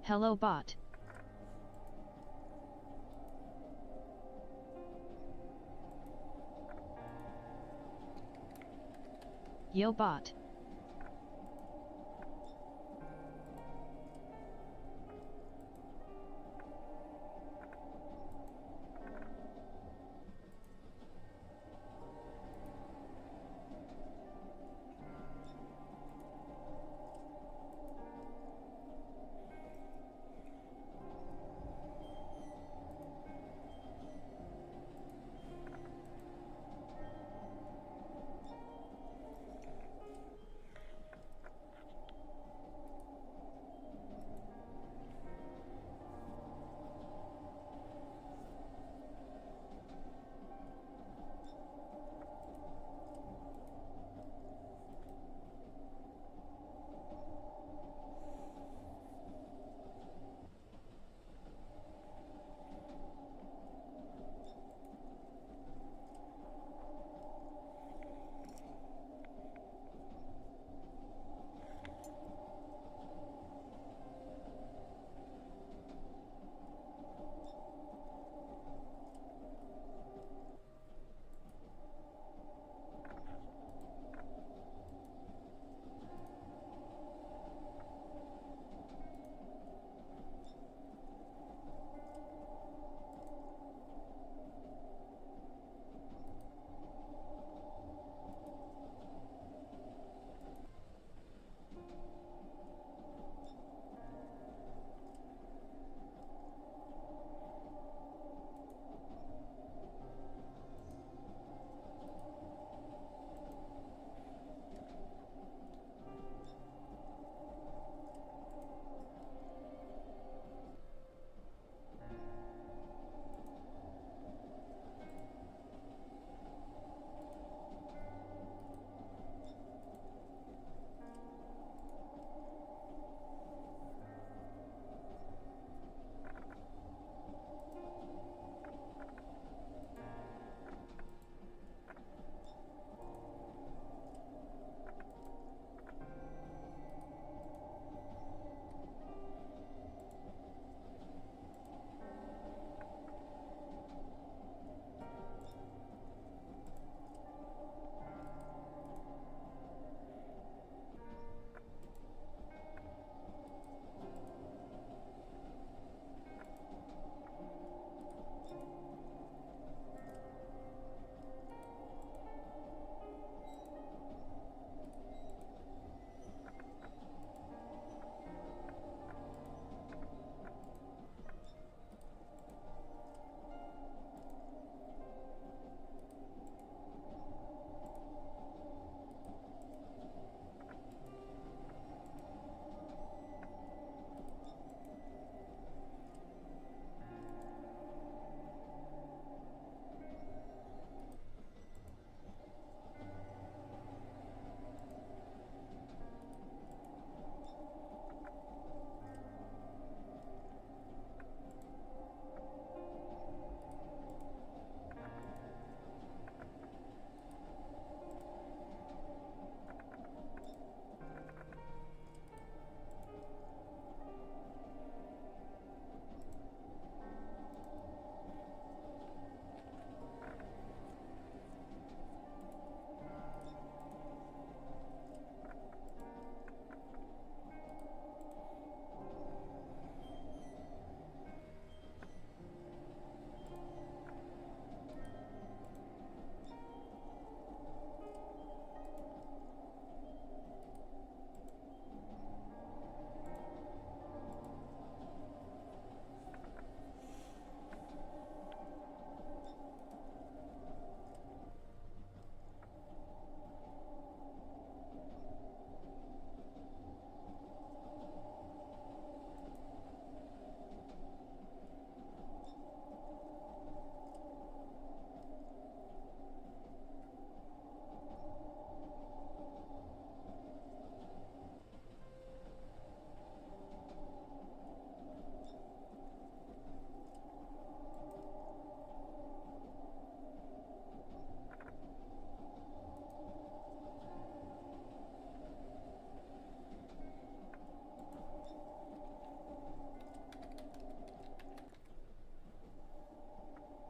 Hello bot. Yo bot.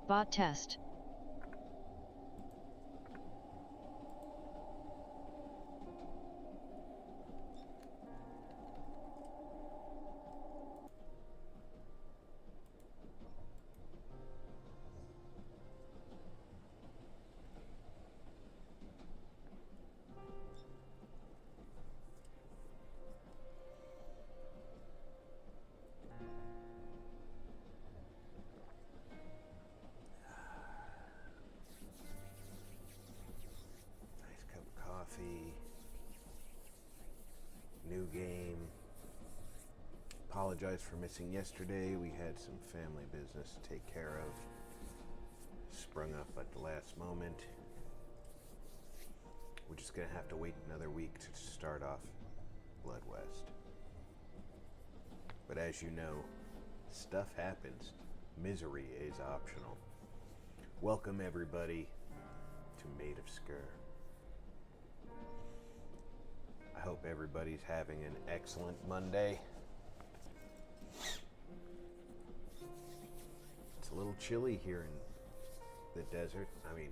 Bot test. New game. Apologize for missing yesterday. We had some family business to take care of. Sprung up at the last moment. We're just gonna have to wait another week to start off Blood West. But as you know, stuff happens. Misery is optional. Welcome everybody to Maid of Sker. I hope everybody's having an excellent Monday. It's a little chilly here in the desert. I mean,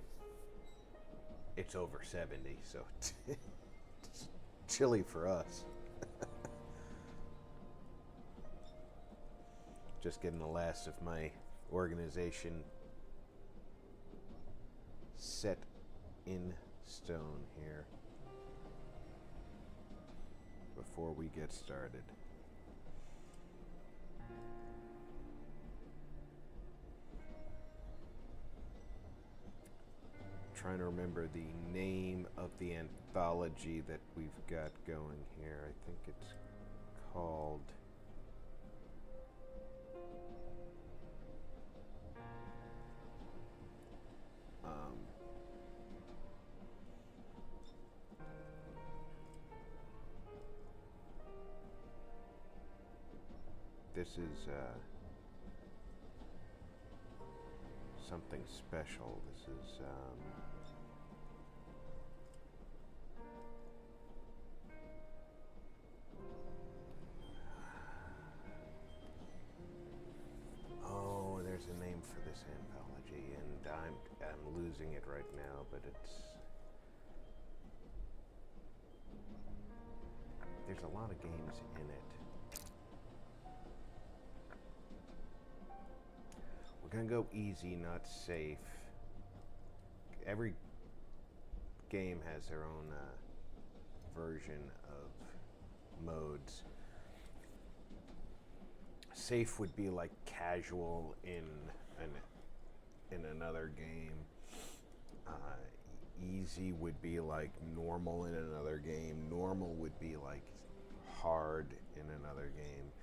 it's over 70, so it's chilly for us. Just getting the last of my organization set in stone here before we get started. Trying to remember the name of the anthology that we've got going here. I think it's called this is something special. This is oh, there's a name for this anthology, and I'm losing it right now, but there's a lot of games in it. We're gonna go easy, not safe. Every game has their own version of modes. Safe would be like casual in another game. Easy would be like normal in another game. Normal would be like hard in another game.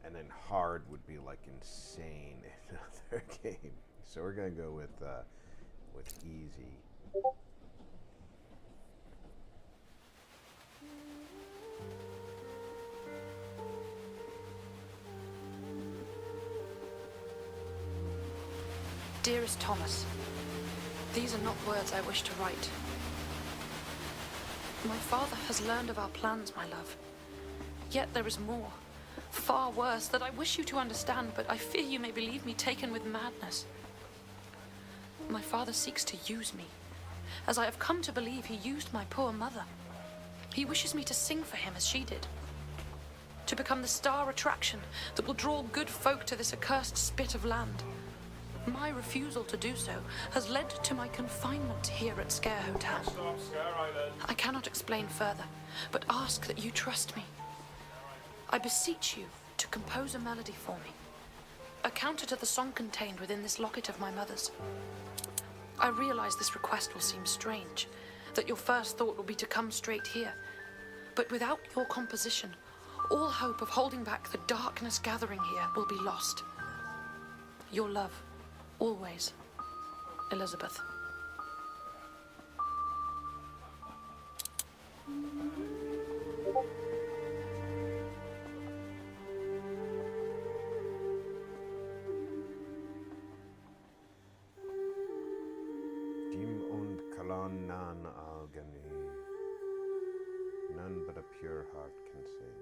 And then hard would be like insane in another game. So we're gonna go with easy. Dearest Thomas, these are not words I wish to write. My father has learned of our plans, my love. Yet there is more. Far worse, that I wish you to understand, but I fear you may believe me taken with madness. My father seeks to use me, as I have come to believe he used my poor mother. He wishes me to sing for him as she did, to become the star attraction that will draw good folk to this accursed spit of land. My refusal to do so has led to my confinement here at Sker Hotel. I cannot explain further, but ask that you trust me. I beseech you to compose a melody for me, a counter to the song contained within this locket of my mother's. I realize this request will seem strange, that your first thought will be to come straight here, but without your composition, all hope of holding back the darkness gathering here will be lost. Your love, always, Elizabeth. Nan Algany. None but a pure heart can sing.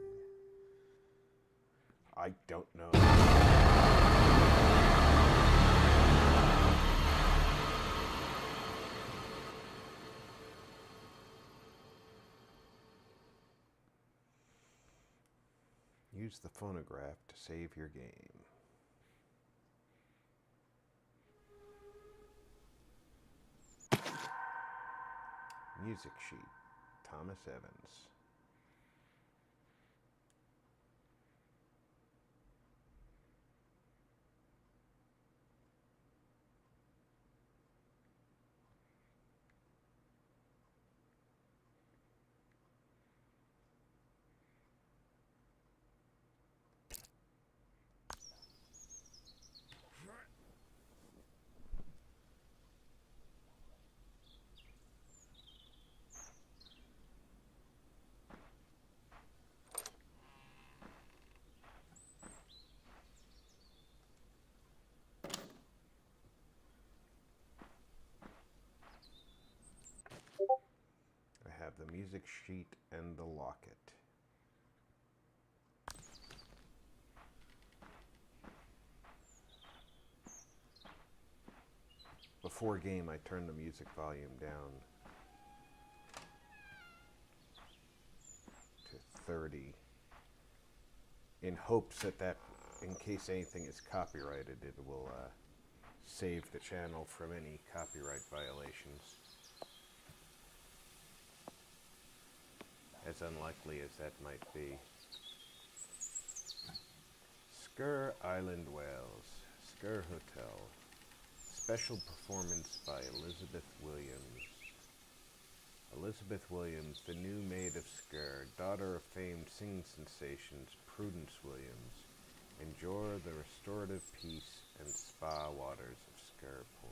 I don't know. Use the phonograph to save your game. Music sheet, Thomas Evans. I have the music sheet and the locket. Before game, I turned the music volume down to 30 in hopes that in case anything is copyrighted, it will save the channel from any copyright violations. As unlikely as that might be. Sker Island, Wales. Sker Hotel. Special performance by Elizabeth Williams. Elizabeth Williams, the new Maid of Sker, daughter of famed singing sensations Prudence Williams, enjoy the restorative peace and spa waters of Sker Point.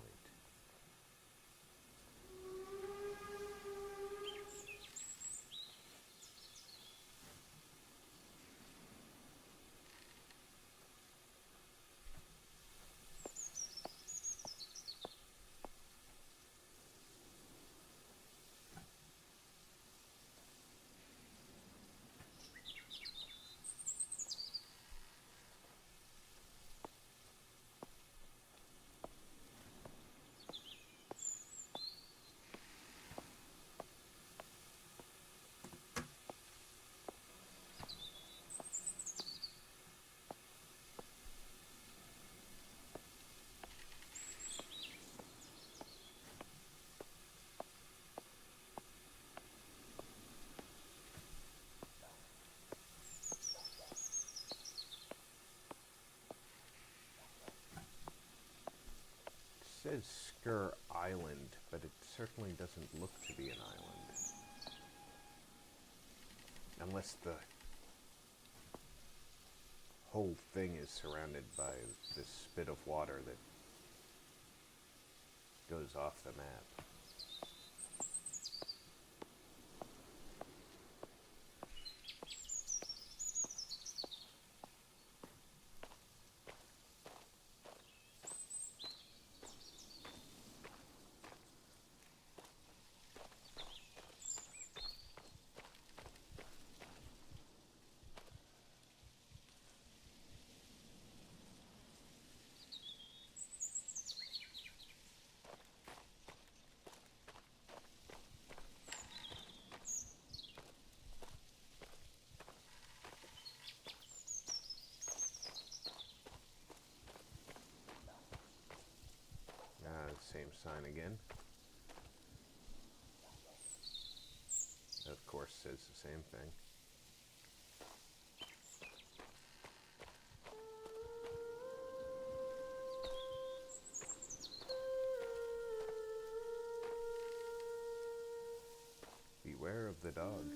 It says Sker Island, but it certainly doesn't look to be an island. Unless the whole thing is surrounded by this spit of water that goes off the map. Same sign again. That, of course, says the same thing. Beware of the dog.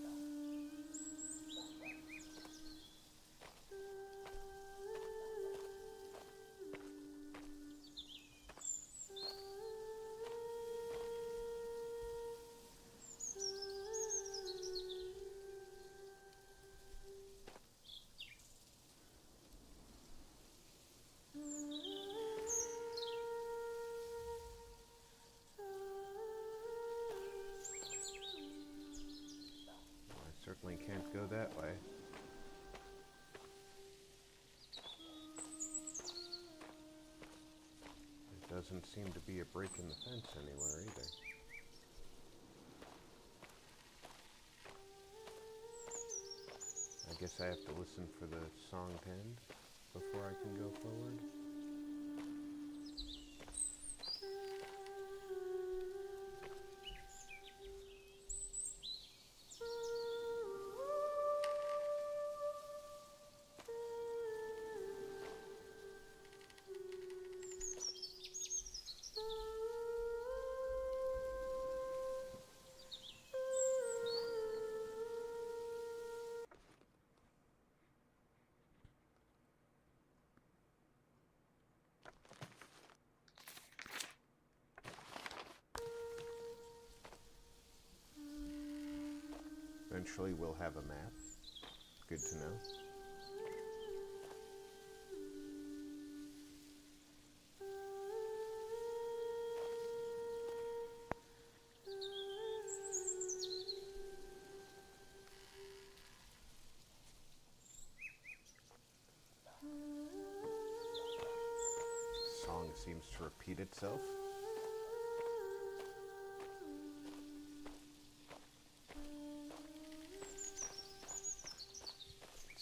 Certainly can't go that way. There doesn't seem to be a break in the fence anywhere either. I guess I have to listen for the song to end before I can go forward. Eventually we'll have a map. Good to know. The song seems to repeat itself.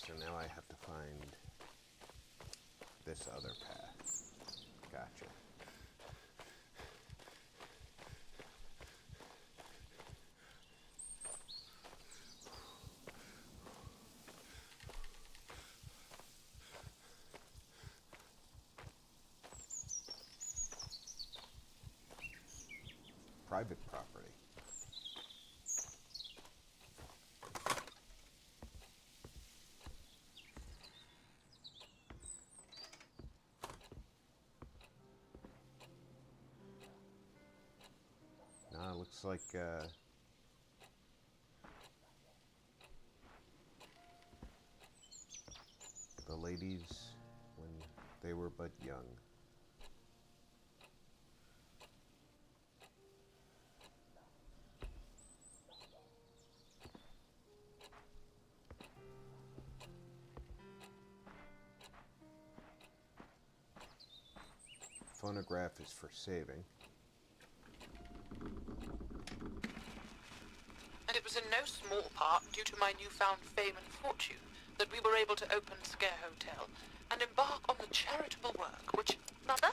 So now I have to find this other path. Gotcha. Private property. Looks like the ladies when they were but young. Phonograph is for saving. And it was in no small part due to my newfound fame and fortune that we were able to open Sker Hotel and embark on the charitable work which... Mother?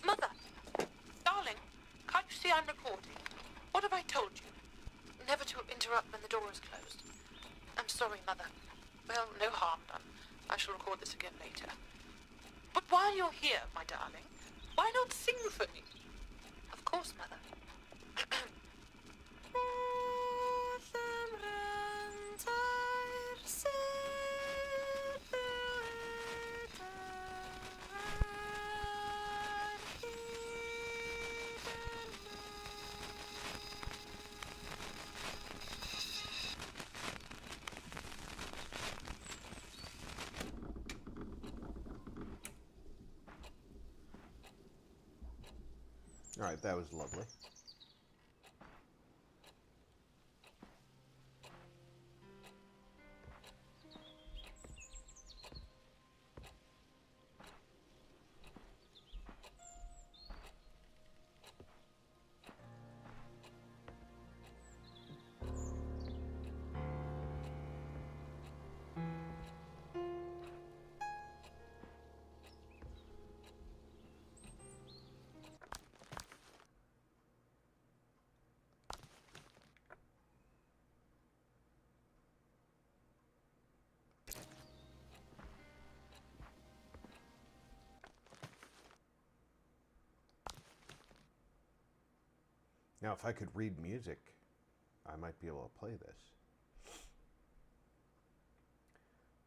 Mother! Darling, can't you see I'm recording? What have I told you? Never to interrupt when the door is closed. I'm sorry, Mother. Well, no harm done. I shall record this again later. But while you're here, my darling, why not sing for me? Of course, Mother. Alright, that was lovely. Now, if I could read music, I might be able to play this.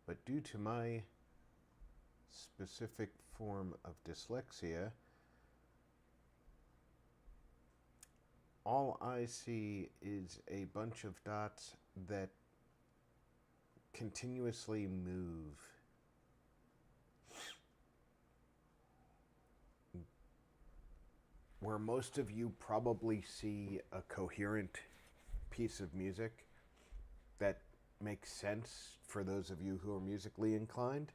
But due to my specific form of dyslexia, all I see is a bunch of dots that continuously move. Where most of you probably see a coherent piece of music that makes sense for those of you who are musically inclined,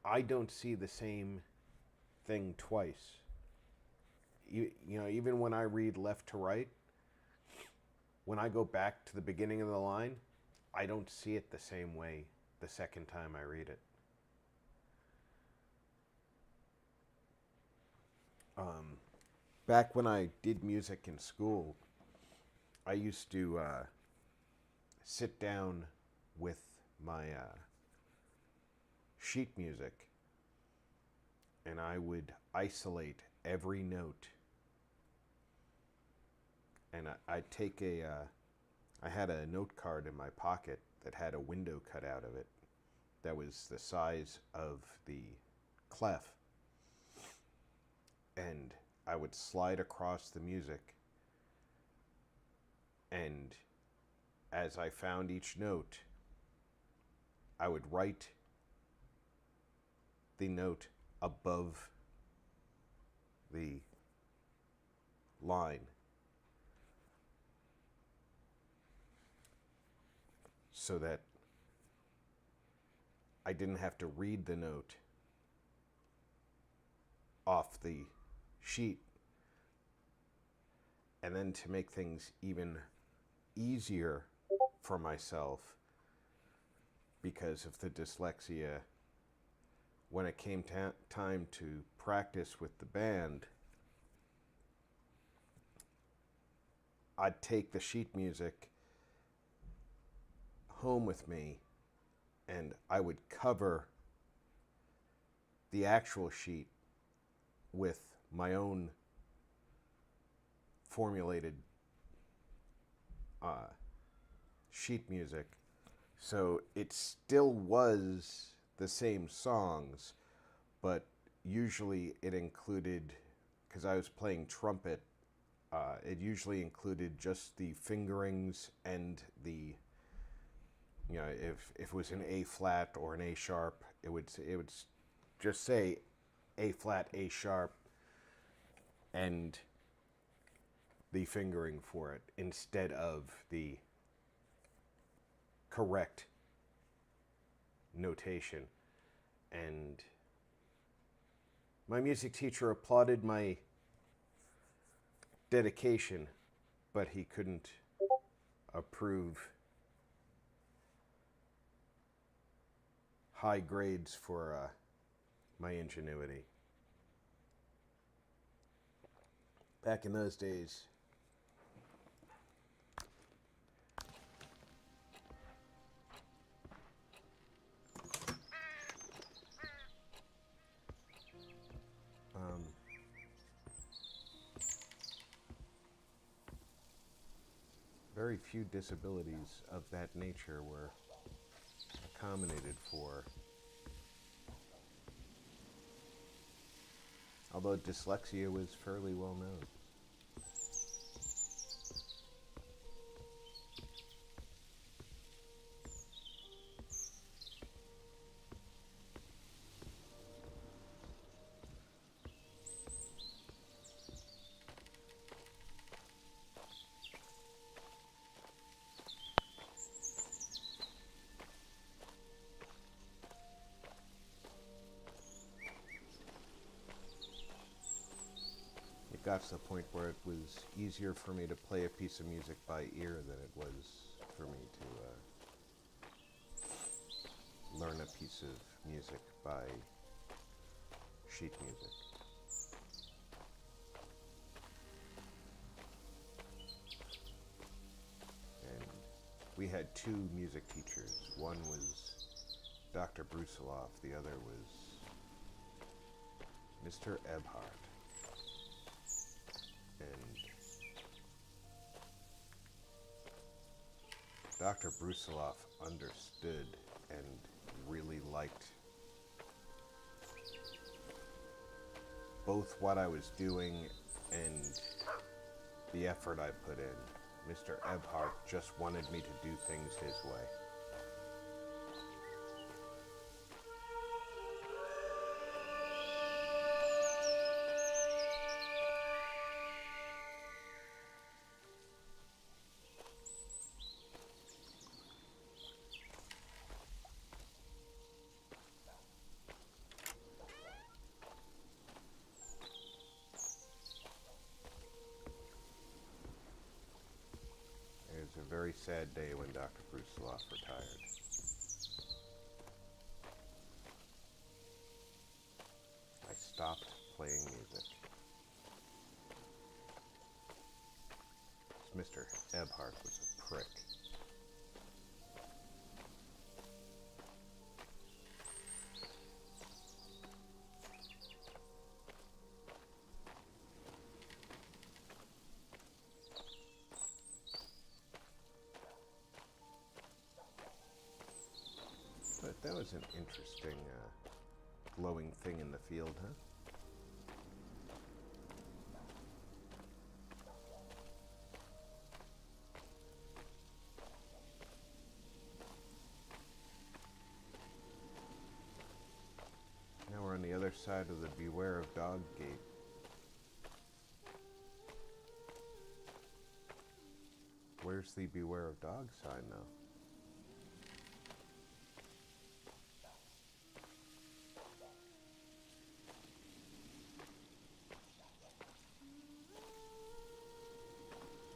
I don't see the same thing twice. You know, even when I read left to right, when I go back to the beginning of the line, I don't see it the same way the second time I read it. Back when I did music in school, I used to sit down with my sheet music, and I would isolate every note, and I'd take I had a note card in my pocket that had a window cut out of it that was the size of the clef, and I would slide across the music, and as I found each note, I would write the note above the line. So that I didn't have to read the note off the sheet. And then to make things even easier for myself, because of the dyslexia, when it came time to practice with the band, I'd take the sheet music home with me, and I would cover the actual sheet with my own formulated sheet music. So it still was the same songs, but usually it included, because I was playing trumpet, it usually included just the fingerings and the, you know, if it was an A flat or an A sharp, it would just say A flat, A sharp, and the fingering for it instead of the correct notation. And my music teacher applauded my dedication, but he couldn't approve high grades for my ingenuity. Back in those days, very few disabilities of that nature were accommodated for. Although dyslexia was fairly well known. It got to the point where it was easier for me to play a piece of music by ear than it was for me to learn a piece of music by sheet music. And we had two music teachers. One was Dr. Brusiloff, the other was Mr. Ebhart. And Dr. Brusiloff understood and really liked both what I was doing and the effort I put in. Mr. Ebhart just wanted me to do things his way. sad day when Dr. Bruce Sloth retired. I stopped playing music. Mr. Ebhart was a prick. But that was an interesting glowing thing in the field, huh? Now we're on the other side of the Beware of Dog gate. Where's the Beware of Dog sign, though?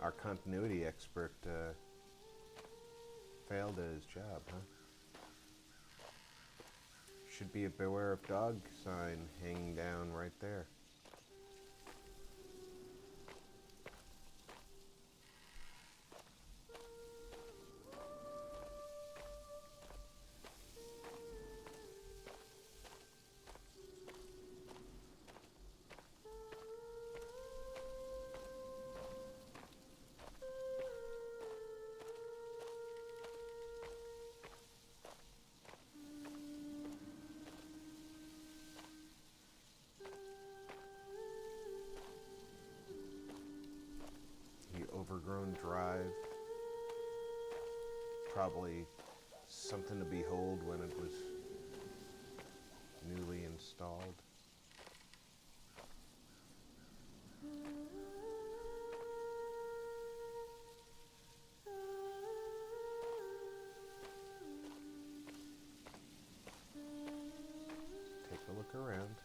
Our continuity expert failed at his job, huh? Should be a Beware of Dog sign hanging down right there. Overgrown drive. Probably something to behold when it was newly installed. Take a look around.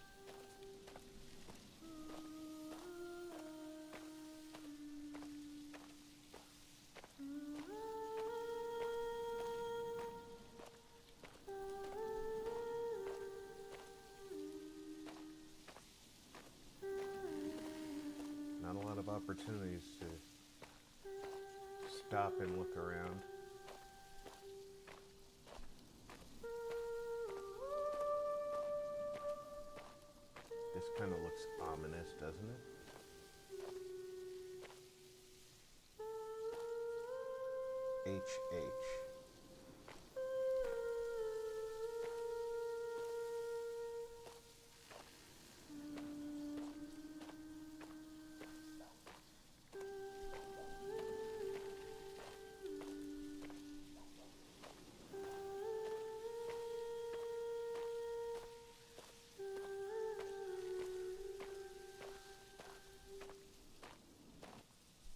Not a lot of opportunities to stop and look around. This kind of looks ominous, doesn't it? HH.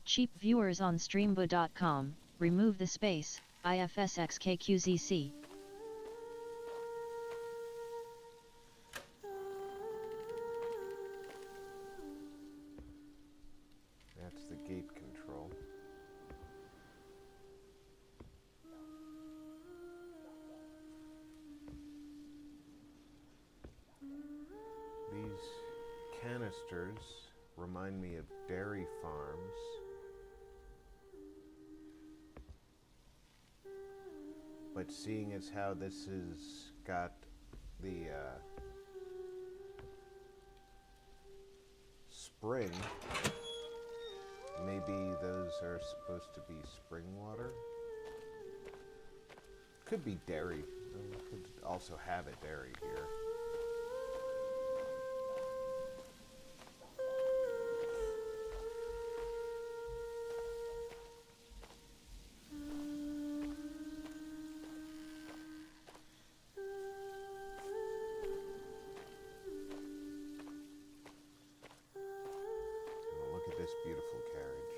Cheap viewers on streambo.com, remove the space, IFSXKQZC. That's the gate control. These canisters remind me of dairy farms. But seeing as how this has got the spring, maybe those are supposed to be spring water. Could be dairy. Could also have a dairy here. This beautiful carriage.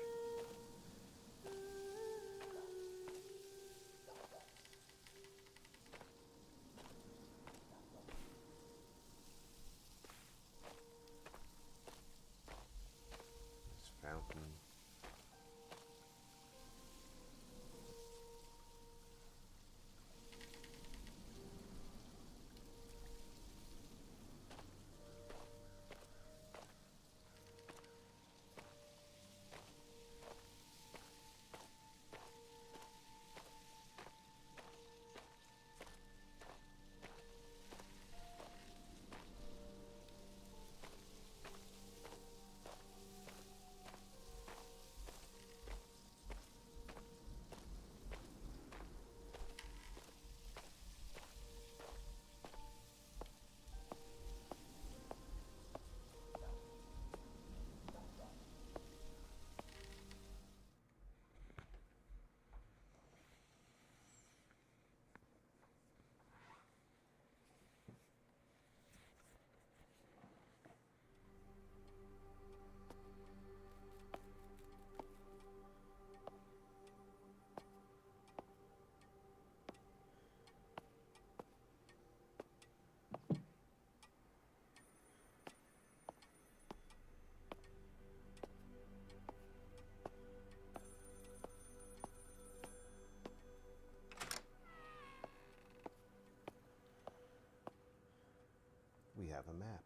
have a map.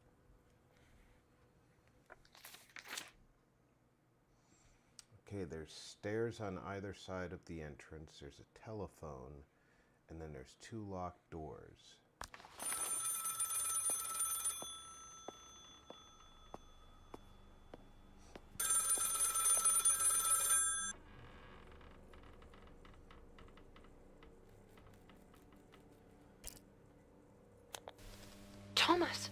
Okay, there's stairs on either side of the entrance, there's a telephone, and then there's 2 locked doors. Thomas!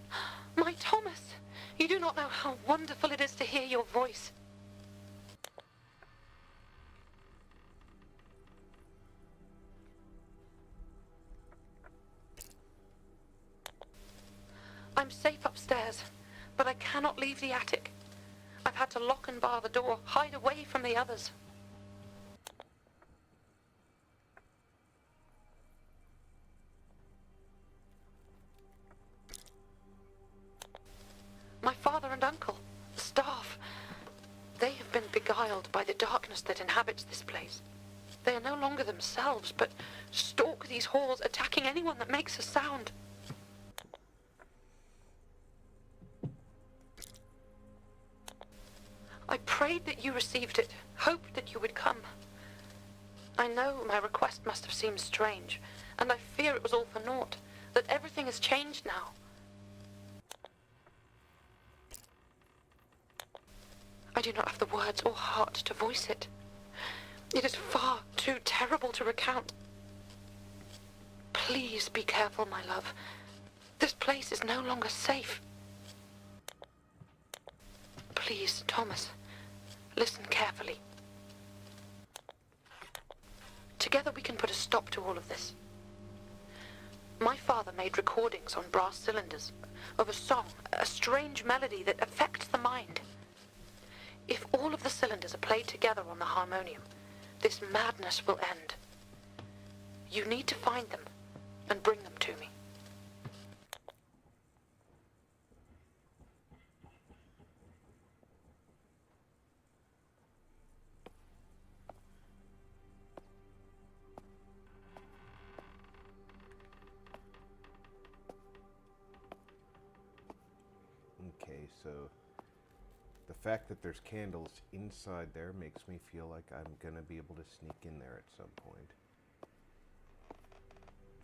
My Thomas! You do not know how wonderful it is to hear your voice. I'm safe upstairs, but I cannot leave the attic. I've had to lock and bar the door, hide away from the others. My father and uncle, the staff, they have been beguiled by the darkness that inhabits this place. They are no longer themselves, but stalk these halls, attacking anyone that makes a sound. I prayed that you received it, hoped that you would come. I know my request must have seemed strange, and I fear it was all for naught, that everything has changed now. I do not have the words or heart to voice it. It is far too terrible to recount. Please be careful, my love. This place is no longer safe. Please, Thomas, listen carefully. Together we can put a stop to all of this. My father made recordings on brass cylinders of a song, a strange melody that affects the mind. If all of the cylinders are played together on the harmonium, this madness will end. You need to find them and bring them to me. Okay, so the fact that there's candles inside there makes me feel like I'm gonna be able to sneak in there at some point.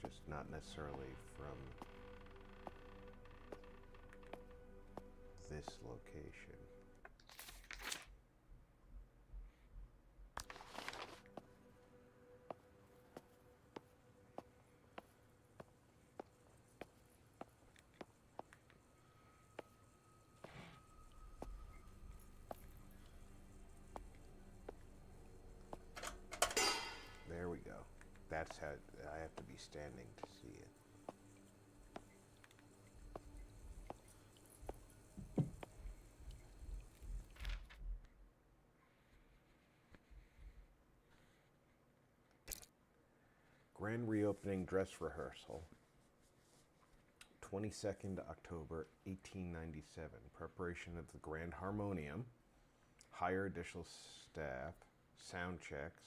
Just not necessarily from this location. There we go. That's how I have to be standing to see it. Grand reopening dress rehearsal. 22nd October 1897. Preparation of the Grand Harmonium. Hire additional staff. Sound checks.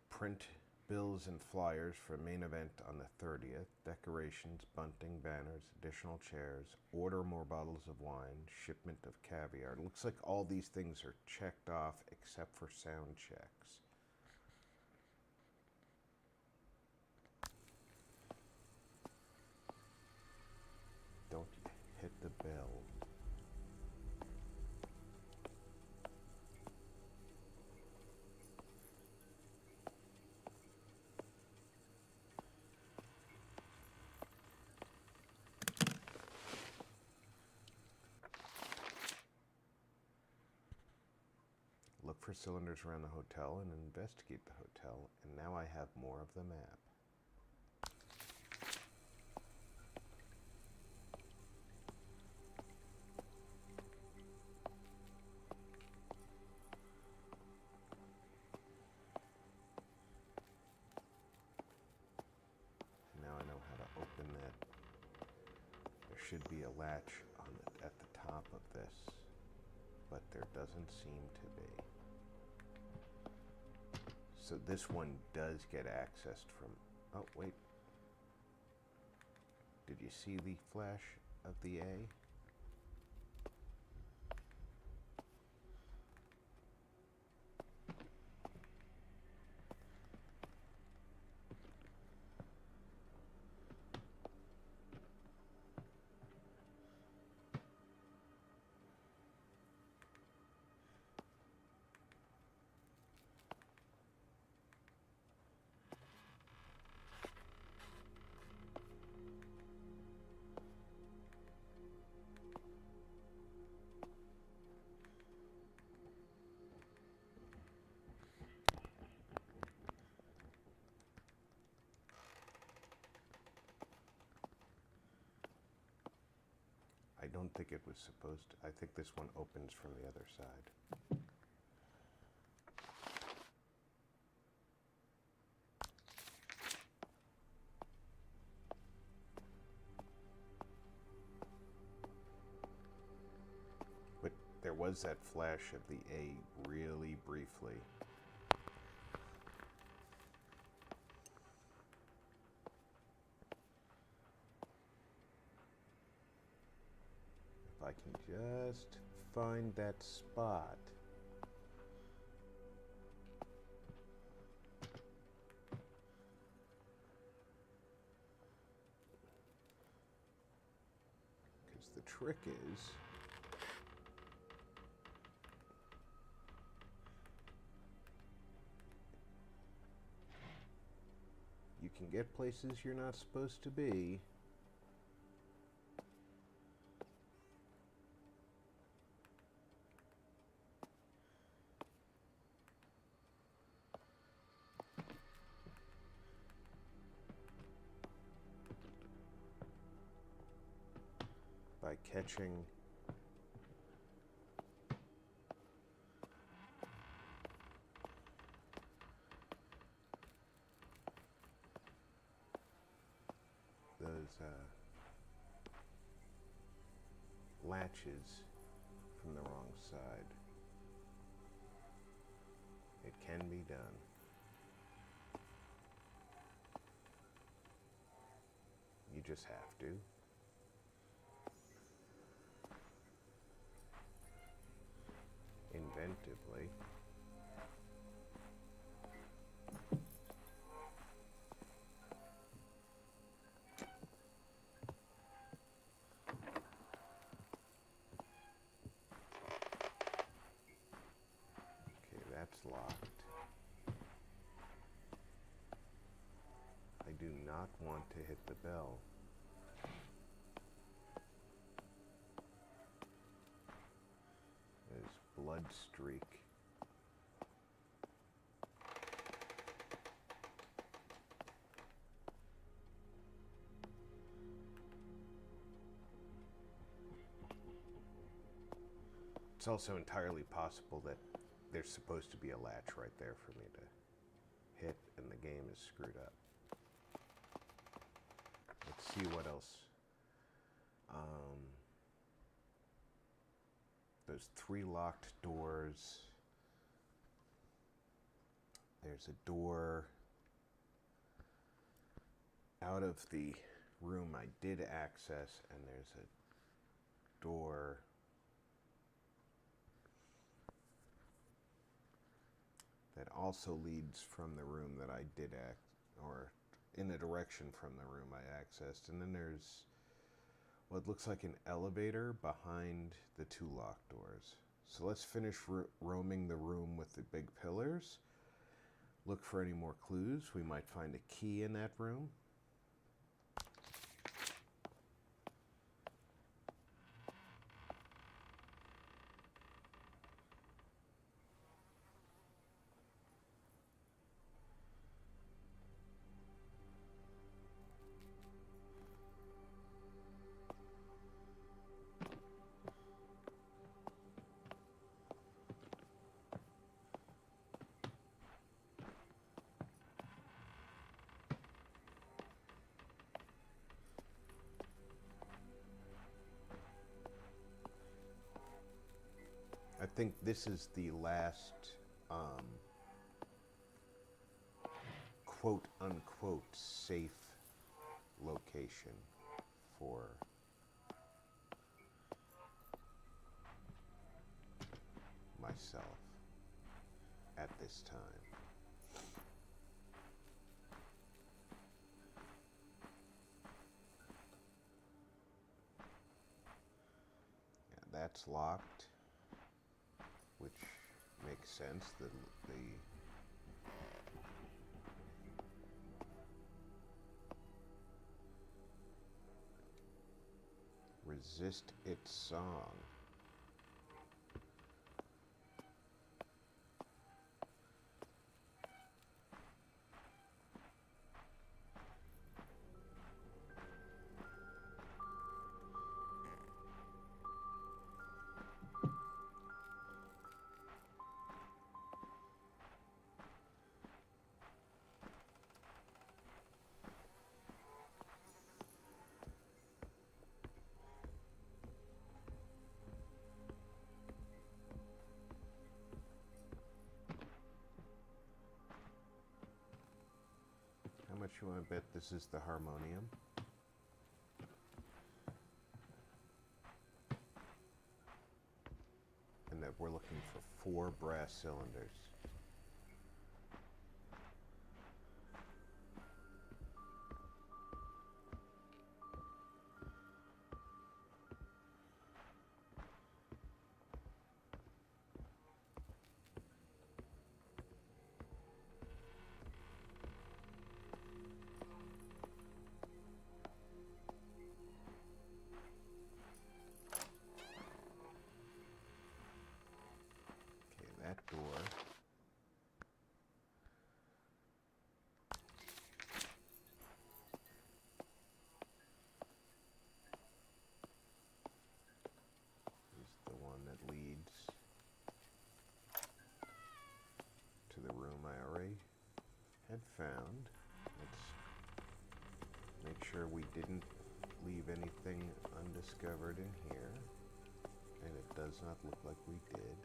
Print bills and flyers for main event on the 30th. Decorations, bunting, banners, additional chairs. Order more bottles of wine. Shipment of caviar. It looks like all these things are checked off except for sound checks. Don't hit the bell. Look for cylinders around the hotel and investigate the hotel, and now I have more of the map. Now I know how to open that. There should be a latch on at the top of this, but there doesn't seem to be. So this one does get accessed from... Oh, wait. Did you see the flash? of the A. I don't think it was supposed to. I think this one opens from the other side. But there was that flash of the A really briefly. If I can just find that spot. Because the trick is, you can get places you're not supposed to be. By catching those latches from the wrong side. It can be done. You just have to. Inventively. Okay, that's locked. I do not want to hit the bell. Blood streak. It's also entirely possible that there's supposed to be a latch right there for me to hit, and the game is screwed up. Let's see what else. Those 3 locked doors. There's a door out of the room I did access, and there's a door that also leads from the room that I did or in the direction from the room I accessed. And then there's what looks like an elevator behind the 2 locked doors. So let's finish roaming the room with the big pillars. Look for any more clues. We might find a key in that room. I think this is the last quote unquote safe location for this time. Yeah, that's locked, which makes sense. The resist its song. How much you want to bet this is the harmonium? And that we're looking for 4 brass cylinders. That door. Is the one that leads to the room I already had found. Let's make sure we didn't leave anything undiscovered in here. And it does not look like we did.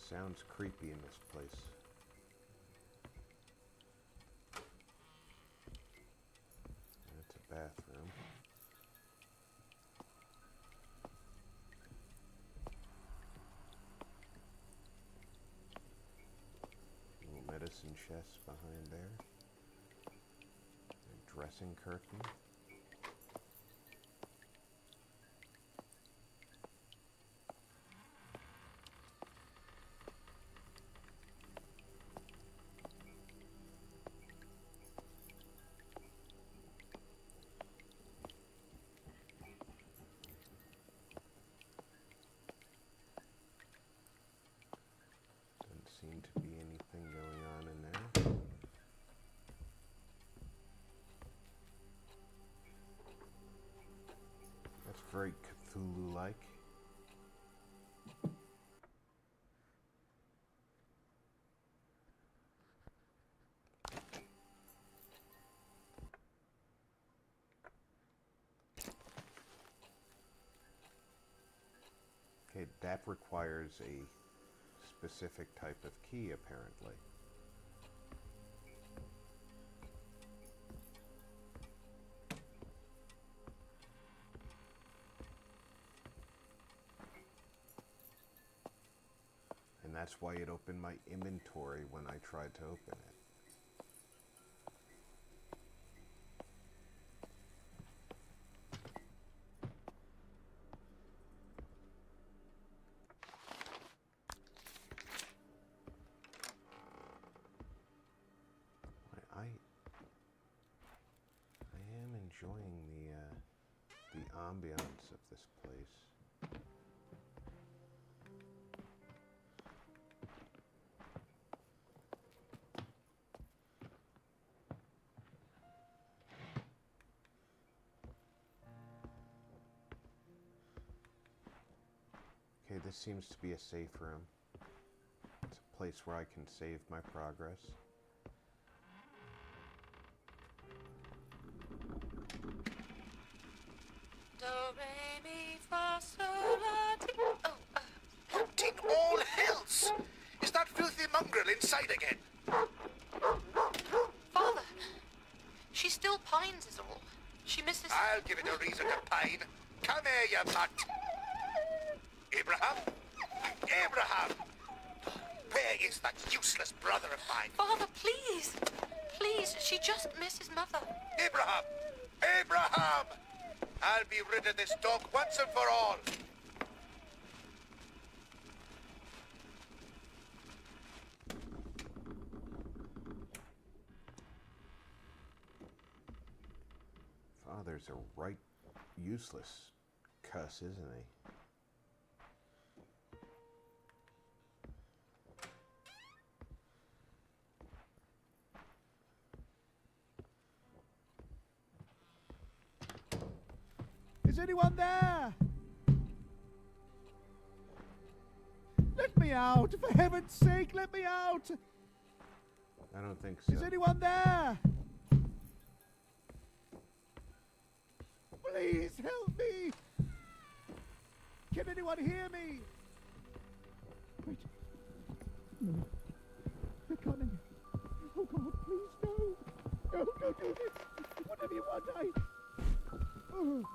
Sounds creepy in this place. That's a bathroom. Little medicine chest behind there. A dressing curtain. Seem to be anything going on in there. That's very Cthulhu-like. Okay, that requires a specific type of key, apparently. And that's why it opened my inventory when I tried to open it. I am enjoying the ambiance of this place. Okay, this seems to be a safe room. It's a place where I can save my progress. Do, re, mi, What in all hells? Is that filthy mongrel inside again? Father, she still pines is all. She misses... I'll give it a reason to pine. Come here, you mutt. Abraham? Abraham! Where is that useless brother of mine? Father, please. Please, she just misses Mother. Abraham! Abraham! I'll be rid of this dog once and for all. Father's a right useless cuss, isn't he? Is anyone there? Let me out! For heaven's sake, let me out! I don't think so. Is anyone there? Please help me! Can anyone hear me? Wait. No. They're coming. Oh God, please no! No, don't do this! Whatever you want, Oh.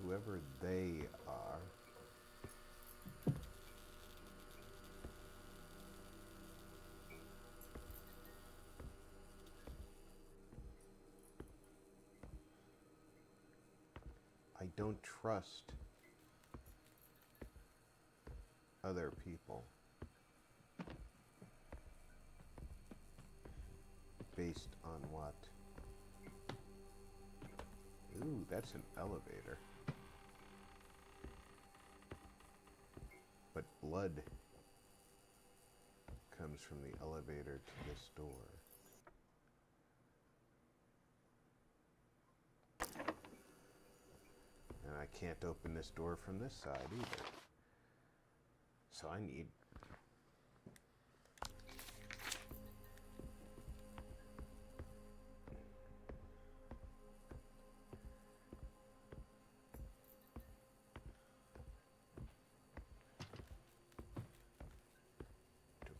Whoever they are. I don't trust other people based on what? Ooh, that's an elevator. But blood comes from the elevator to this door. And I can't open this door from this side either. So I need...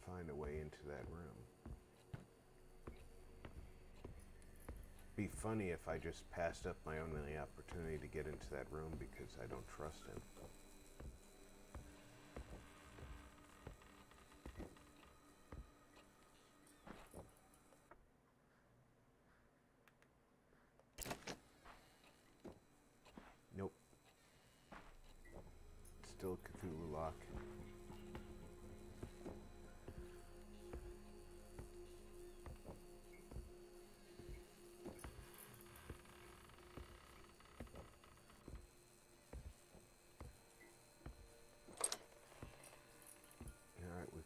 find a way into that room. Be funny if I just passed up my only opportunity to get into that room because I don't trust him. Nope. Still Cthulhu lock.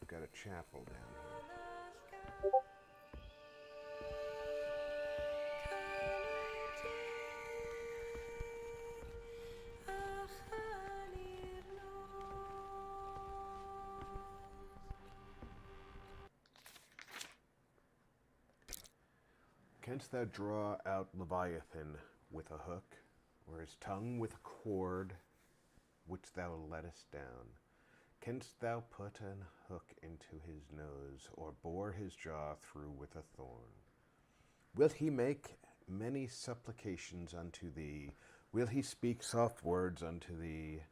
Got a chapel down here. Canst thou draw out Leviathan with a hook, or his tongue with a cord which thou lettest down? Canst thou put an hook into his nose, or bore his jaw through with a thorn? Will he make many supplications unto thee? Will he speak soft words unto thee?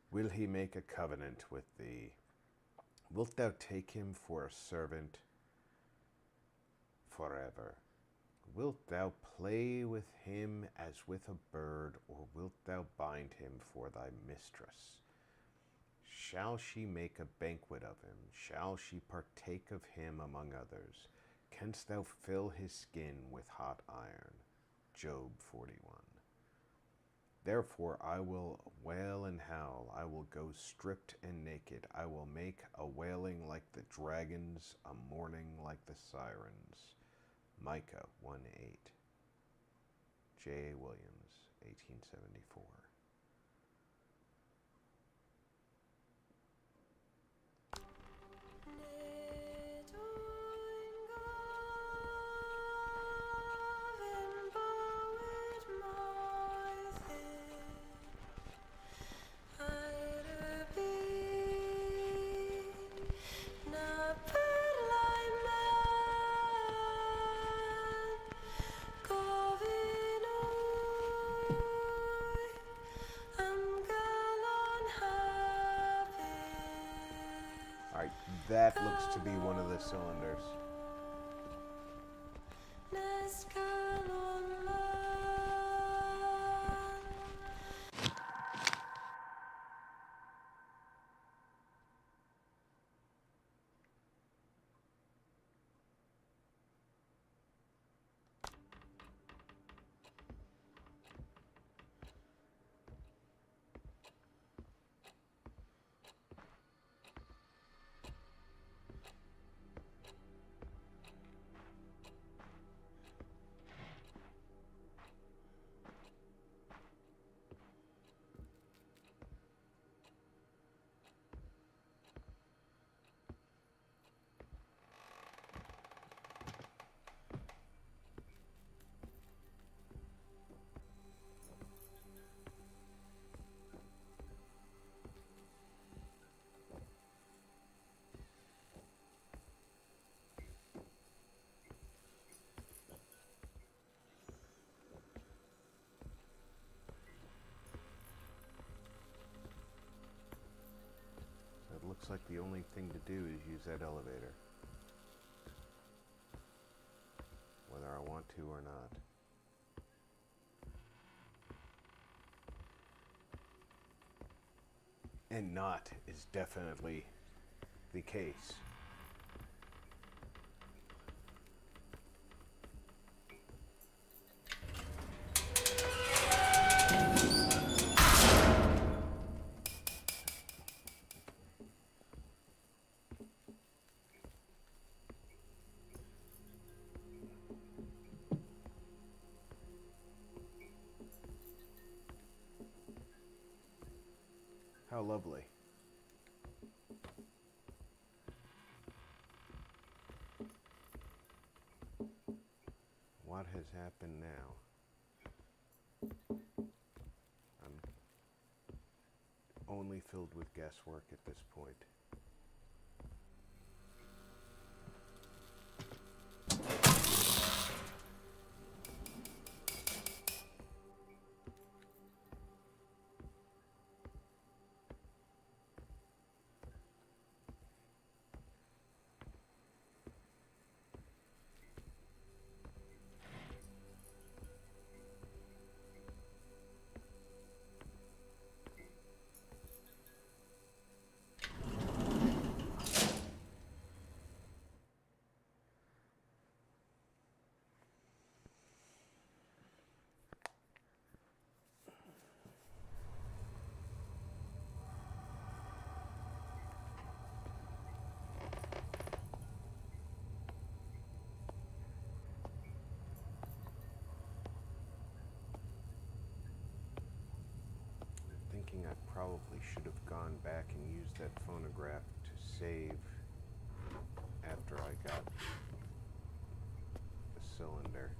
Will he make a covenant with thee? Wilt thou take him for a servant forever? Wilt thou play with him as with a bird, or wilt thou bind him for thy mistress? Shall she make a banquet of him? Shall she partake of him among others? Canst thou fill his skin with hot iron? Job 41. Therefore I will wail and howl, I will go stripped and naked, I will make a wailing like the dragons, a mourning like the sirens. Micah 1:8. J. A. Williams, 1874. Alright, that looks to be one of the cylinders. Looks like the only thing to do is use that elevator. Whether I want to or not. And not is definitely the case. How lovely. What has happened now? I'm only filled with guesswork at this point. I probably should have gone back and used that phonograph to save after I got the cylinder.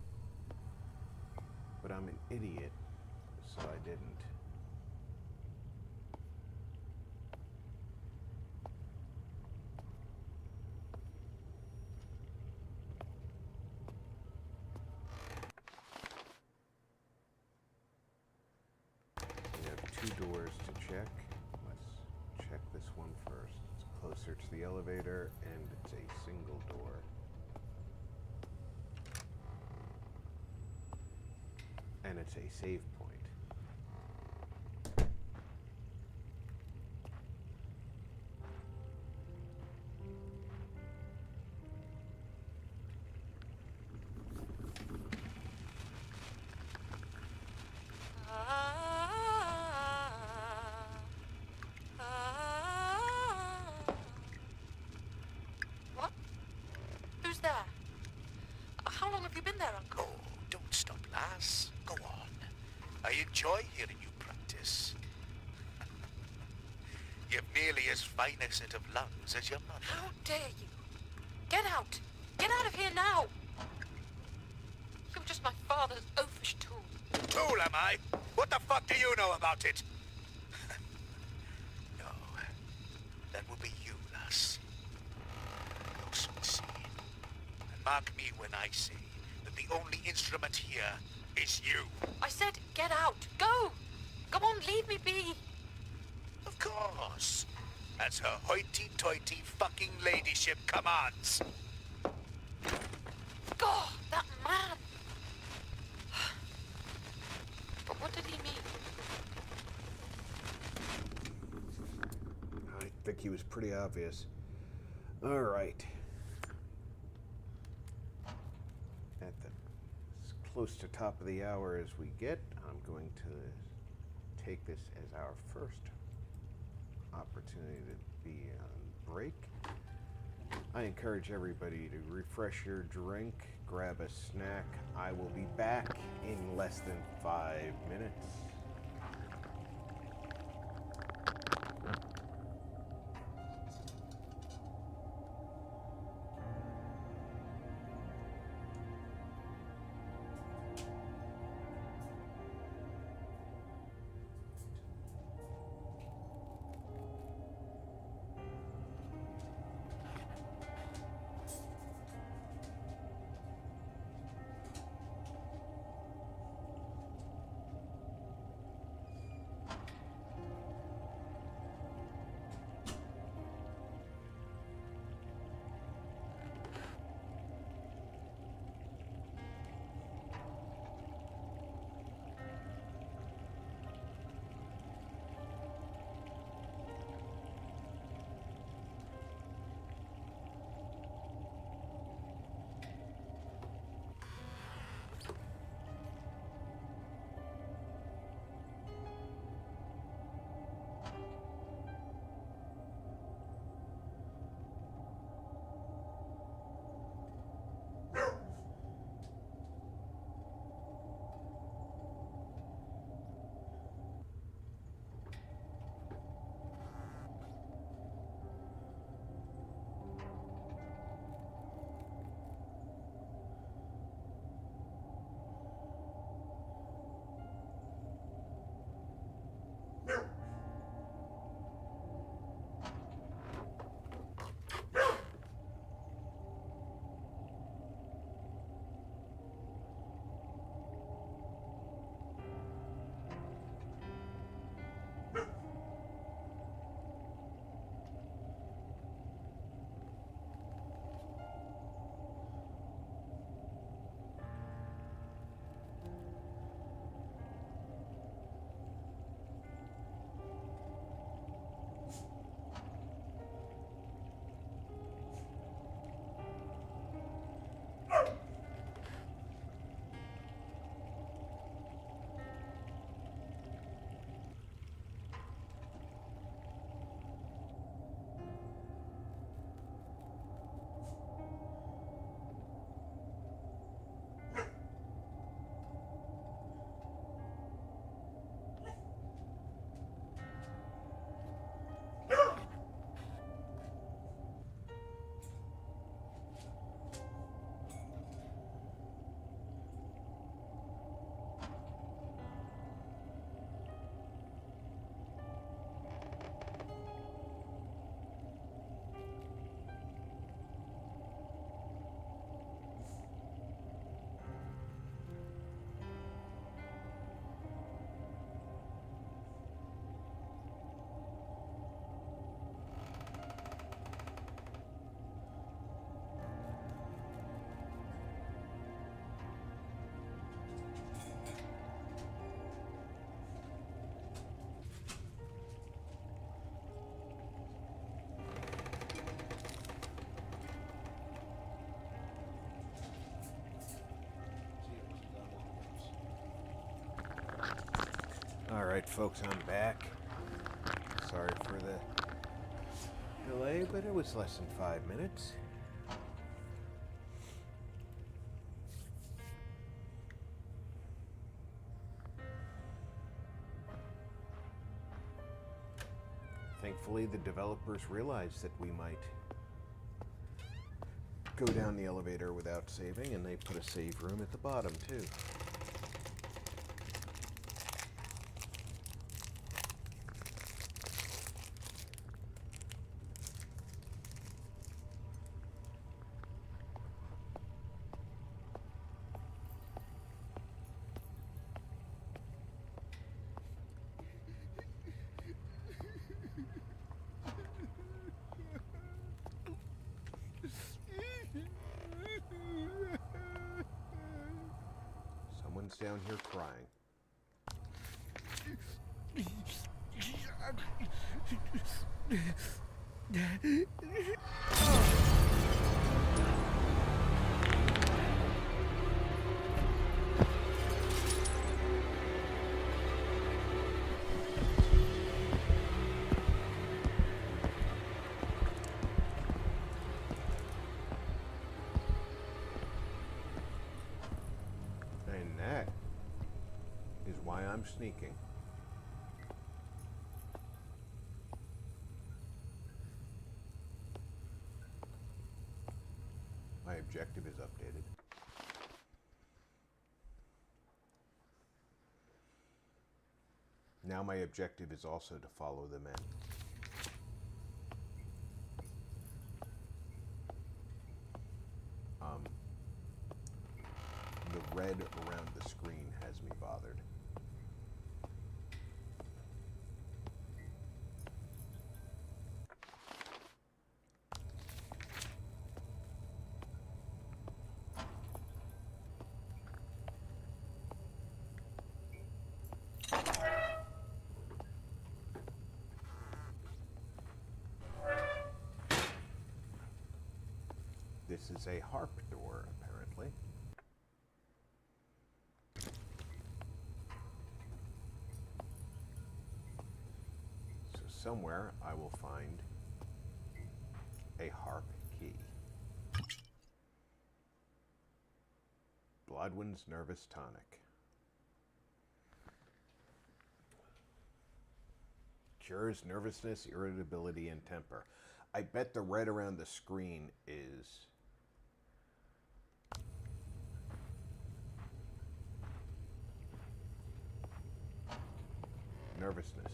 But I'm an idiot, so I didn't. Doors to check. Let's check this one first. It's closer to the elevator and it's a single door. And it's a save point. enjoy hearing you practice. You've nearly as fine a set of lungs as your mother. How dare you? Get out! Get out of here now! You're just my father's oafish tool. Tool, am I? What the fuck do you know about it? No, that will be you, lass. You'll soon see. And mark me when I say that the only instrument here is you. I said get out! Go! Come on, leave me be! Of course. As her hoity-toity fucking ladyship commands. God, that man! But what did he mean? I think he was pretty obvious. All right. At the as close to top of the hour as we get, I'm going to take this as our first opportunity to be on break. I encourage everybody to refresh your drink, grab a snack. I will be back in less than 5 minutes. Alright folks, I'm back. Sorry for the delay, but it was less than 5 minutes. Thankfully, the developers realized that we might go down the elevator without saving, and they put a save room at the bottom, too. Someone's down here crying. And that is why I'm sneaking. My objective is updated. Now my objective is also to follow the men. The red around the screen has me bothered. This is a harp door, apparently. So somewhere I will find a harp key. Blodwen's Nervous Tonic. Cures nervousness, irritability, and temper. I bet the red around the screen is nervousness.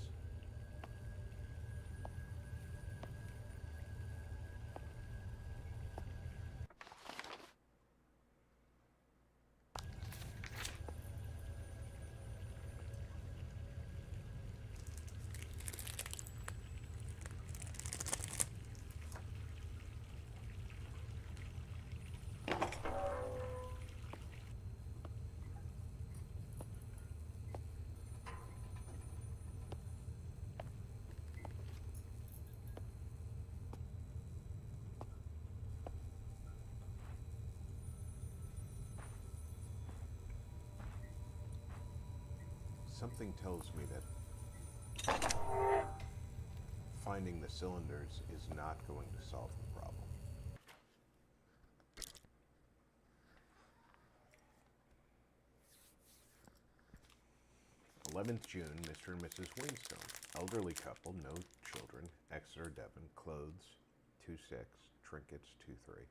Something tells me that finding the cylinders is not going to solve the problem. 11th June, Mr. and Mrs. Wingstone. Elderly couple, no children, Exeter, Devon, clothes, 2-6, trinkets, 2-3.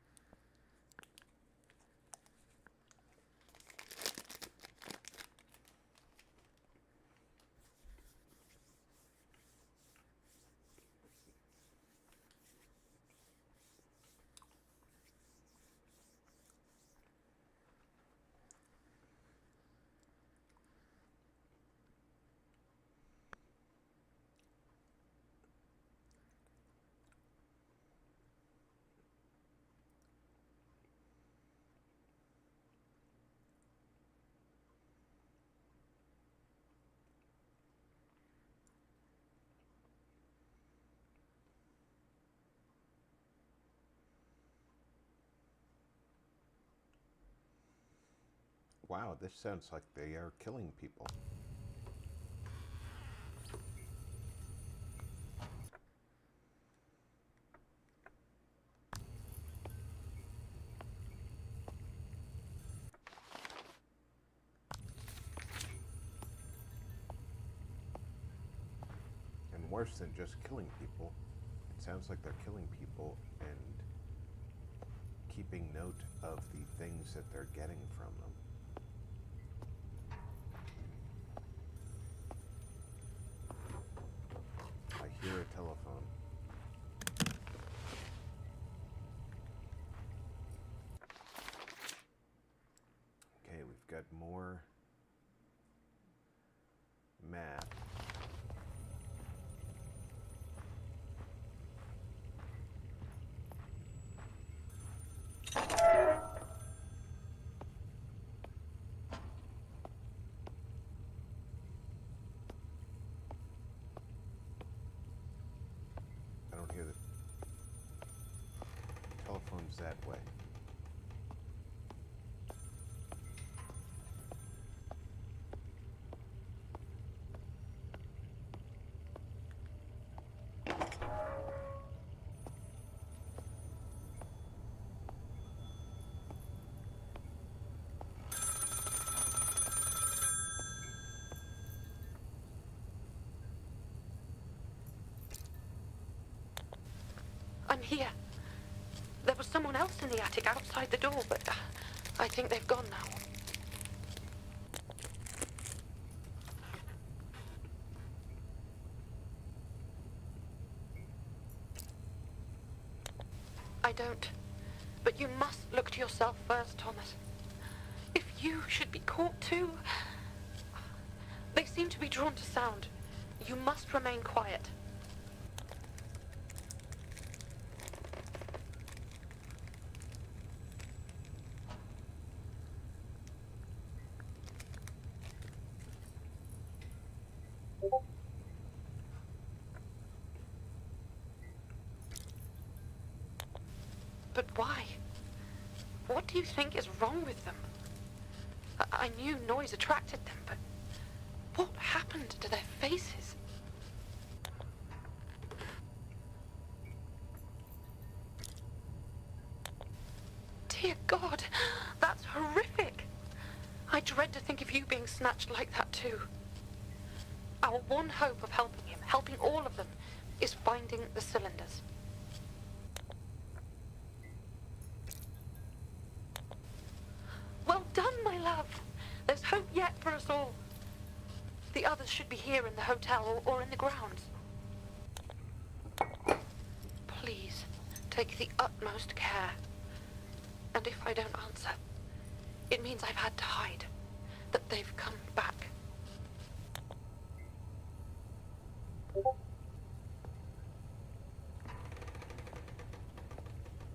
Wow, this sounds like they are killing people. And worse than just killing people. It sounds like they're killing people and keeping note of the things that they're getting from them. I hear a telephone. Okay, we've got more map. I don't hear the telephone's that way. I'm here. There was someone else in the attic outside the door, but I think they've gone now. I don't. But you must look to yourself first, Thomas. If you should be caught too... They seem to be drawn to sound. You must remain quiet. But why? What do you think is wrong with them? I knew noise attracted them, but what happened to their faces? Dear God, that's horrific. I dread to think of you being snatched like that too. Our one hope of helping him, helping all of them, is finding the cylinders. Well done, my love. There's hope yet for us all. The others should be here in the hotel or in the grounds. Please, take the utmost care. And if I don't answer, it means I've had to hide, that they've come back.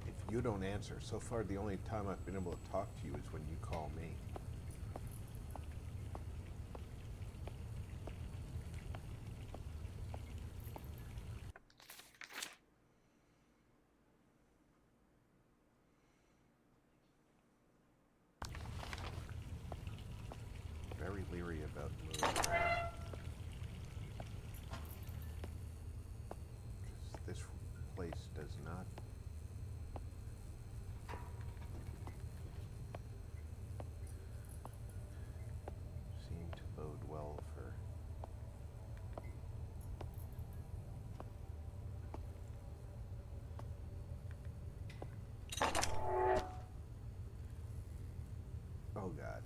If you don't answer, so far the only time I've been able to talk to you is when you call me. Very leery about moving around. 'Cause this place does not seem to bode well for oh God.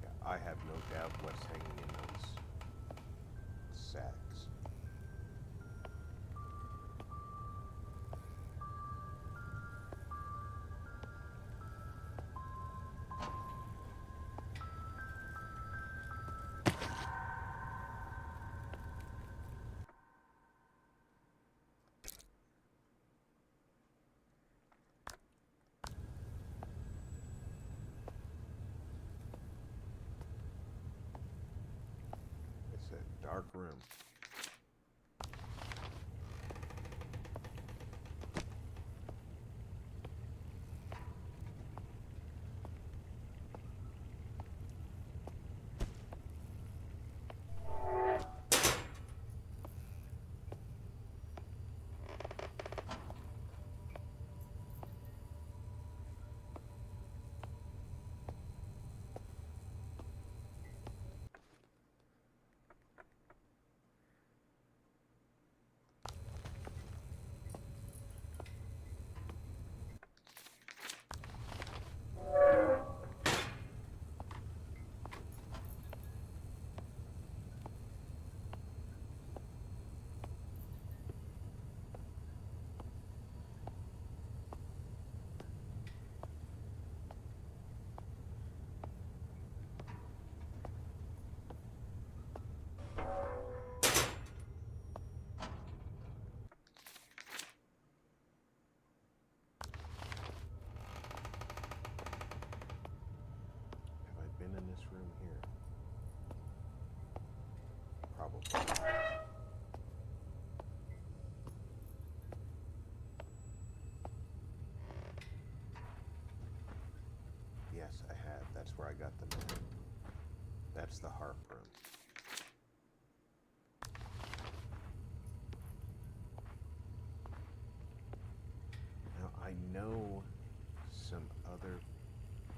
Yeah, I have no doubt what's hanging in those sacks. It's a dark room. Yes, I have. That's where I got the map. That's the harp room. Now, I know some other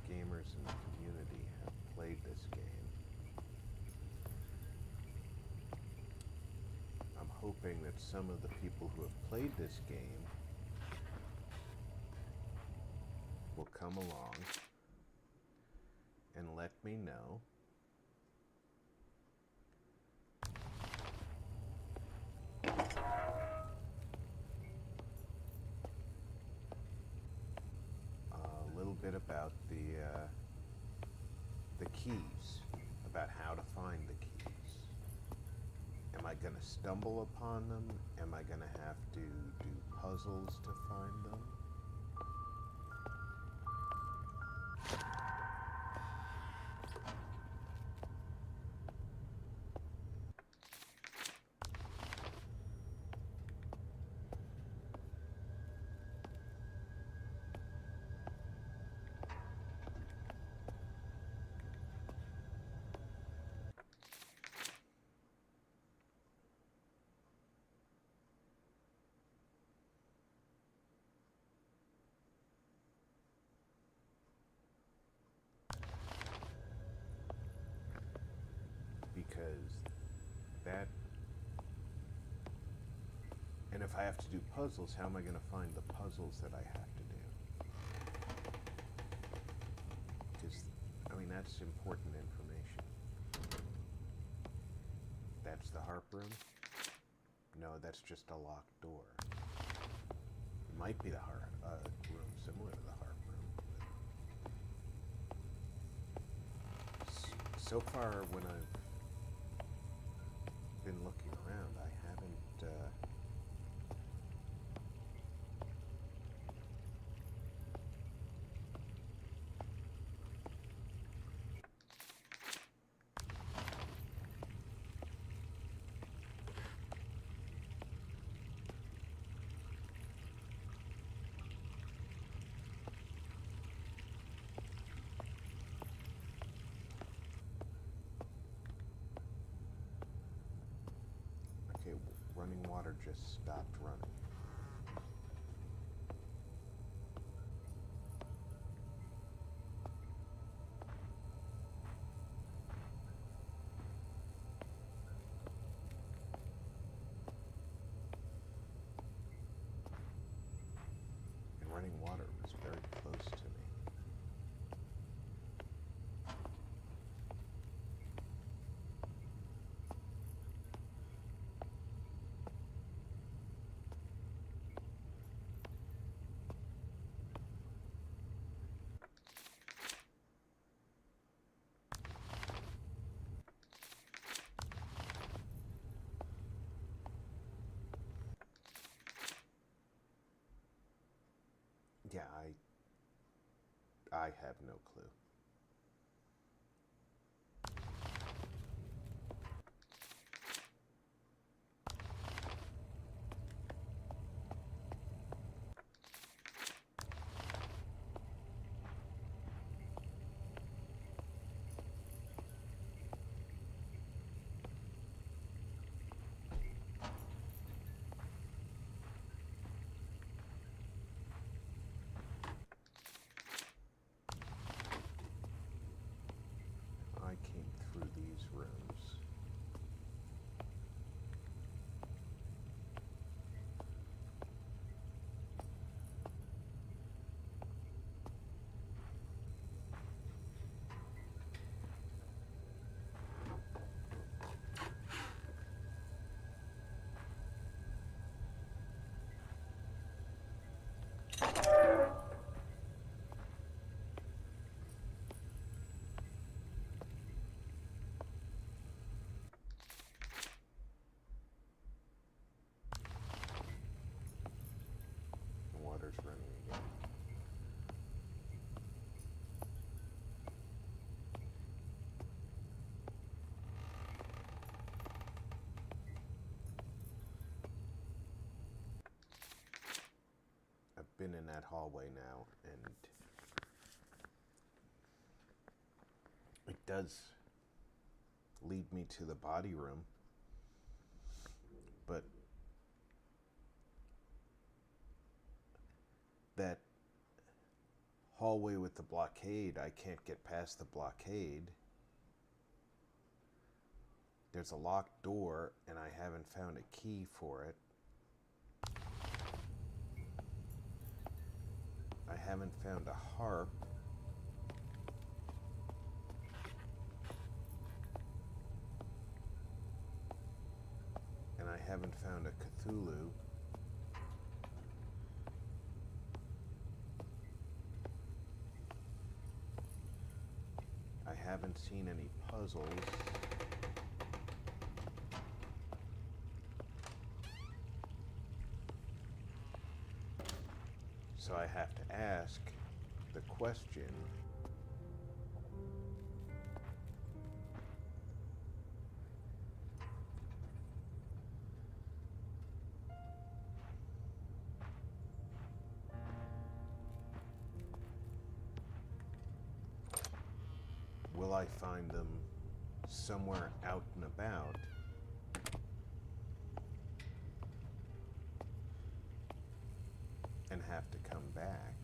gamers in the community have played this game. I'm hoping that some of the people who have played this game will come along and let me know a little bit about the keys, about how to find the keys. Am I going to stumble upon them? Am I going to have to do puzzles to find them? Because that, and if I have to do puzzles, how am I going to find the puzzles that I have to do? Because, I mean, that's important information. That's the harp room? No, that's just a locked door. It might be the room similar to the harp room. But so far, when I've been looking around, I haven't okay, running water just stopped running. And running water was very close to me. Yeah, I have no clue. been in that hallway now, and it does lead me to the body room, but that hallway with the blockade, I can't get past the blockade. There's a locked door, and I haven't found a key for it. I haven't found a harp. And I haven't found a Cthulhu. I haven't seen any puzzles. So I have to ask the question, will I find them somewhere out and about? And have to come back?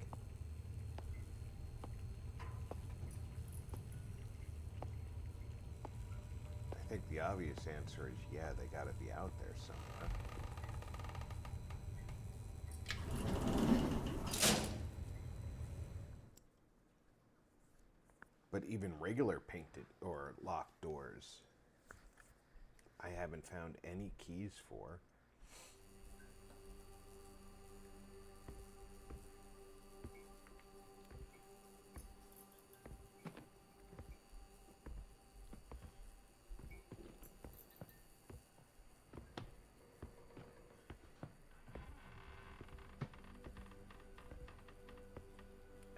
I think the obvious answer is yeah, they gotta be out there somewhere. But even regular painted or locked doors, I haven't found any keys for.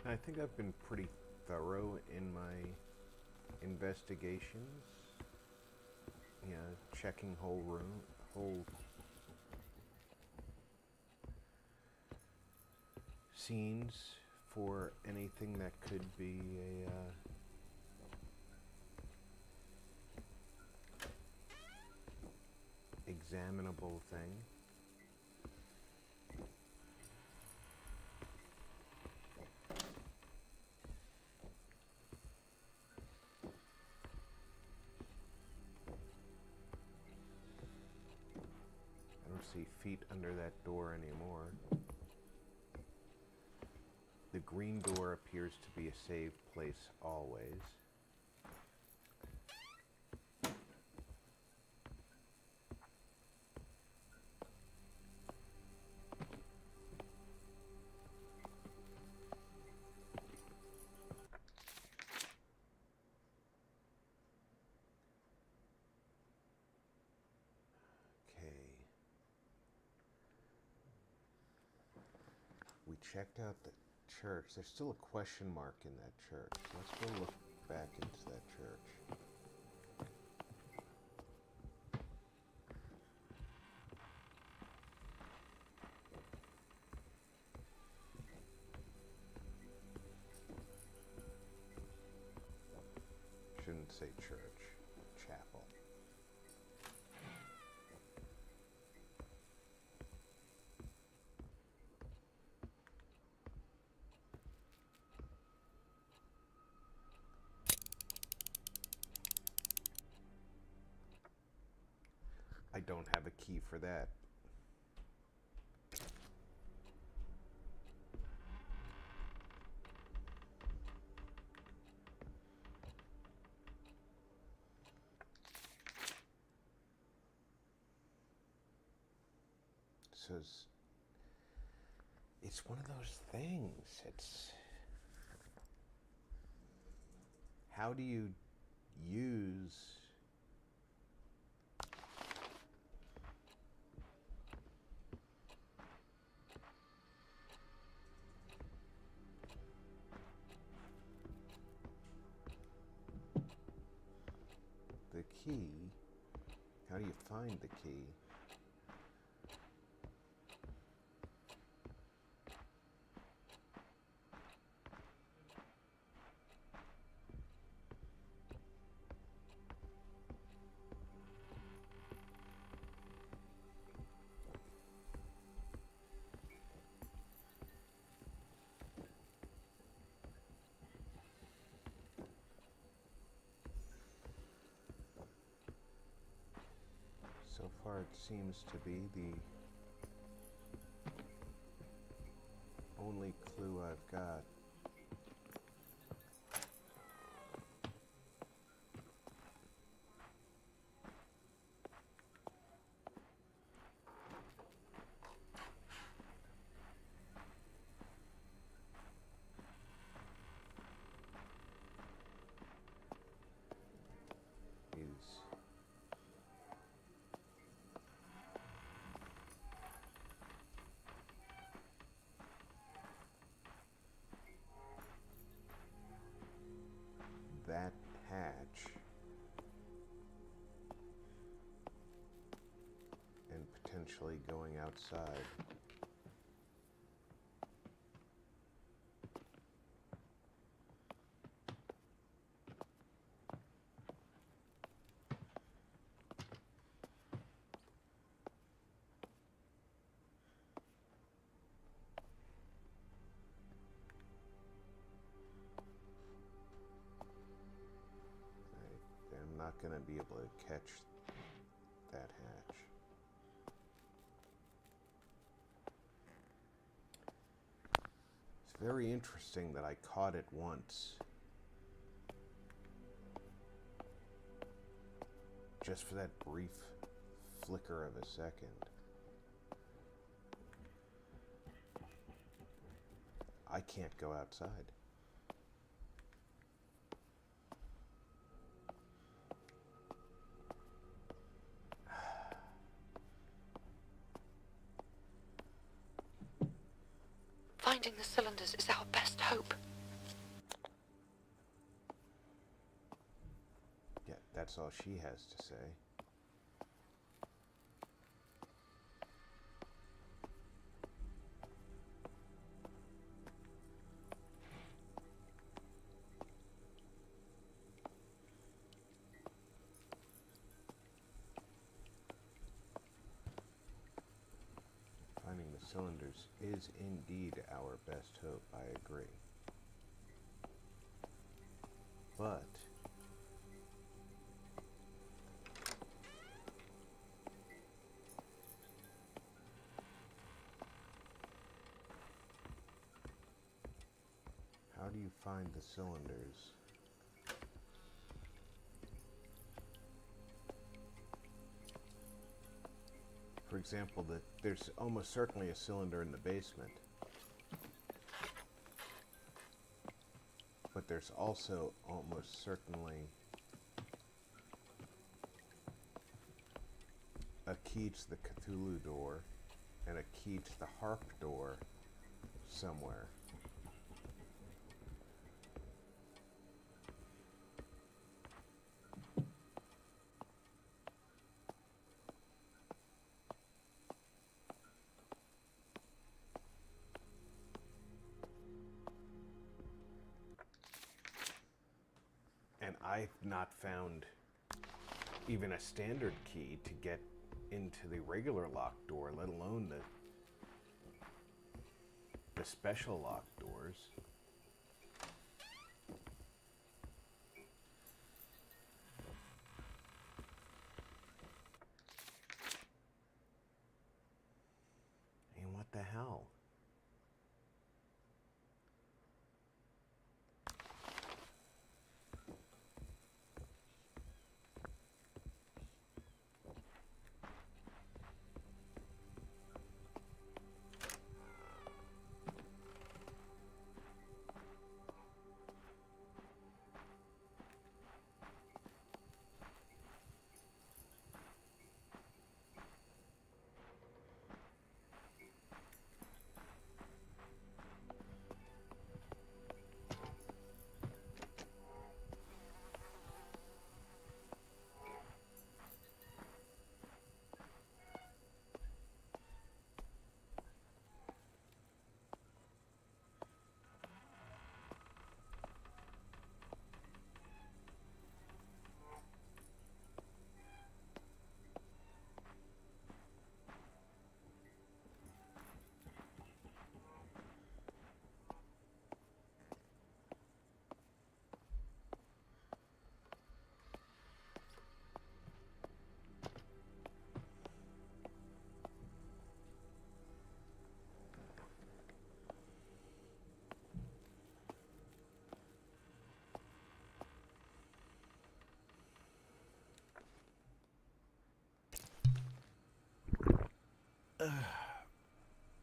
I think I've been pretty thorough in my investigations. You know, checking whole scenes for anything that could be a examinable thing. I don't see feet under that door anymore. The green door appears to be a safe place always. We checked out the church. There's still a question mark in that church. Let's go look back into that church. Shouldn't say church, chapel. I don't have a key for that. So it's one of those things. It's how do you use the key? How do you find the key? part seems to be the only clue I've got. Is that hatch and potentially going outside. I'm not going to be able to catch that hatch. It's very interesting that I caught it once. Just for that brief flicker of a second. I can't go outside. Finding the cylinders is our best hope. Yeah, that's all she has to say. Finding the cylinders is indeed our best hope, I agree. But how do you find the cylinders? For example, there's almost certainly a cylinder in the basement. But there's also almost certainly a key to the Cthulhu door and a key to the harp door somewhere. And I've not found even a standard key to get into the regular locked door, let alone the special locked doors. And what the hell?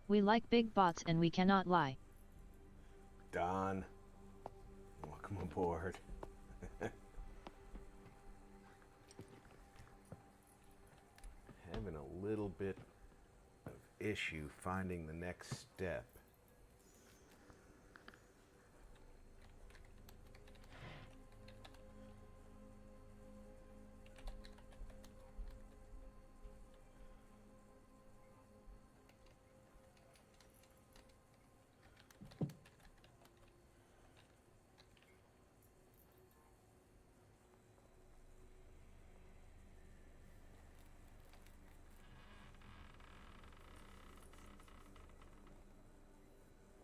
We like big bots and we cannot lie. Don, welcome aboard. Having a little bit of issue finding the next step.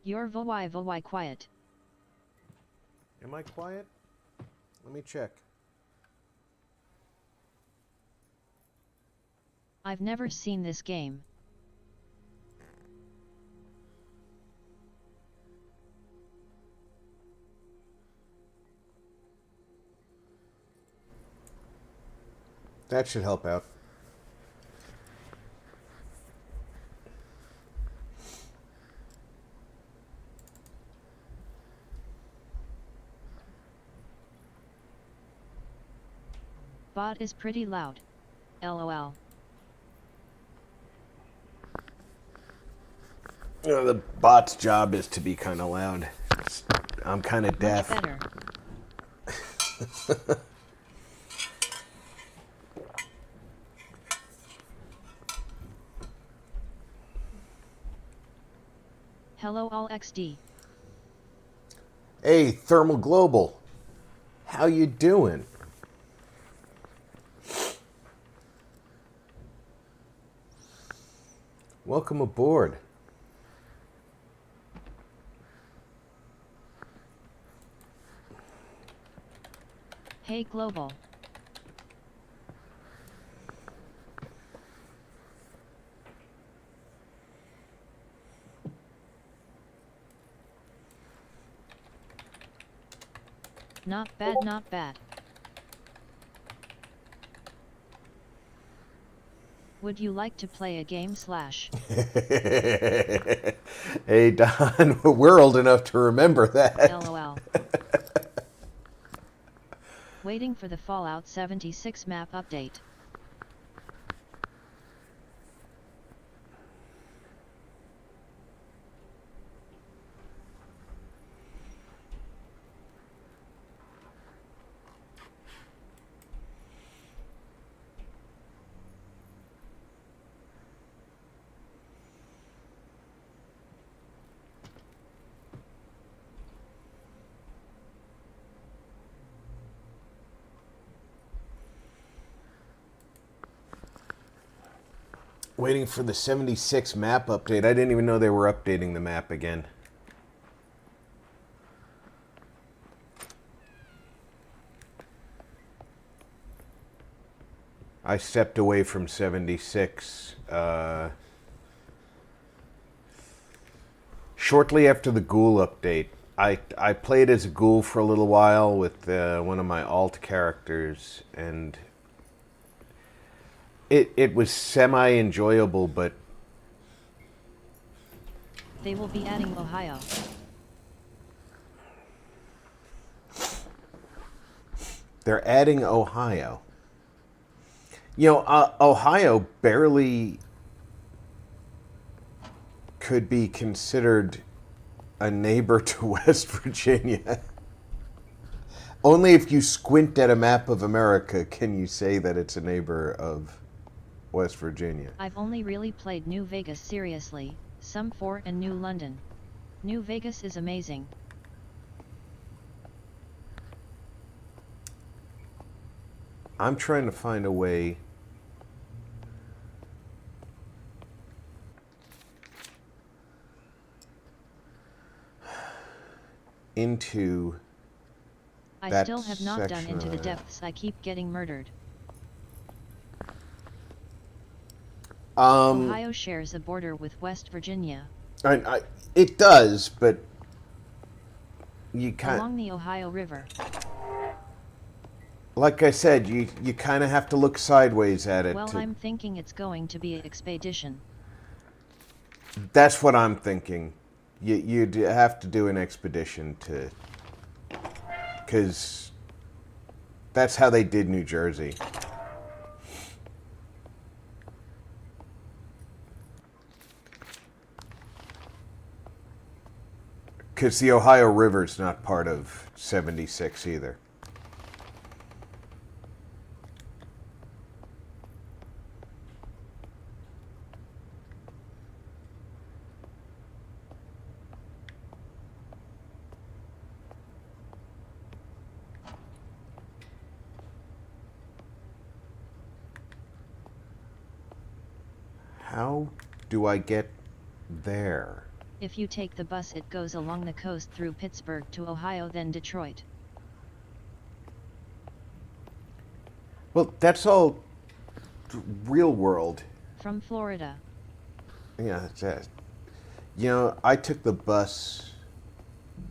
You're very quiet. Am I quiet? Let me check. I've never seen this game. That should help out. Bot is pretty loud. LOL. The bot's job is to be kind of loud. I'm kind of deaf. Much better. Hello all XD. Hey, Thermal Global. How you doing? Welcome aboard. Hey Global. Not bad, not bad. Would you like to play a game slash? Hey Don, we're old enough to remember that. LOL. Waiting for the Fallout 76 map update. Waiting for the 76 map update. I didn't even know they were updating the map again. I stepped away from 76 shortly after the ghoul update. I played as a ghoul for a little while with one of my alt characters, and it was semi-enjoyable, but... They will be adding Ohio. They're adding Ohio. You know, Ohio barely could be considered a neighbor to West Virginia. Only if you squint at a map of America can you say that it's a neighbor of West Virginia. I've only really played New Vegas seriously, some 4 and New London. New Vegas is amazing. I'm trying to find a way into I that still have not done section Into of the it. Depths. I keep getting murdered. Um, Ohio shares a border with West Virginia. it does, but you kind Along the Ohio River. like I said, you kind of have to look sideways at it. Well, I'm thinking it's going to be an expedition. That's what I'm thinking. You'd have to do an expedition to... Because that's how they did New Jersey. Because the Ohio River's not part of 76 either. How do I get there? If you take the bus, it goes along the coast through Pittsburgh to Ohio, then Detroit. Well, that's all real world. From Florida. Yeah, that's it. You know, I took the bus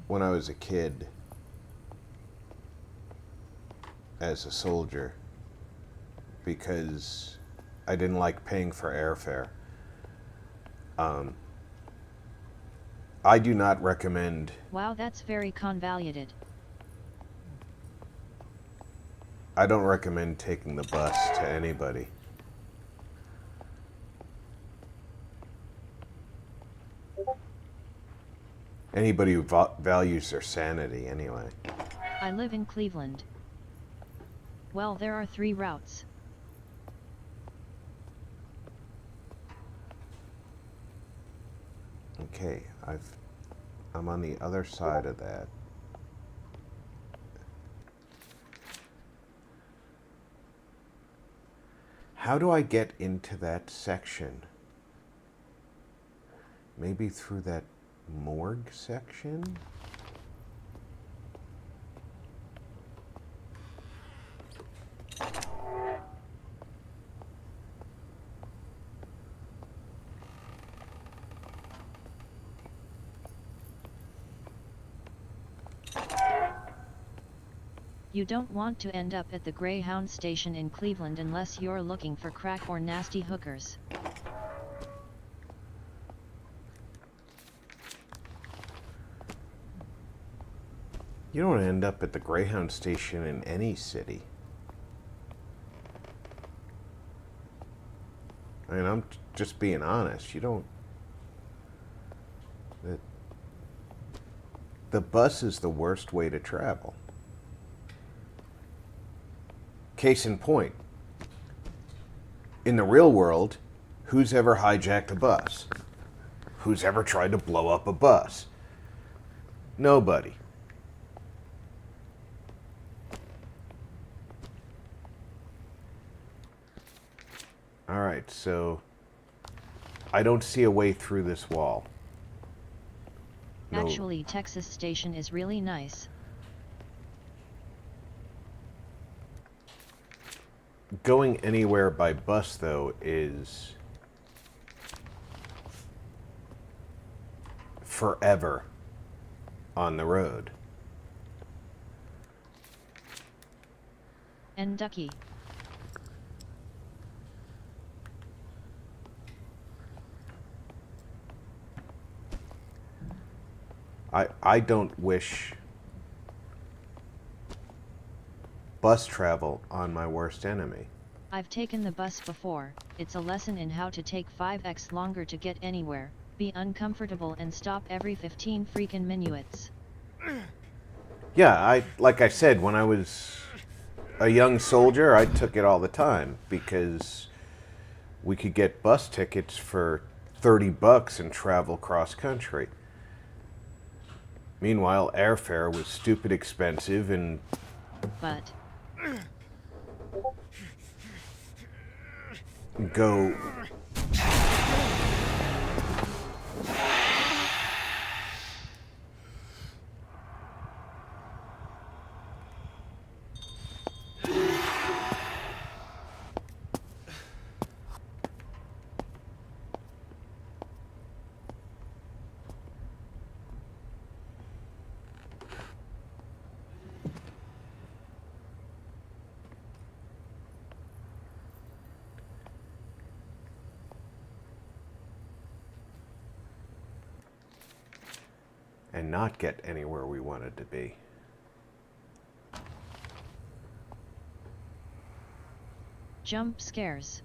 when I was a kid as a soldier because I didn't like paying for airfare. I do not recommend... Wow, that's very convoluted. I don't recommend taking the bus to anybody. Anybody who values their sanity, anyway. I live in Cleveland. Well, there are 3 routes. Okay, I'm on the other side of that. How do I get into that section? Maybe through that morgue section? You don't want to end up at the Greyhound station in Cleveland unless you're looking for crack or nasty hookers. You don't end up at the Greyhound station in any city. I mean, I'm just being honest. You don't... The bus is the worst way to travel. Case in point, in the real world, who's ever hijacked a bus? Who's ever tried to blow up a bus? Nobody. All right, so I don't see a way through this wall. No. Actually, Texas Station is really nice. Going anywhere by bus, though, is forever on the road. And Ducky. I don't wish bus travel on my worst enemy. I've taken the bus before. It's a lesson in how to take 5x longer to get anywhere, be uncomfortable and stop every 15 freaking minutes. Yeah, like I said, when I was a young soldier, I took it all the time because we could get bus tickets for $30 and travel cross country. Meanwhile, airfare was stupid expensive and... But... Go... and not get anywhere we wanted to be. Jump scares.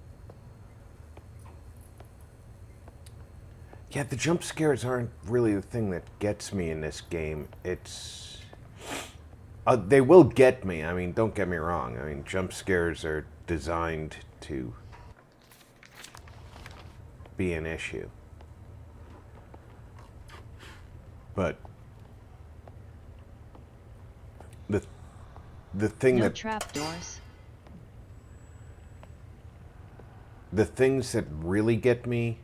Yeah, the jump scares aren't really the thing that gets me in this game. It's... they will get me. I mean, don't get me wrong. I mean, jump scares are designed to be an issue. But the thing No that... trapdoors. The things that really get me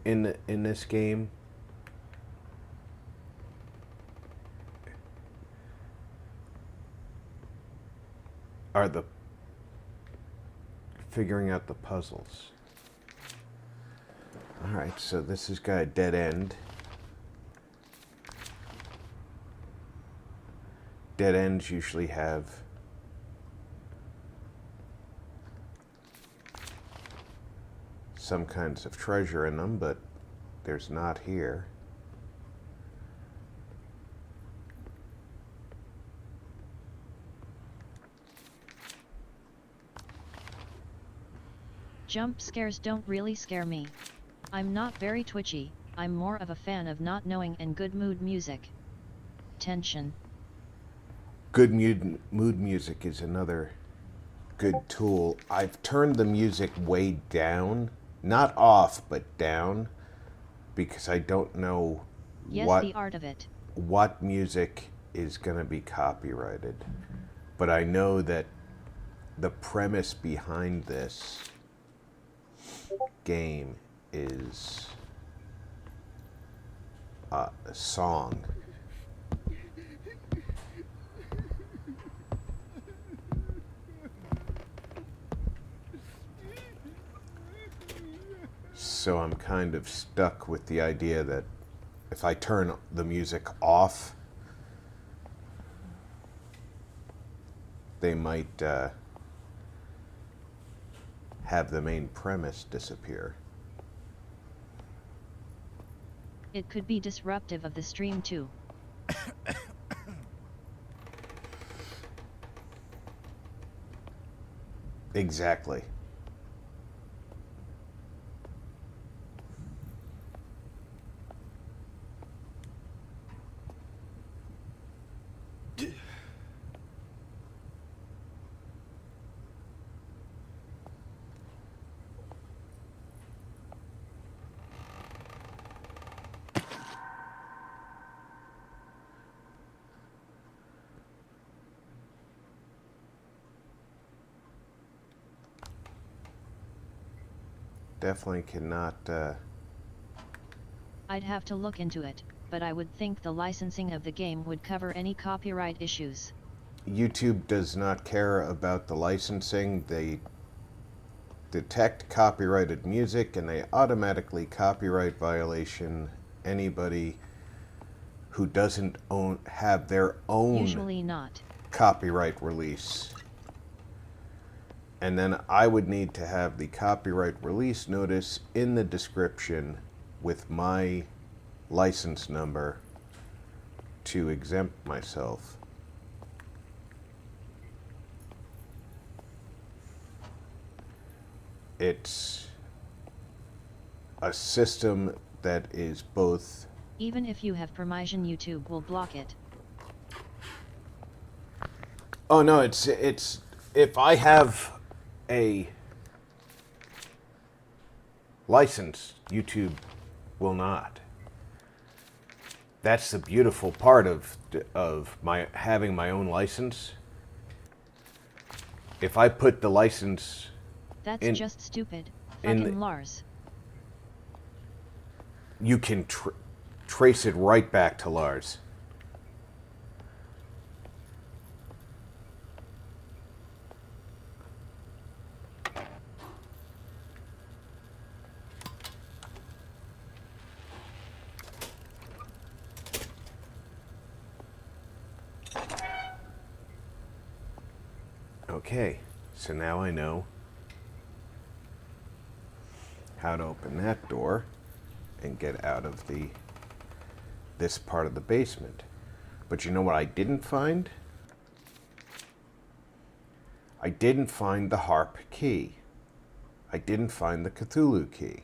in this game are the figuring out the puzzles. Alright, so this has got a dead end. Dead ends usually have some kinds of treasure in them, but there's not here. Jump scares don't really scare me. I'm not very twitchy, I'm more of a fan of not knowing and good mood music. Tension. Good mood music is another good tool. I've turned the music way down. Not off, but down, because I don't know Yes, the art of it. what music is going to be copyrighted. But I know that the premise behind this game is a song. So I'm kind of stuck with the idea that if I turn the music off, they might have the main premise disappear. It could be disruptive of the stream too. Exactly. Definitely cannot... I'd have to look into it, but I would think the licensing of the game would cover any copyright issues. YouTube does not care about the licensing. They detect copyrighted music and they automatically copyright violation anybody who doesn't have their own Usually not. copyright release. And then I would need to have the copyright release notice in the description with my license number to exempt myself. It's a system that is both... Even if you have permission, YouTube will block it. Oh no, it's if I have a license, YouTube will not. That's the beautiful part of my having my own license. If I put the license That's just stupid. in Fucking Lars. you can trace it right back to Lars. Okay, so now I know how to open that door. and get out of this part of the basement. But you know what I didn't find? I didn't find the harp key. I didn't find the Cthulhu key.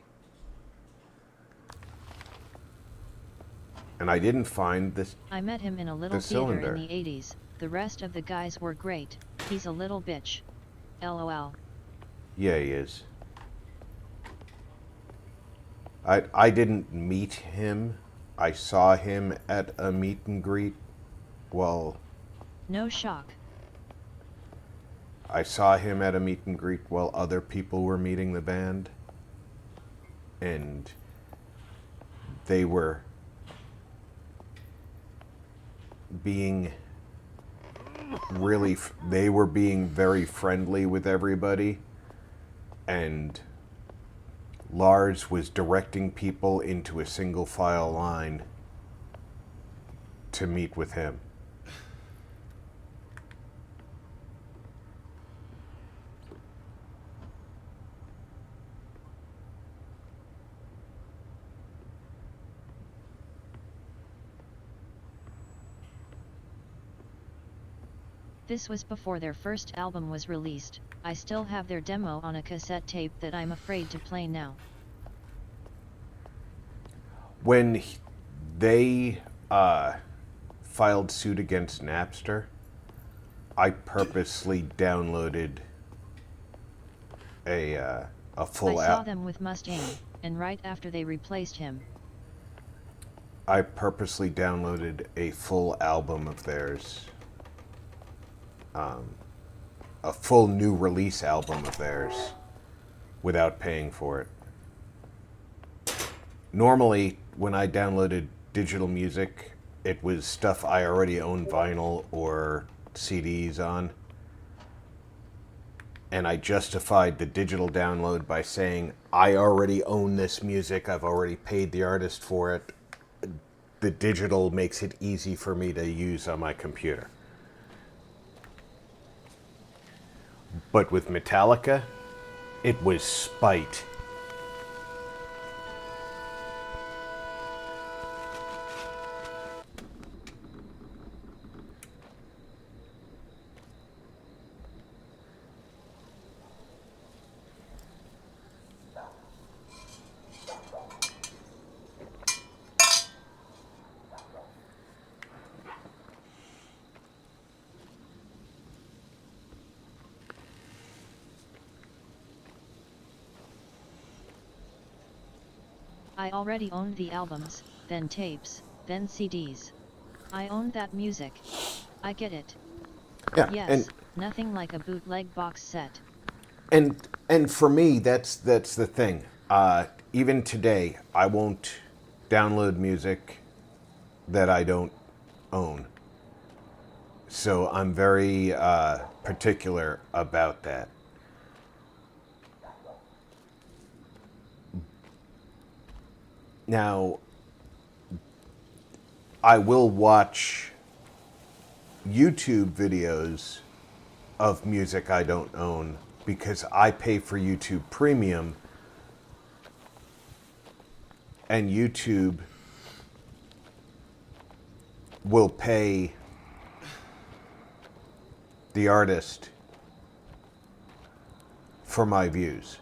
And I didn't find this. I met him in a little the theater cylinder. in the 80s. The rest of the guys were great. He's a little bitch. LOL. Yeah, he is. I didn't meet him. I saw him at a meet and greet. Well, No shock. I saw him at a meet and greet while other people were meeting the band. And they were being they were being very friendly with everybody. And Lars was directing people into a single file line to meet with him. This was before their first album was released. I still have their demo on a cassette tape that I'm afraid to play now. When they filed suit against Napster, I purposely downloaded a full I saw them with Mustaine, and right after they replaced him. I purposely downloaded a full album of theirs. A full new release album of theirs without paying for it. Normally, when I downloaded digital music, it was stuff I already owned vinyl or CDs on. And I justified the digital download by saying, I already own this music, I've already paid the artist for it. The digital makes it easy for me to use on my computer. But with Metallica, it was spite. I already owned the albums, then tapes, then CDs. I owned that music. I get it. Yeah, Yes, nothing like a bootleg box set. and for me, that's the thing. Even today, I won't download music that I don't own. So I'm very particular about that. Now, I will watch YouTube videos of music I don't own because I pay for YouTube Premium, and YouTube will pay the artist for my views.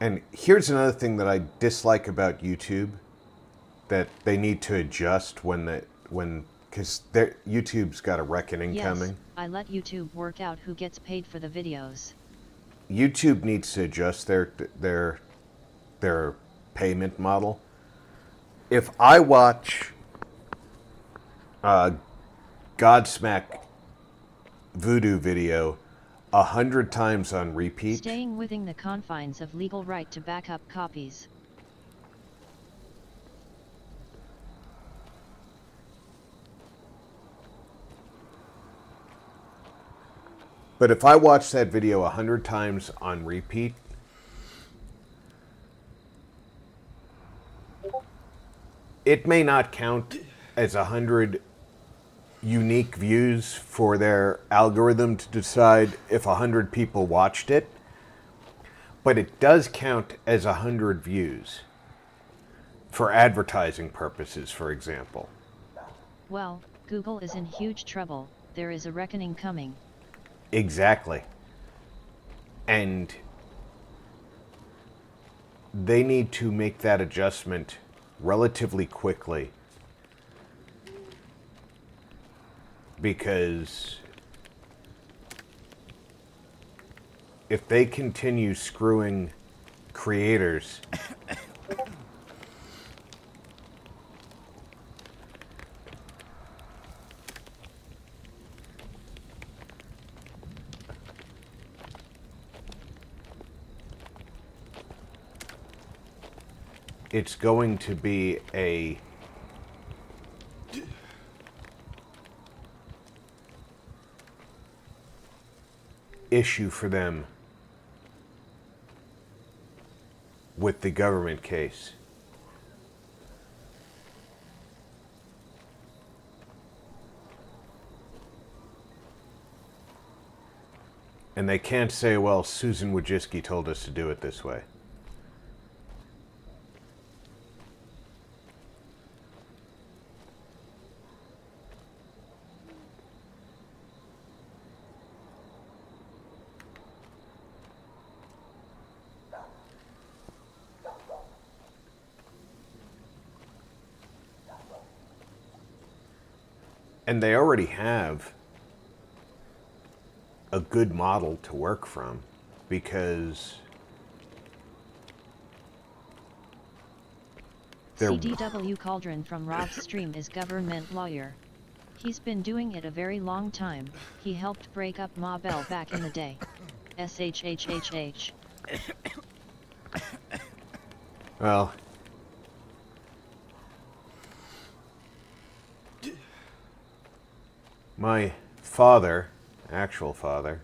And here's another thing that I dislike about YouTube that they need to adjust because YouTube's got a reckoning Yes, coming. I let YouTube work out who gets paid for the videos. YouTube needs to adjust their payment model. If I watch Godsmack voodoo video 100 times on repeat, Staying within the confines of legal right to back up copies. But if I watch that video 100 times on repeat, it may not count as 100 unique views for their algorithm to decide if 100 people watched it, but it does count as 100 views for advertising purposes, for example. Well, Google is in huge trouble. There is a reckoning coming. Exactly. And they need to make that adjustment relatively quickly, because if they continue screwing creators, it's going to be a issue for them with the government case. And they can't say, well, Susan Wojcicki told us to do it this way. And they already have a good model to work from, because CDW Cauldron from Rob's stream is government lawyer. He's been doing it a very long time. He helped break up Ma Bell back in the day. SHHHH. Well, my father, actual father,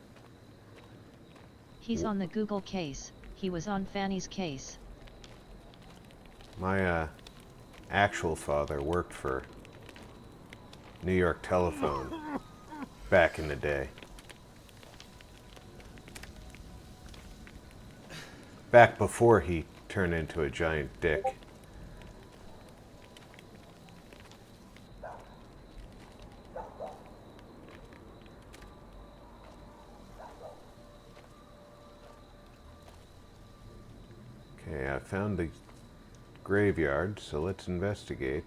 He's on the Google case. He was on Fanny's case. my actual father worked for New York Telephone back in the day. Back before he turned into a giant dick. Okay, I found the graveyard, so let's investigate.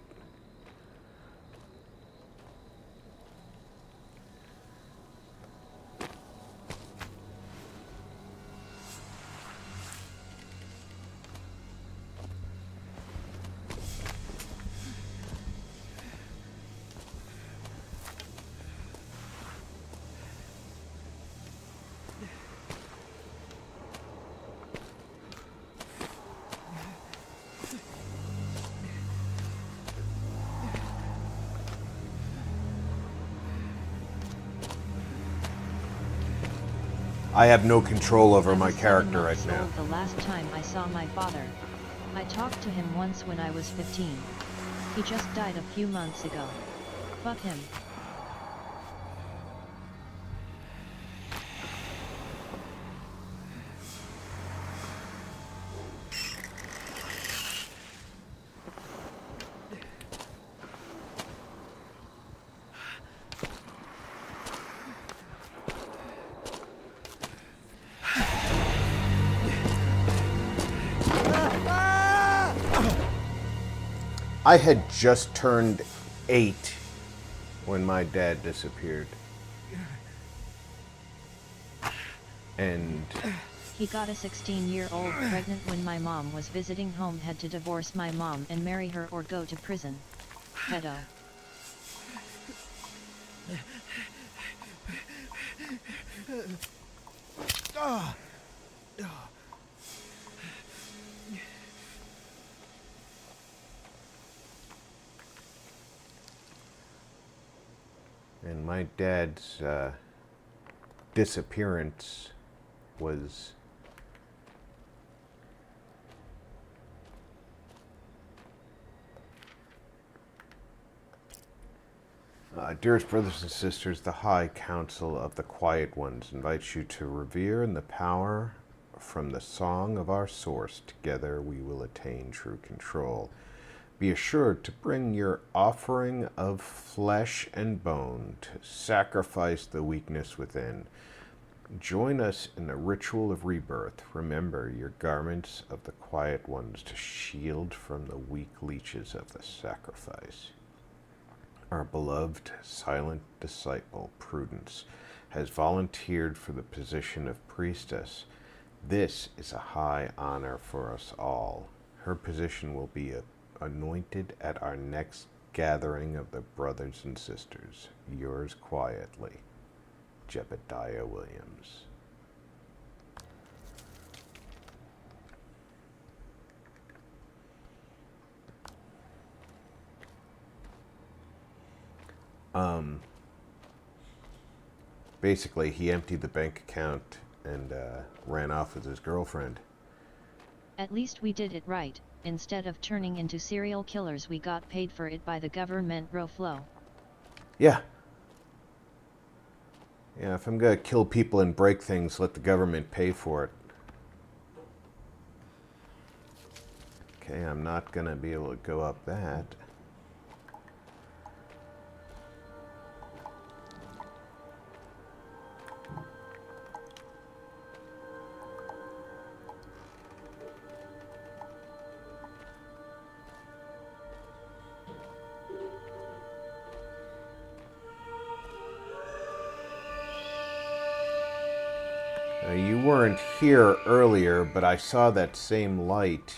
I have no control over I my was 7 character right months now. old the last time I saw my father. I talked to him once when I was 15. He just died a few months ago. Fuck him. I had just turned 8 when my dad disappeared. And He got a 16-year-old pregnant when my mom was visiting home, had to divorce my mom and marry her or go to prison. Pedo. my dad's disappearance was dearest brothers and sisters, the High Council of the Quiet Ones invites you to revere in the power from the song of our source. Together we will attain true control. Be assured to bring your offering of flesh and bone to sacrifice the weakness within. Join us in the ritual of rebirth. Remember your garments of the Quiet Ones to shield from the weak leeches of the sacrifice. Our beloved silent disciple, Prudence, has volunteered for the position of priestess. This is a high honor for us all. Her position will be anointed at our next gathering of the brothers and sisters. Yours quietly, Jebediah Williams. Basically, he emptied the bank account and ran off with his girlfriend. At least we did it right. Instead of turning into serial killers, we got paid for it by the government. Flow. Yeah. Yeah, if I'm gonna kill people and break things, let the government pay for it. Okay, I'm not gonna be able to go up that. You weren't here earlier, but I saw that same light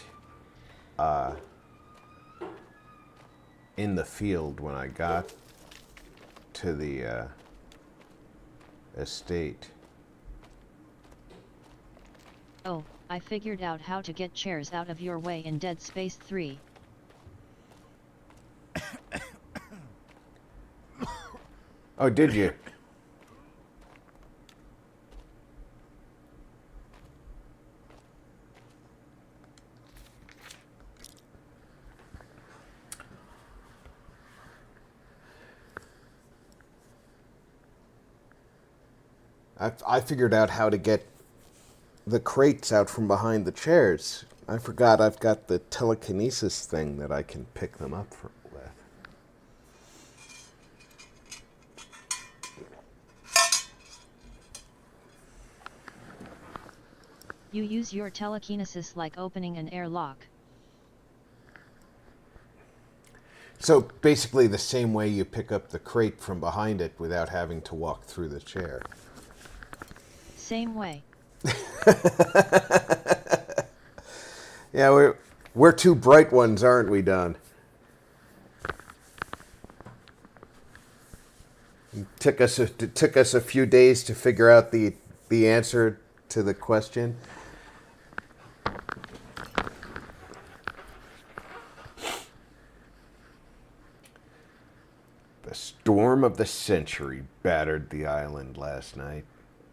in the field when I got to the estate. Oh, I figured out how to get chairs out of your way in Dead Space 3. Oh, did you? I figured out how to get the crates out from behind the chairs. I forgot I've got the telekinesis thing that I can pick them up with. You use your telekinesis like opening an airlock. So basically the same way you pick up the crate from behind it without having to walk through the chair. Same way. Yeah, we're two bright ones, aren't we, Don? It took us a few days to figure out the answer to the question. The storm of the century battered the island last night.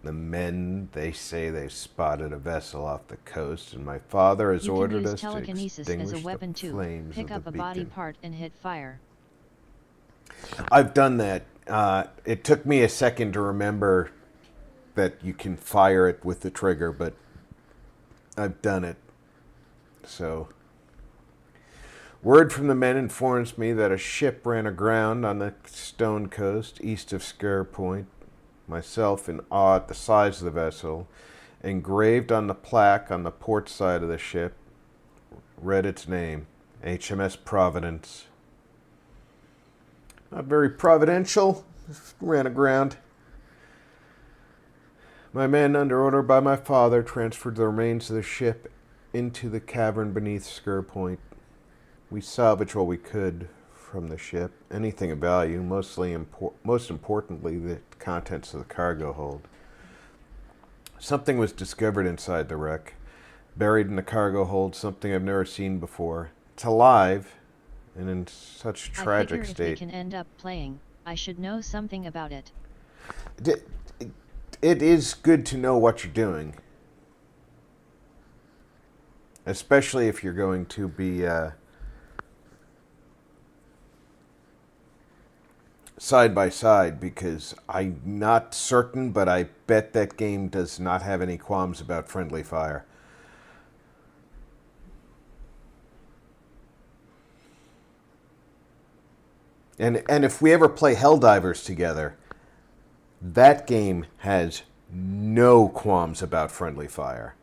The men, they say they've spotted a vessel off the coast, and my father has ordered us to telekinesis extinguish as a weapon the too. flames Pick of up the a body beacon. part and hit fire. I've done that. It took me a second to remember that you can fire it with the trigger, but I've done it. So, word from the men informs me that a ship ran aground on the Stone Coast, east of Sker Point. Myself, in awe at the size of the vessel, engraved on the plaque on the port side of the ship, read its name, HMS Providence. Not very providential, ran aground. My men, under order by my father, transferred the remains of the ship into the cavern beneath Sker Point. We salvaged what we could from the ship, anything of value, most importantly, the contents of the cargo hold. Something was discovered inside the wreck, buried in the cargo hold, something I've never seen before. It's alive, and in such tragic I figure state. if we can end up playing, I should know something about it. it is good to know what you're doing. Especially if you're going to be side by side, because I'm not certain, but I bet that game does not have any qualms about friendly fire. And if we ever play Helldivers together, that game has no qualms about friendly fire.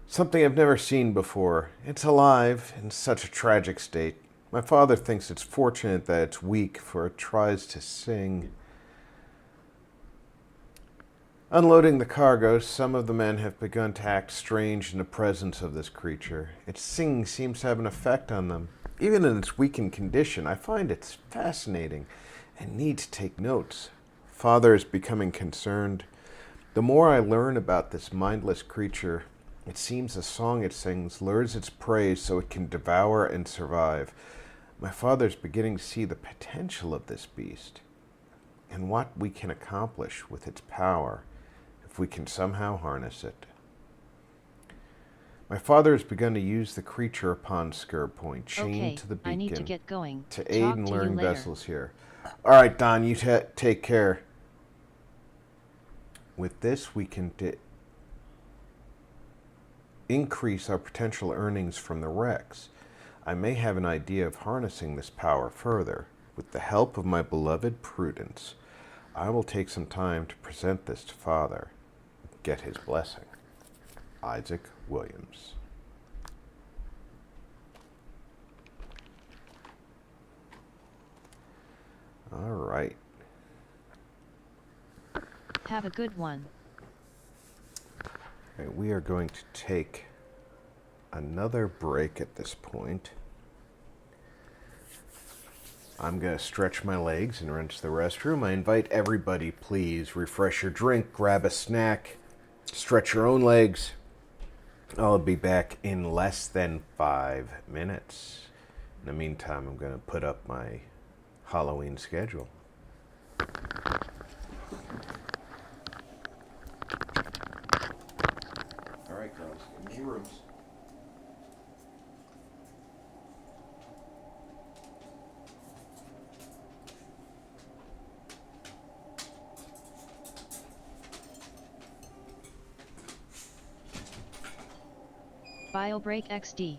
Something I've never seen before. It's alive in such a tragic state. My father thinks it's fortunate that it's weak, for it tries to sing. Unloading the cargo, some of the men have begun to act strange in the presence of this creature. Its singing seems to have an effect on them. Even in its weakened condition, I find it fascinating and need to take notes. Father is becoming concerned. The more I learn about this mindless creature, it seems the song it sings lures its prey so it can devour and survive. My father's beginning to see the potential of this beast and what we can accomplish with its power if we can somehow harness it. My father has begun to use the creature upon Sker Point, chained to the beacon, I need to get going. to aid in luring later. vessels here. All right, Don, you take care. With this, we can increase our potential earnings from the wrecks. I may have an idea of harnessing this power further. With the help of my beloved Prudence, I will take some time to present this to Father. Get his blessing. Isaac Williams. All right. Have a good one. Okay, we are going to take another break at this point. I'm going to stretch my legs and run to the restroom. I invite everybody, please refresh your drink, grab a snack, stretch your own legs. I'll be back in less than 5 minutes. In the meantime, I'm going to put up my Halloween schedule. All right, girls, give me your rooms. BioBreak XD.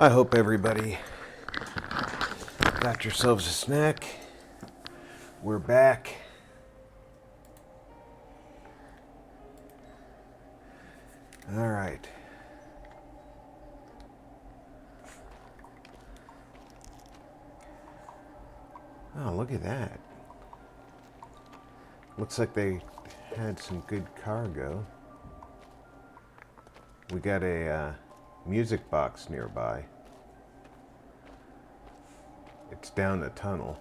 I hope everybody got yourselves a snack. We're back. All right. Oh, look at that. Looks like they had some good cargo. We got a music box nearby. It's down the tunnel.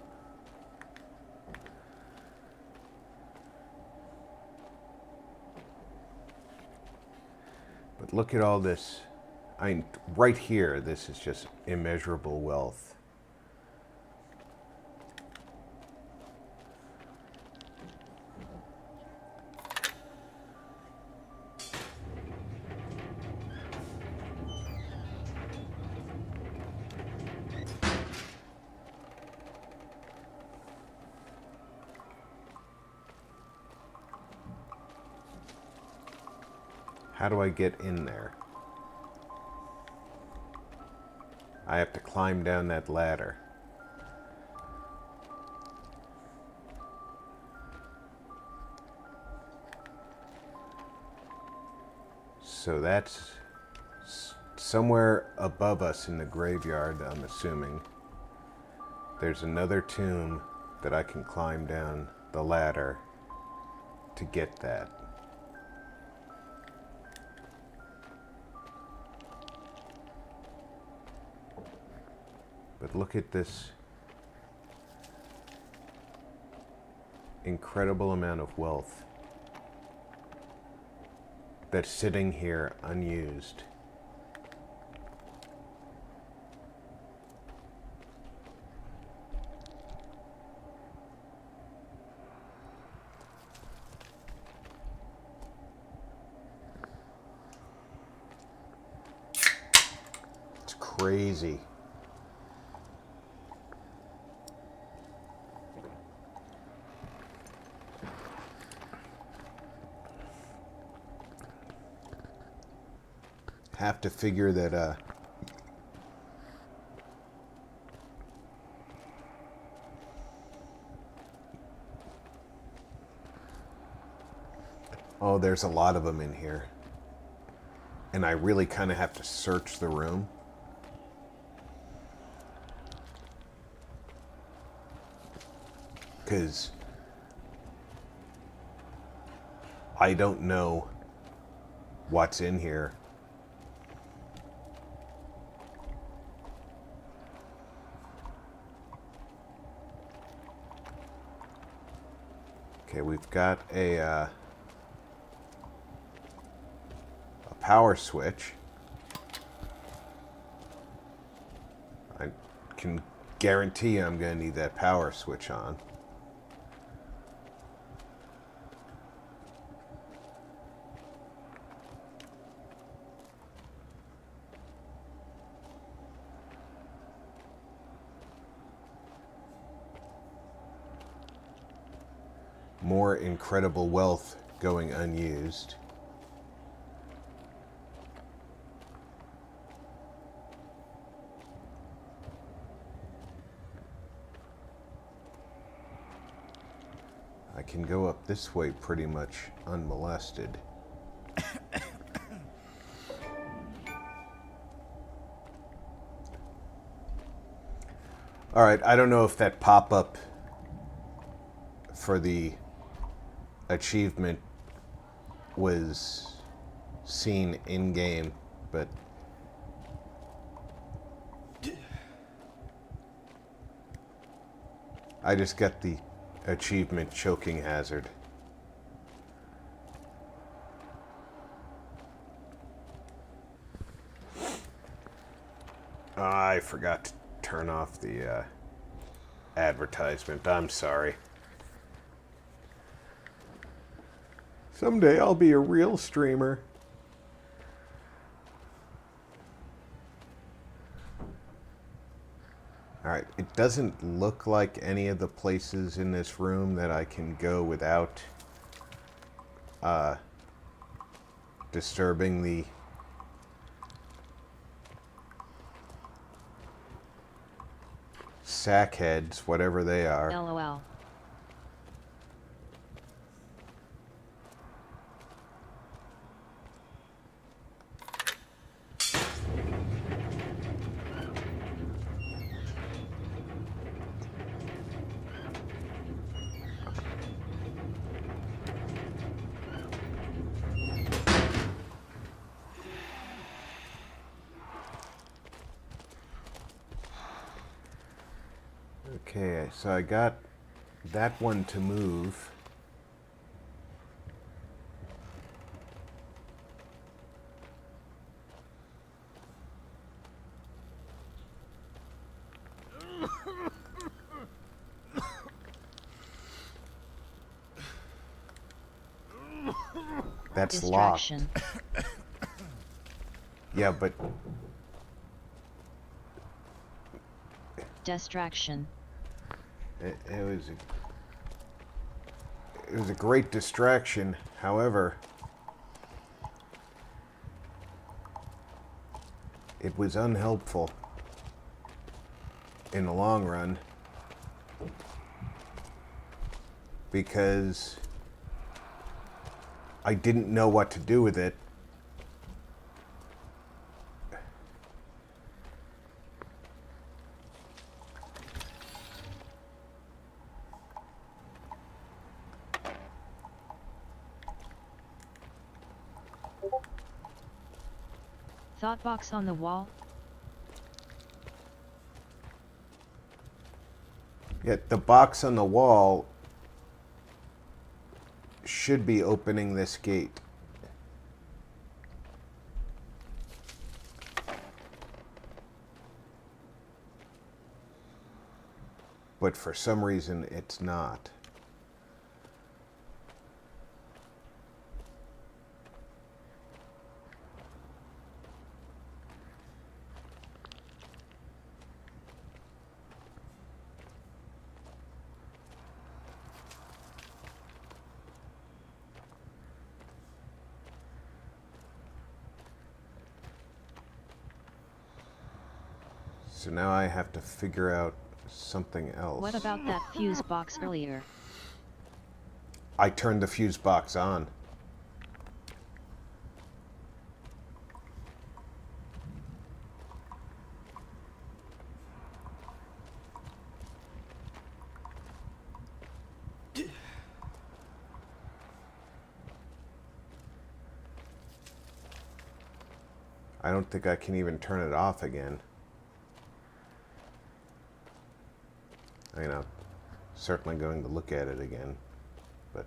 But look at all this. Right here, this is just immeasurable wealth. How do I get in there? I have to climb down that ladder. So that's somewhere above us in the graveyard, I'm assuming. There's another tomb that I can climb down the ladder to get that. But look at this incredible amount of wealth that's sitting here unused. It's crazy. Have to figure that oh, there's a lot of them in here, and I really kind of have to search the room. Because I don't know what's in here. Okay, we've got a power switch. I can guarantee I'm going to need that power switch on. More incredible wealth going unused. I can go up this way pretty much unmolested. All right, I don't know if that pop-up for the achievement was seen in game, but I just got the achievement choking hazard. I forgot to turn off the advertisement. I'm sorry. Someday I'll be a real streamer. Alright, it doesn't look like any of the places in this room that I can go without disturbing the sackheads, whatever they are. LOL. Okay, so I got that one to move. That's locked. Distraction. Yeah, but Distraction. it was a great distraction. However, it was unhelpful in the long run because I didn't know what to do with it. Thought box on the wall? Yet the box on the wall should be opening this gate. But for some reason it's not. So now I have to figure out something else. What about that fuse box earlier? I turned the fuse box on. I don't think I can even turn it off again. I know, certainly going to look at it again, but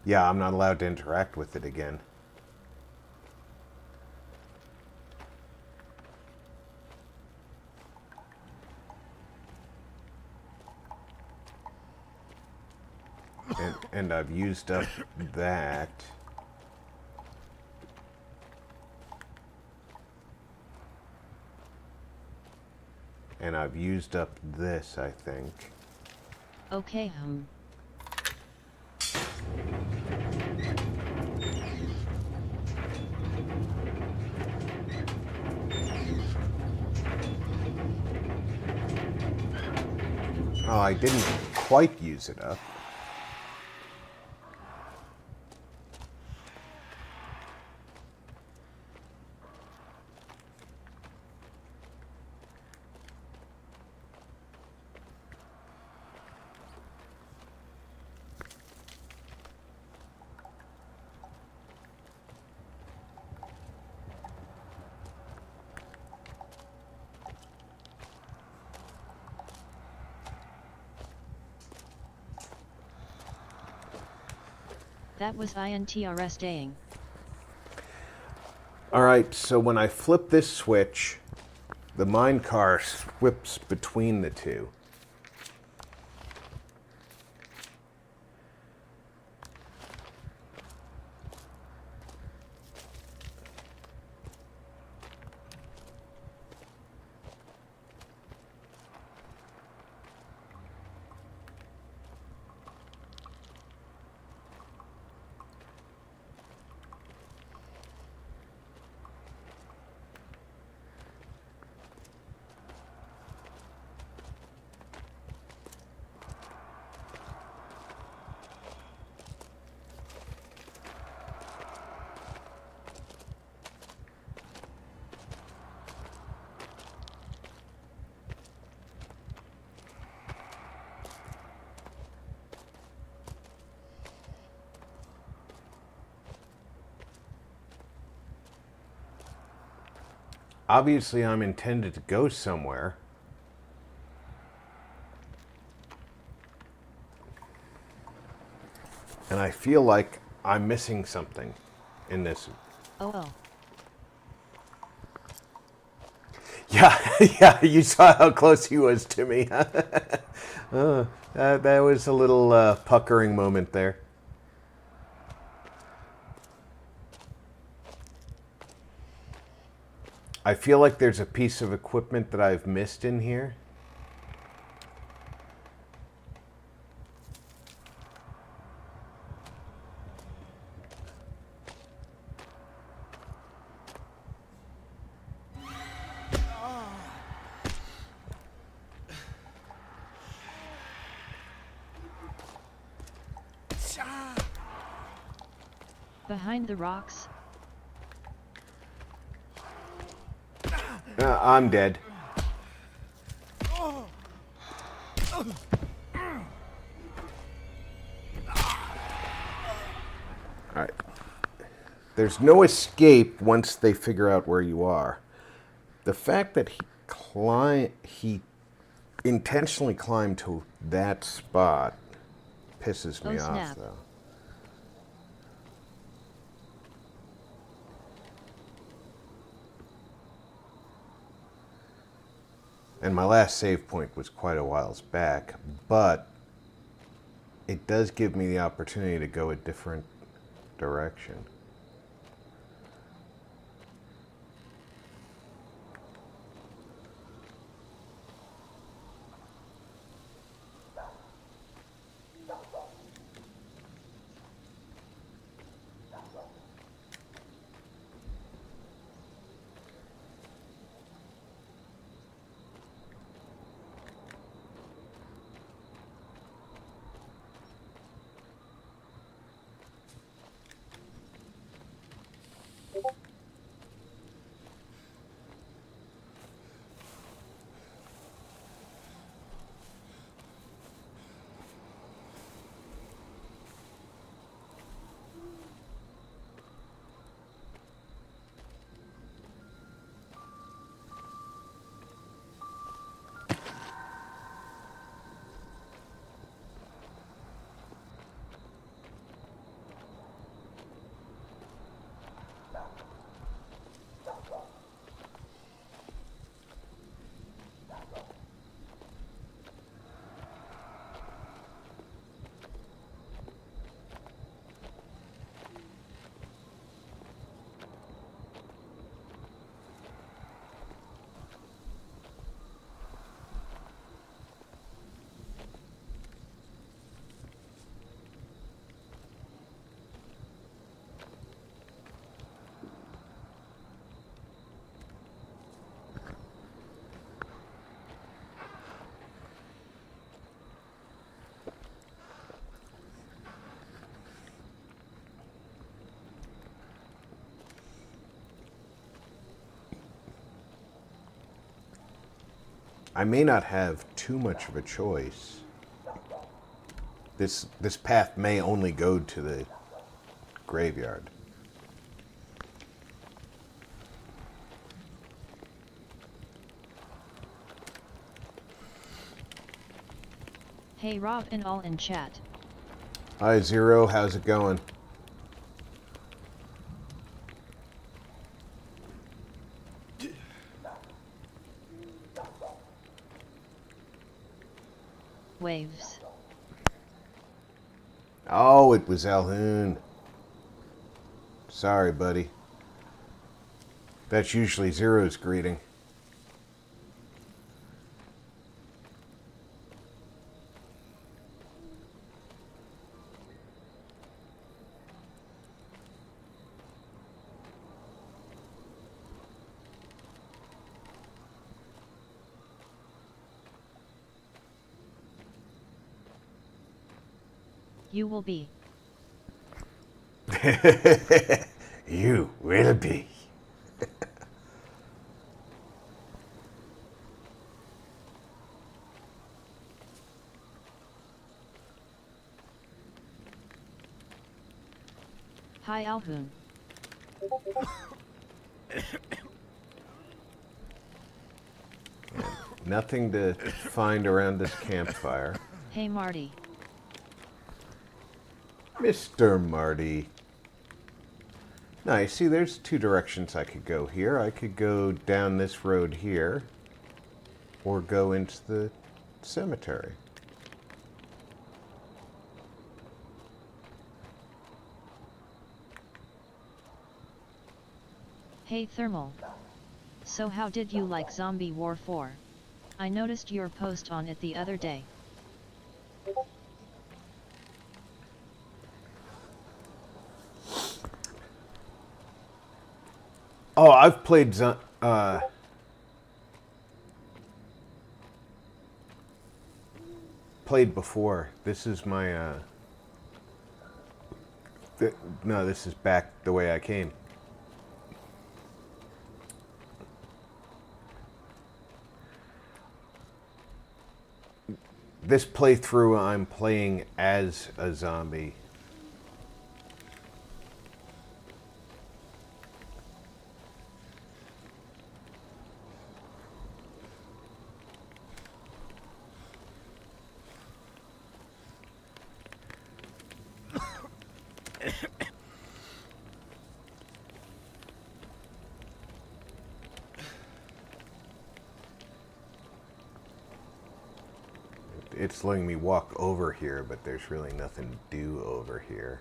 yeah, I'm not allowed to interact with it again. And I've used up that. And I've used up this, I think. Okay, Oh, I didn't quite use it up. that was interesting. Alright, so when I flip this switch, the mine car whips between the two. Obviously, I'm intended to go somewhere. And I feel like I'm missing something in this. Oh. Yeah, yeah, you saw how close he was to me. That was a little puckering moment there. I feel like there's a piece of equipment that I've missed in here. Behind the rocks? I'm dead. Alright. There's no escape once they figure out where you are. The fact that he intentionally climbed to that spot pisses me off, Snap. though. And my last save point was quite a whiles back, but it does give me the opportunity to go a different direction. I may not have too much of a choice. This path may only go to the graveyard. Hey Rob and all in chat. Hi Zero, how's it going? Waves. Oh, it was Alhoon. Sorry, buddy. That's usually Zero's greeting. You will be. You will be. Hi Alhoon. Nothing to find around this campfire. Hey Marty. Mr. Marty. Nice. See, there's two directions I could go here. I could go down this road here, or go into the cemetery. Hey Thermal. So how did you like Zombie War 4? I noticed your post on it the other day. Oh, I've played played before. This is my no, this is back the way I came. This playthrough I'm playing as a zombie. It's letting me walk over here, but there's really nothing to do over here.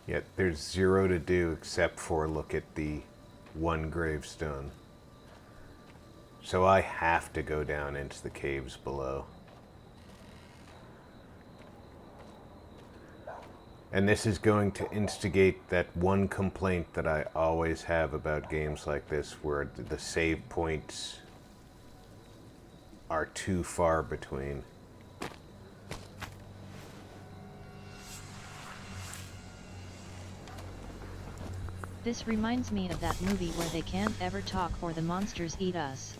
Yet there's zero to do except for look at the one gravestone. So I have to go down into the caves below. And this is going to instigate that one complaint that I always have about games like this, where the save points are too far between. This reminds me of that movie where they can't ever talk or the monsters eat us.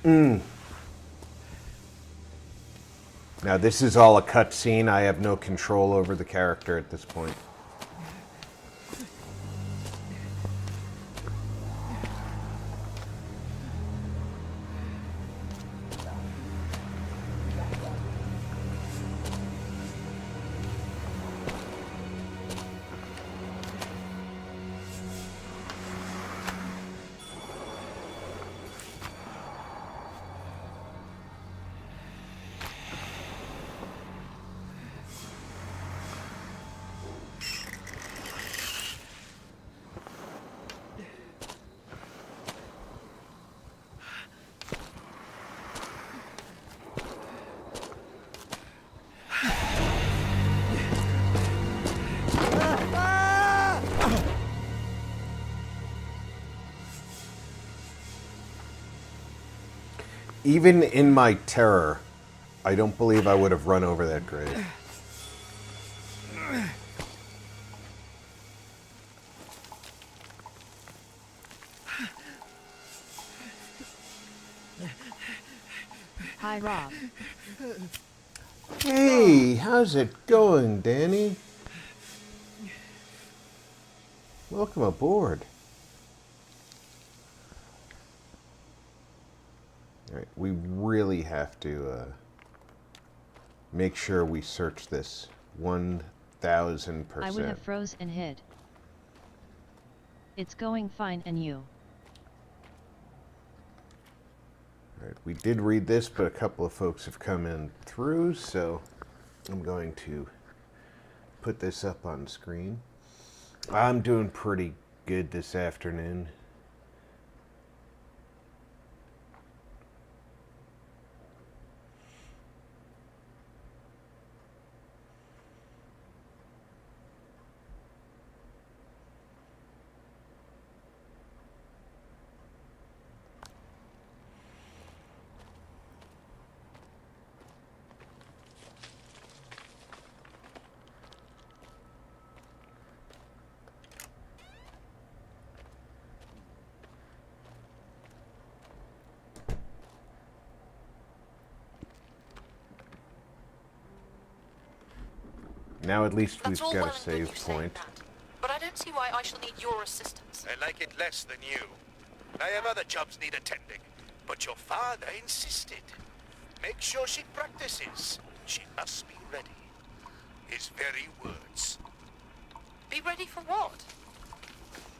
Now this is all a cutscene. I have no control over the character at this point. Even in my terror, I don't believe I would have run over that grave. Hi Rob. Hey, how's it going, Danny? Welcome aboard. All right, we really have to make sure we search this 1,000%. I would have froze and hid. It's going fine, and you? All right, we did read this, but a couple of folks have come in through, so I'm going to put this up on screen. I'm doing pretty good this afternoon. Now at least we've That's all got well a and good you save saying point. that, but I don't see why I shall need your assistance. I like it less than you. I have other jobs need attending, but your father insisted. Make sure she practices. She must be ready. His very words. Be ready for what?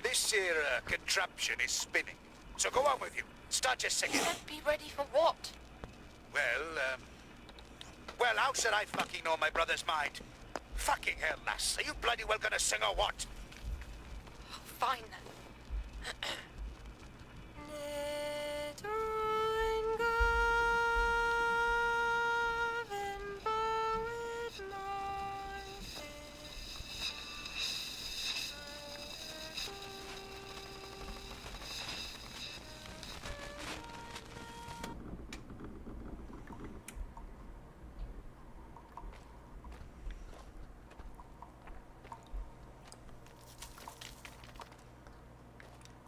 This here contraption is spinning. So go on with you. Start your singing. Then be ready for what? Well, how should I fucking know my brother's mind? Fucking hell, lass. Are you bloody well gonna sing or what? Fine.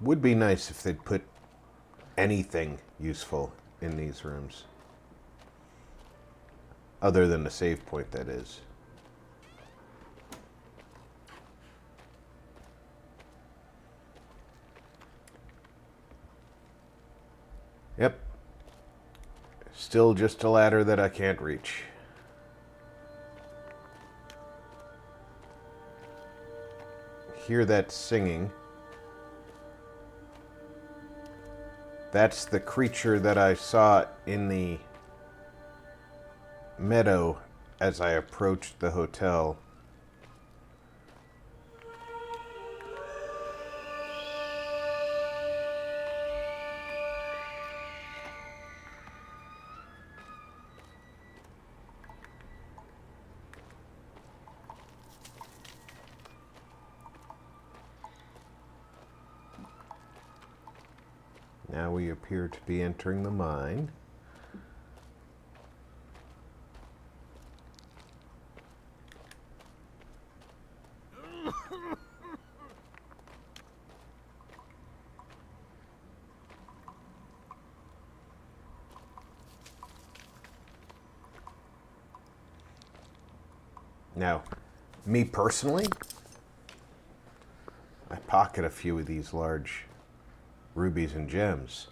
Would be nice if they'd put anything useful in these rooms. Other than a save point, that is. Yep. Still just a ladder that I can't reach. Hear that singing. That's the creature that I saw in the meadow as I approached the hotel. Now we appear to be entering the mine. Now, me personally, I pocket a few of these large rubies and gems.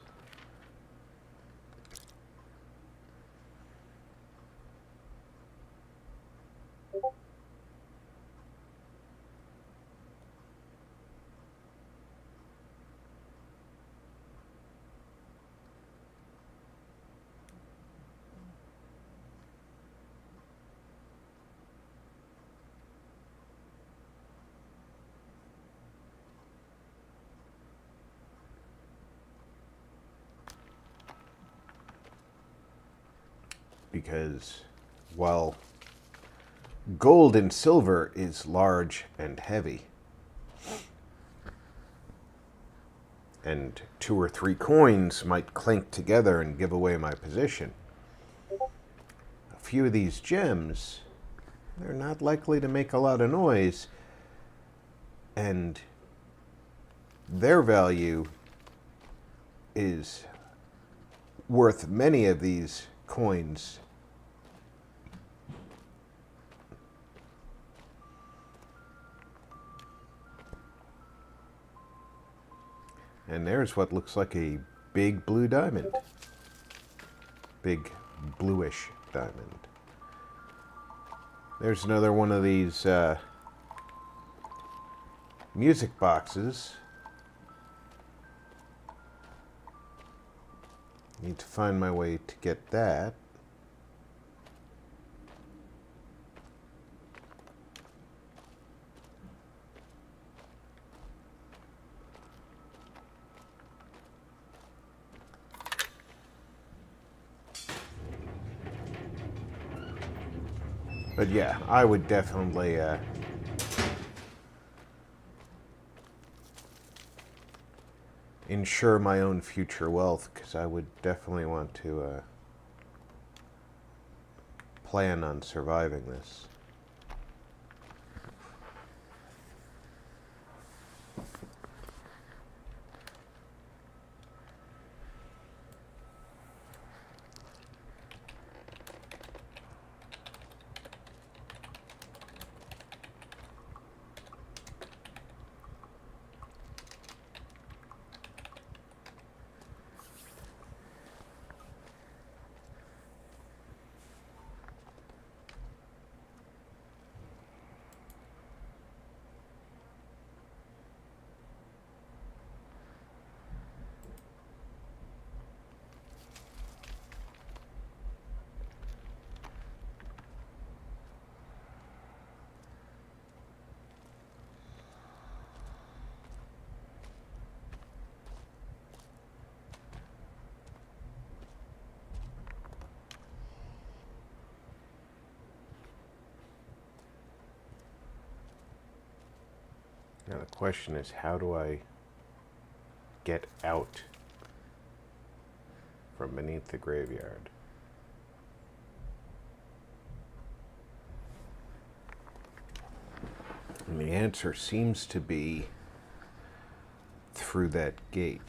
Because while gold and silver is large and heavy, and 2 or 3 coins might clink together and give away my position, a few of these gems, they're not likely to make a lot of noise, and their value is worth many of these coins. And there's what looks like a big blue diamond. Big bluish diamond. There's another one of these music boxes. Need to find my way to get that. But yeah, I would definitely ensure my own future wealth, because I would definitely want to plan on surviving this. Now the question is, how do I get out from beneath the graveyard? And the answer seems to be through that gate.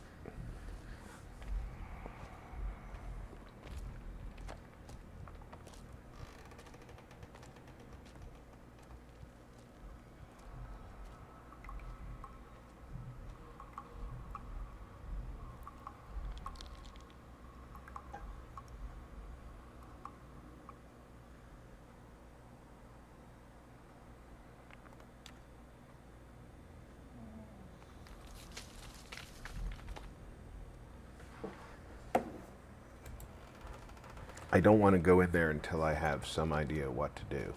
I don't want to go in there until I have some idea what to do.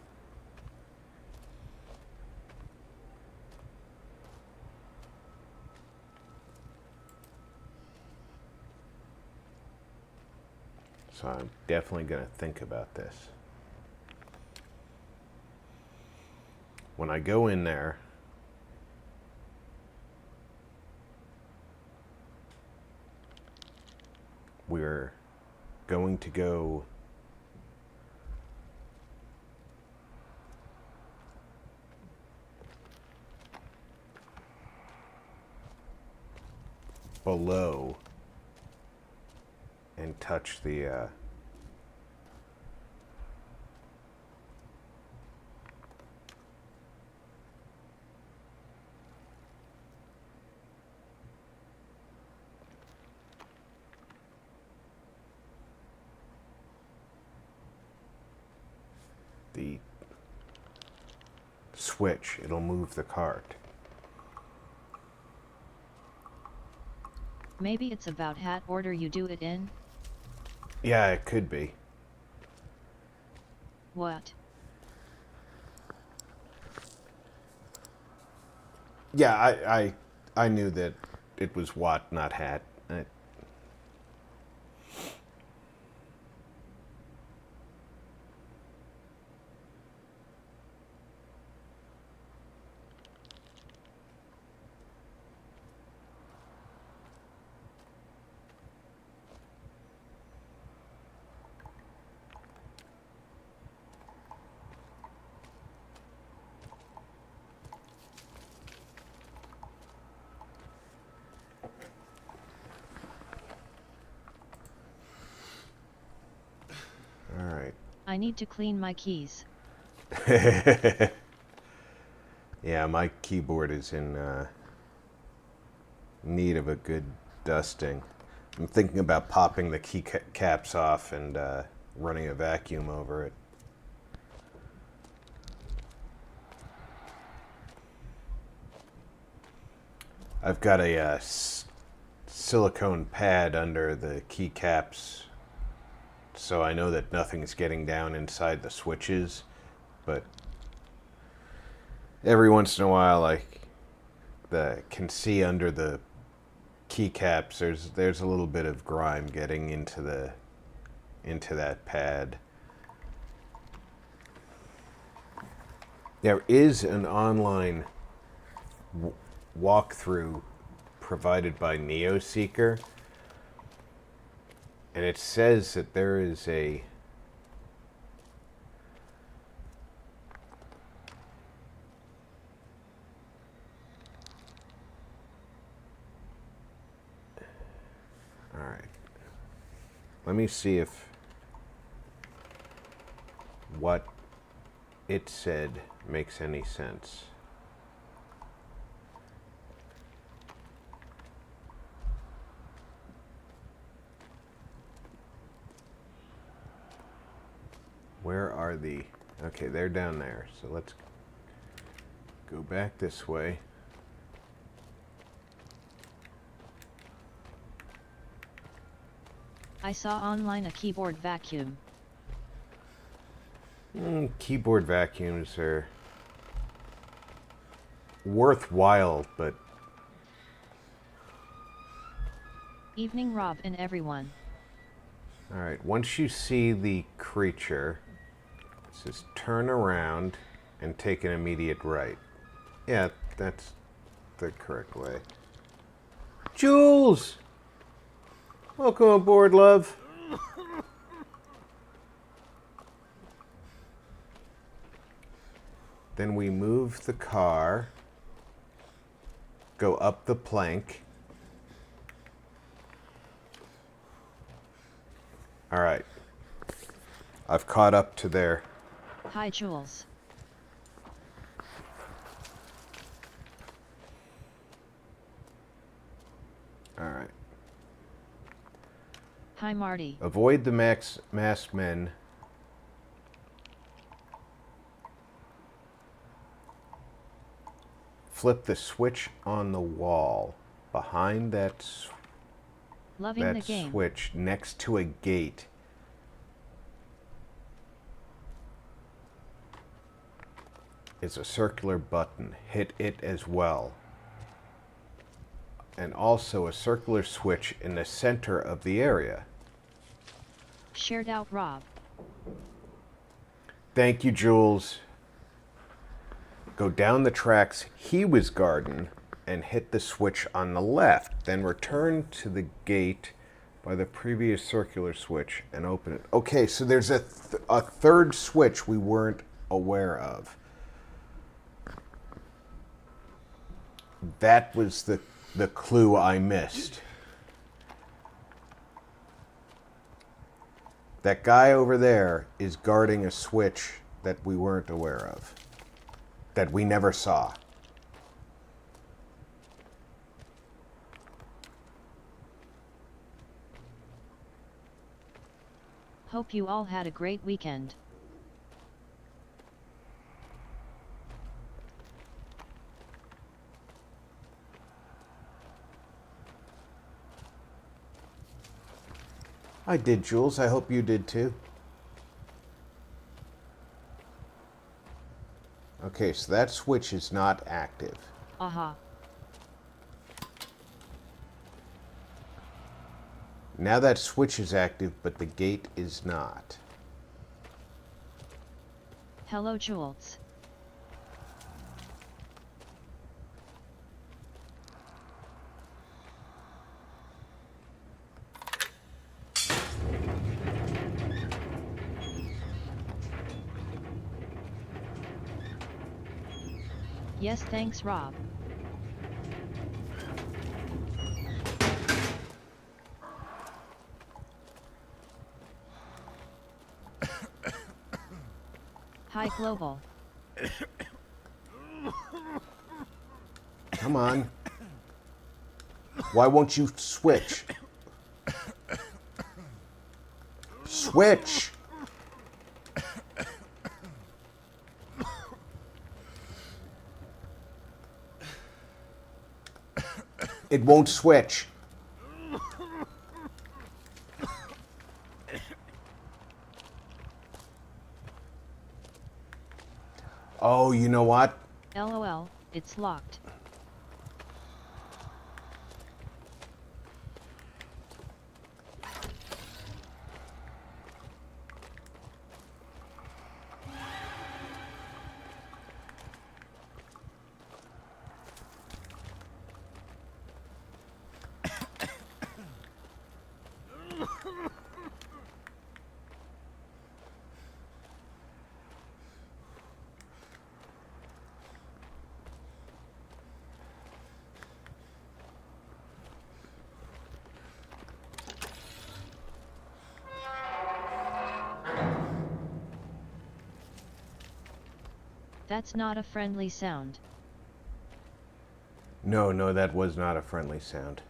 So I'm definitely going to think about this. When I go in there, we're going to go below and touch the switch. It'll move the cart. Maybe it's about hat order you do it in? Yeah, it could be. What? Yeah, I knew that it was what, not hat. All right. I need to clean my keys. Yeah, my keyboard is in need of a good dusting. I'm thinking about popping the caps off and running a vacuum over it. I've got a silicone pad under the keycaps, so I know that nothing's getting down inside the switches, but every once in a while I can see under the keycaps there's a little bit of grime getting into that pad. There is an online walkthrough provided by NeoSeeker, and it says that there is a all right, let me see if what it said makes any sense. Where are the... Okay, they're down there. So let's go back this way. I saw online a keyboard vacuum. Keyboard vacuums are worthwhile, but... Evening, Rob and everyone. Alright, once you see the creature, it says turn around and take an immediate right. Yeah, that's the correct way. Jules! Welcome aboard, love. Then we move the car, go up the plank. All right. I've caught up to there. Hi, Jules. All right. Hi, Marty. Avoid the masked men. Flip the switch on the wall behind that Loving the game. switch next to a gate. It's a circular button. Hit it as well. And also a circular switch in the center of the area. Shared out, Rob. Thank you, Jules. Go down the tracks he was guarding and hit the switch on the left. Then return to the gate by the previous circular switch and open it. Okay, so there's a third switch we weren't aware of. That was the clue I missed. That guy over there is guarding a switch that we weren't aware of. That we never saw. Hope you all had a great weekend. I did, Jules. I hope you did too. Okay, so that switch is not active. Aha. Now that switch is active, but the gate is not. Hello, Jules. Yes, thanks, Rob. Hi, Global. Come on. Why won't you switch? Switch! It won't switch. Oh, you know what? LOL, it's locked. That's not a friendly sound. No, that was not a friendly sound.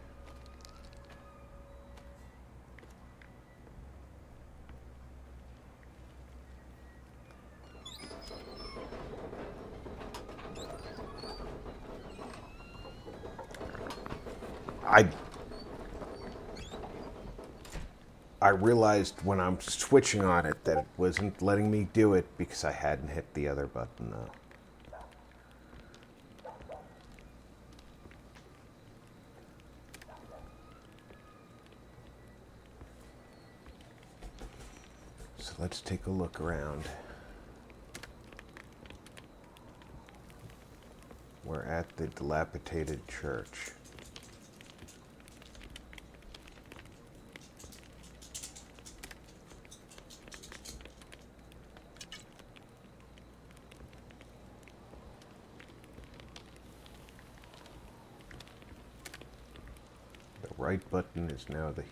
I realized when I'm switching on it that it wasn't letting me do it because I hadn't hit the other button though. So let's take a look around. We're at the dilapidated church. The right button is now the...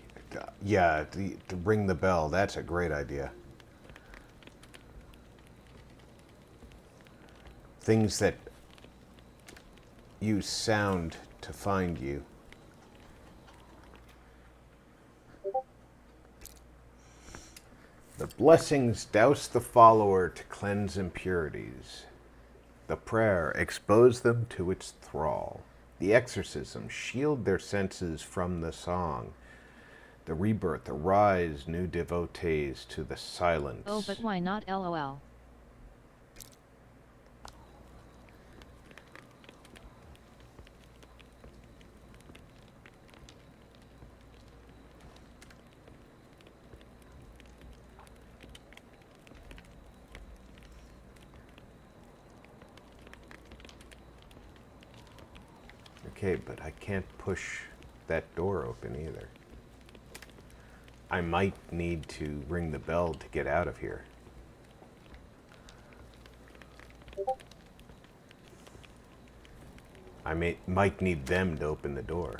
Yeah, to ring the bell. That's a great idea. Things that use sound to find you. The blessings douse the follower to cleanse impurities. The prayer expose them to its thrall. The exorcism shield their senses from the song. The rebirth arise new devotees to the silence. Oh, but why not LOL? Okay, but I can't push that door open either. I might need to ring the bell to get out of here. I might need them to open the door.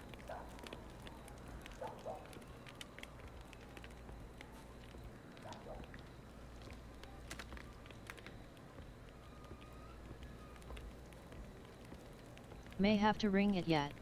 May have to ring it yet.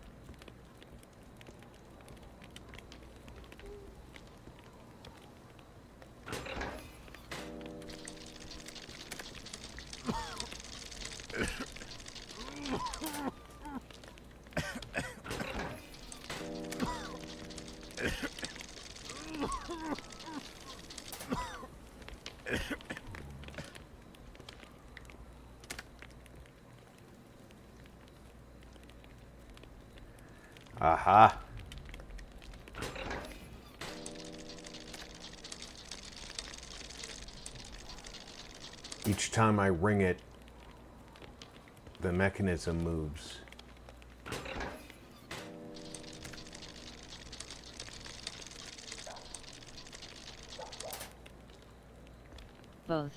Aha. Each time I ring it, the mechanism moves. Both.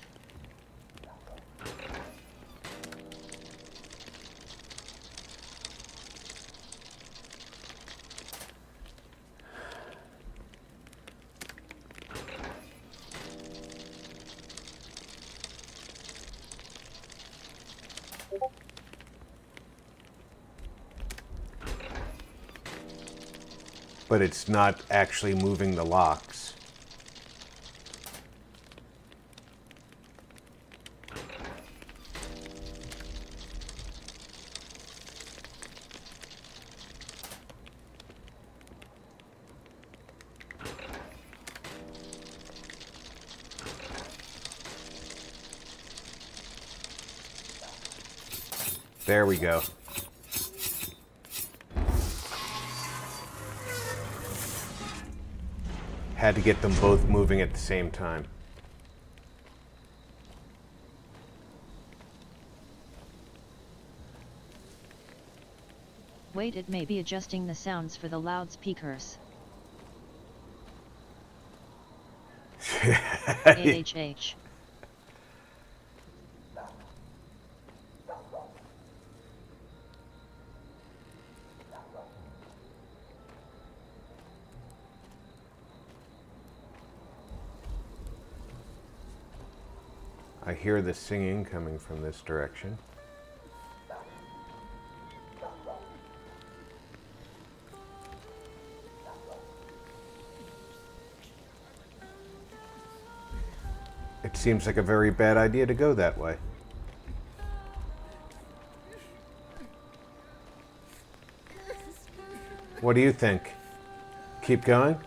But it's not actually moving the locks. There we go. Had to get them both moving at the same time. Wait, it may be adjusting the sounds for the loudspeakers. AHH. I hear the singing coming from this direction. It seems like a very bad idea to go that way. What do you think? Keep going?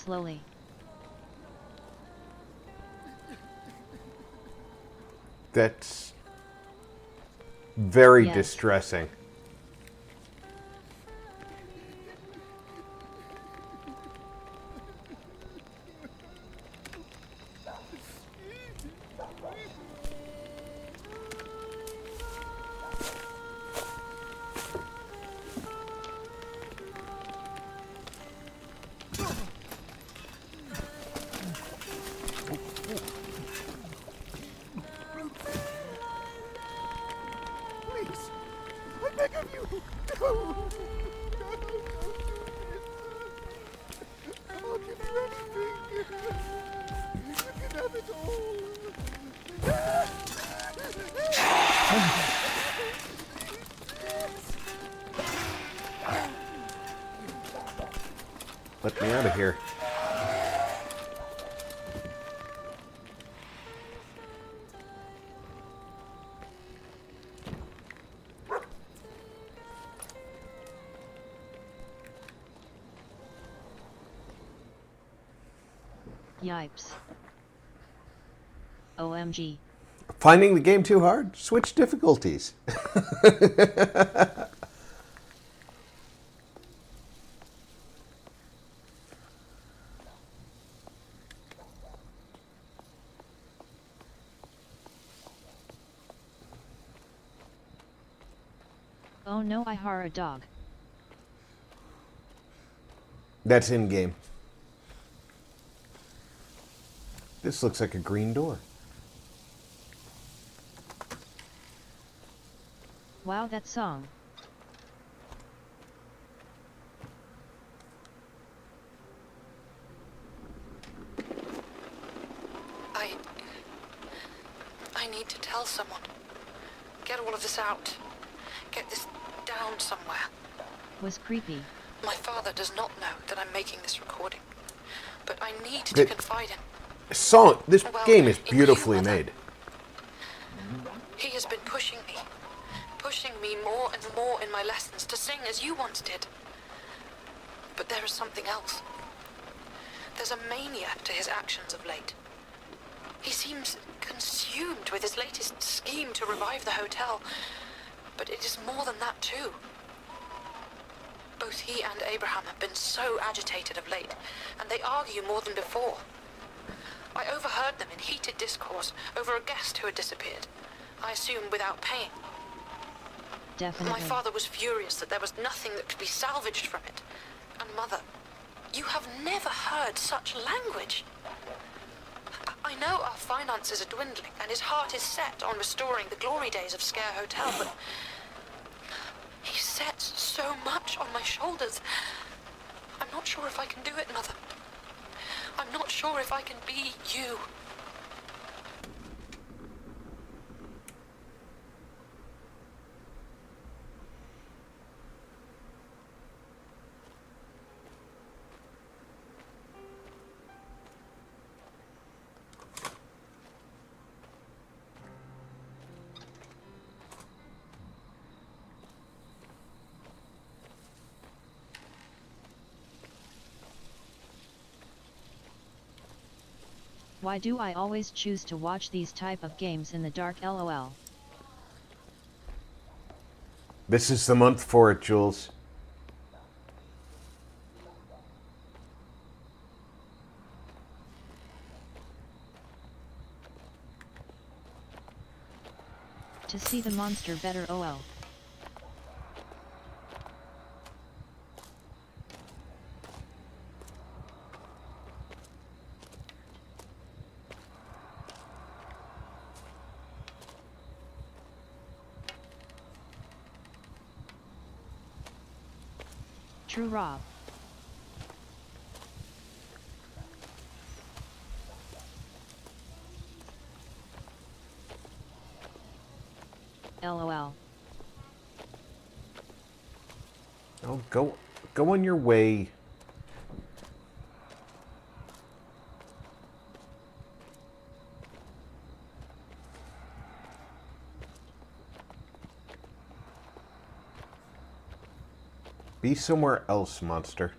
slowly. That's very Yes. distressing. Please, I beg of you. No, no, don't do this. I'll give you anything. You can have it Let me out of here. Yipes. OMG. Finding the game too hard? Switch difficulties. Oh no, I har a dog. That's in game. This looks like a green door. Wow, that song. I need to tell someone. Get all of this out. Get this down somewhere. Was creepy. My father does not know that I'm making this recording. But I need to But- confide in. This Well, game is in beautifully you, Mother. made. He has been pushing me more and more in my lessons to sing as you once did. But there is something else. There's a mania to his actions of late. He seems consumed with his latest scheme to revive the hotel. But it is more than that too. Both he and Abraham have been so agitated of late, and they argue more than before. I overheard them in heated discourse over a guest who had disappeared. I assume without paying. Definitely. My father was furious that there was nothing that could be salvaged from it. And Mother, you have never heard such language. I know our finances are dwindling, and his heart is set on restoring the glory days of Sker Hotel, but he sets so much on my shoulders. I'm not sure if I can do it, Mother. I'm not sure if I can be you. Why do I always choose to watch these type of games in the dark, lol? This is the month for it, Jules. To see the monster better, ol. True Rob. LOL. Oh, go on your way. Be somewhere else, monster.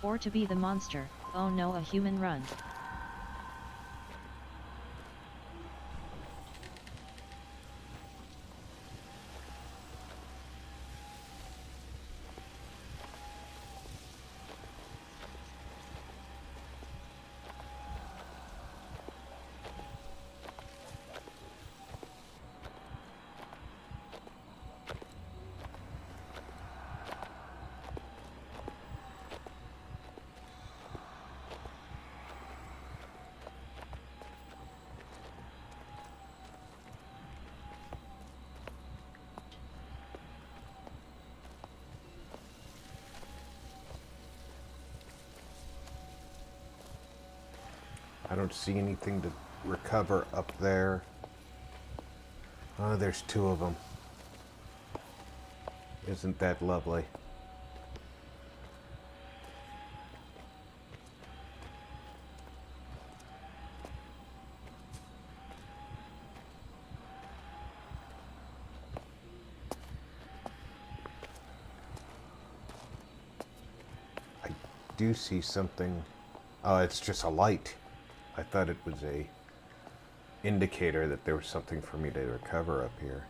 Or to be the monster, oh no, a human run. I don't see anything to recover up there. Oh, there's two of them. Isn't that lovely? I do see something. Oh, it's just a light. I thought it was a indicator that there was something for me to recover up here.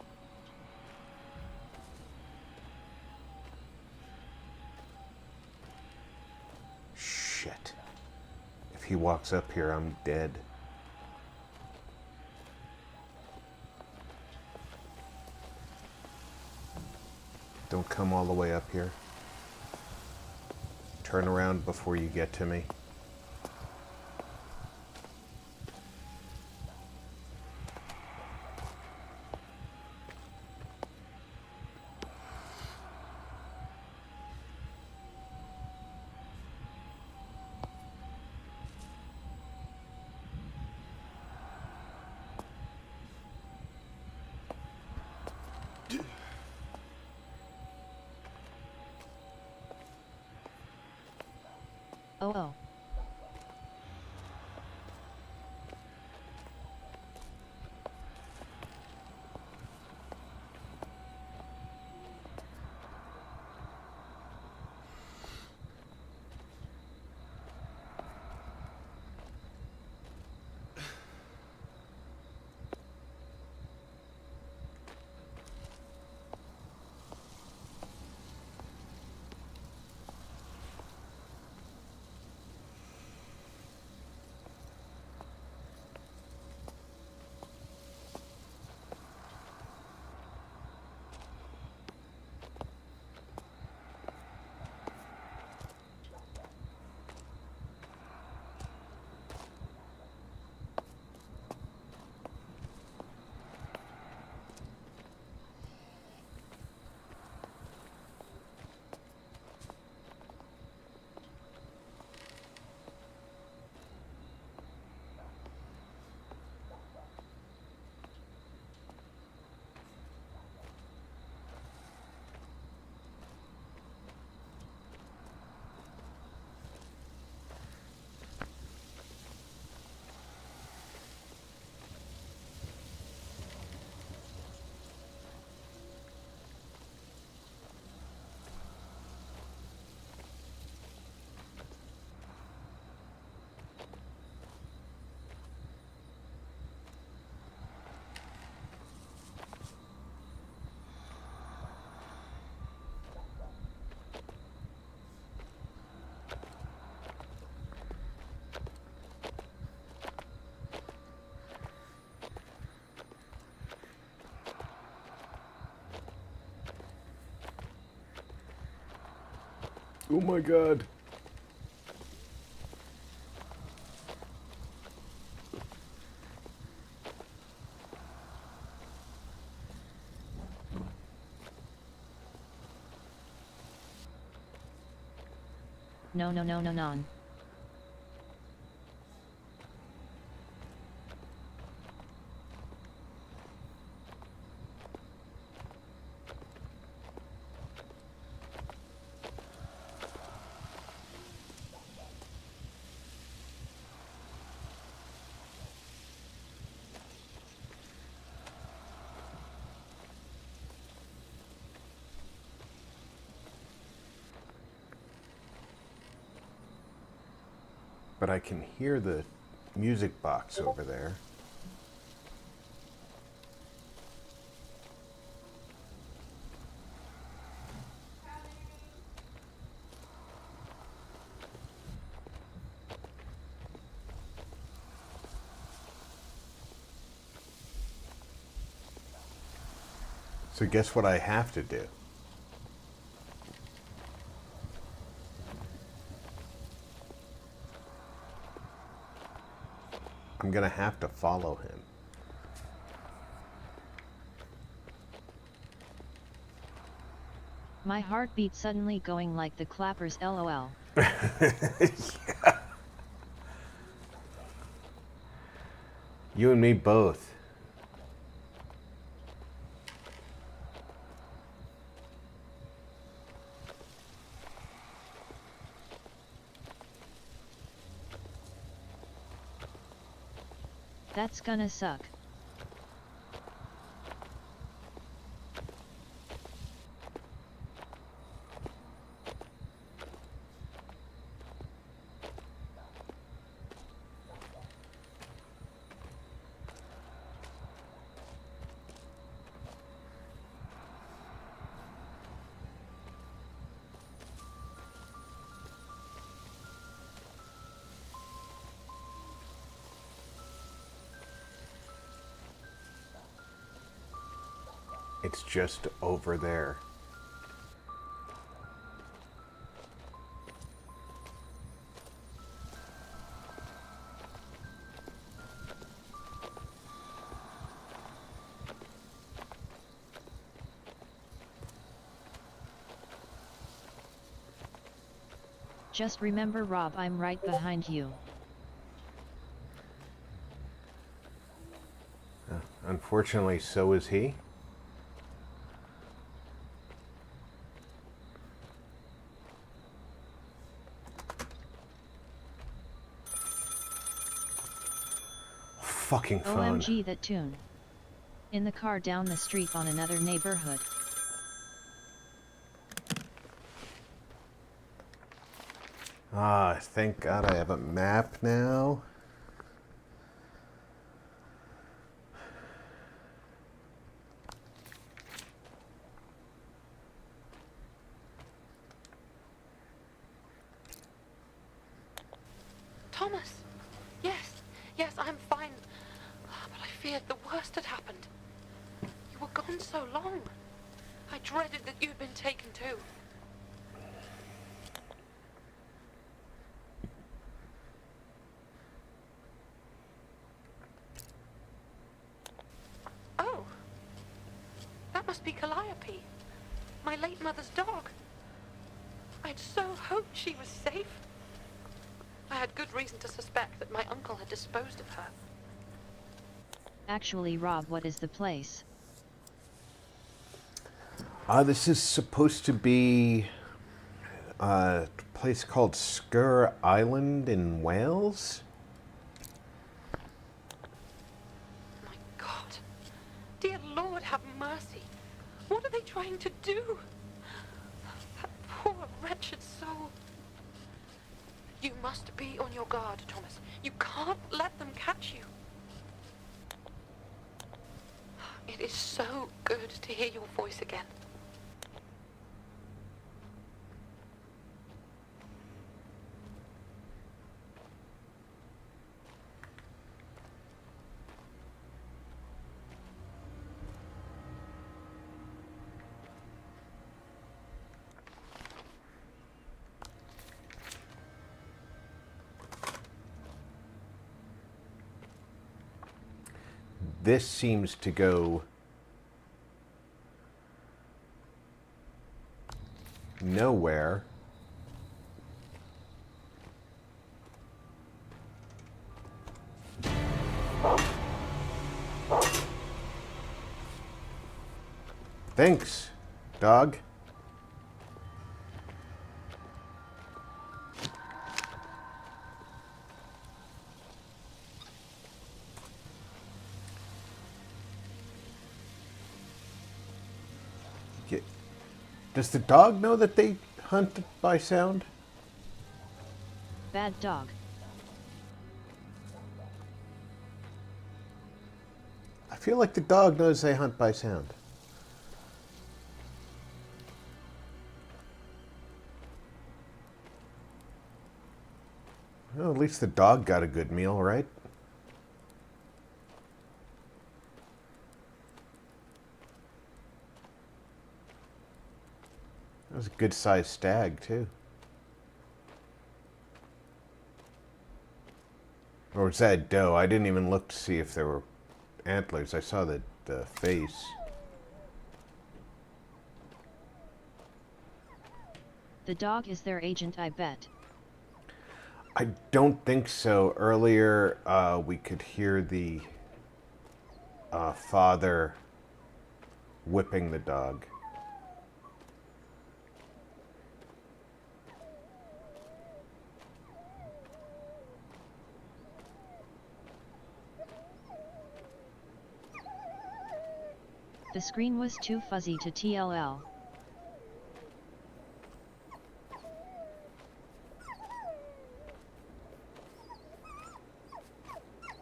Shit. If he walks up here, I'm dead. Don't come all the way up here. Turn around before you get to me. Oh oh. Oh my god. No no no no non. But I can hear the music box over there. So guess what I have to do? I'm gonna have to follow him. My heartbeat suddenly going like the clappers LOL. Yeah. You and me both. That's gonna suck. It's just over there. Just remember, Rob, I'm right behind you. Unfortunately, so is he. Fucking phone. OMG, that tune. In the car down the street on another neighborhood. Ah, thank God I have a map now. Thomas! Yes, I'm fine. But I feared the worst had happened. You were gone so long. I dreaded that you'd been taken too. Oh! That must be Calliope, my late mother's dog. I'd so hoped she was safe. I had good reason to suspect that my uncle had disposed of her. Actually, Rob, what is the place? This is supposed to be a place called Sker Island in Wales. My God. Dear Lord, have mercy. What are they trying to do? That poor, wretched soul. You must be on your guard, Thomas. You can't let them catch you. It is so good to hear your voice again. This seems to go nowhere. Thanks, dog. Does the dog know that they hunt by sound? Bad dog. feel like the dog knows they hunt by sound. Well, at least the dog got a good meal, right? That was a good-sized stag, too. Or was that a doe? I didn't even look to see if there were antlers. I saw the face. The dog is their agent, I bet. I don't think so. Earlier, we could hear the father whipping the dog. The screen was too fuzzy to TLL.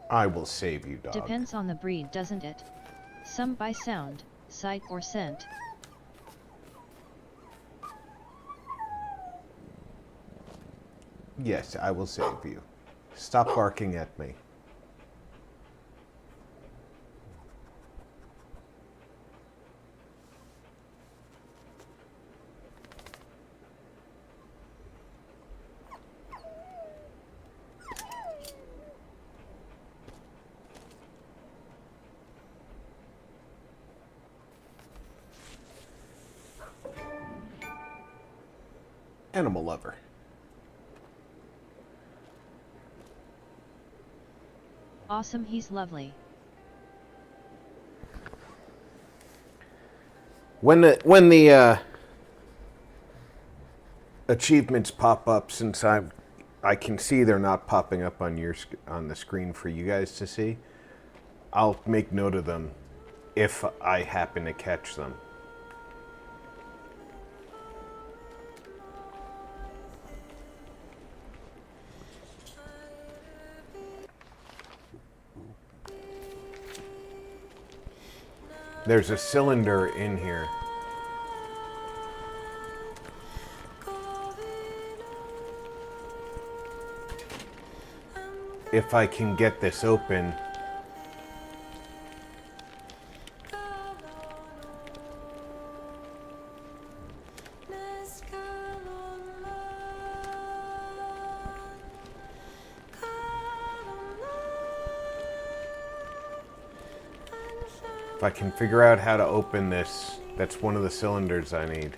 I will save you, dog. Depends on the breed, doesn't it? Some by sound, sight or scent. Yes, I will save you. Stop barking at me. Animal lover. Awesome, he's lovely. When the achievements pop up, since I can see they're not popping up on the screen for you guys to see, I'll make note of them if I happen to catch them. There's a cylinder in here. If I can get this open, if I can figure out how to open this, that's one of the cylinders I need.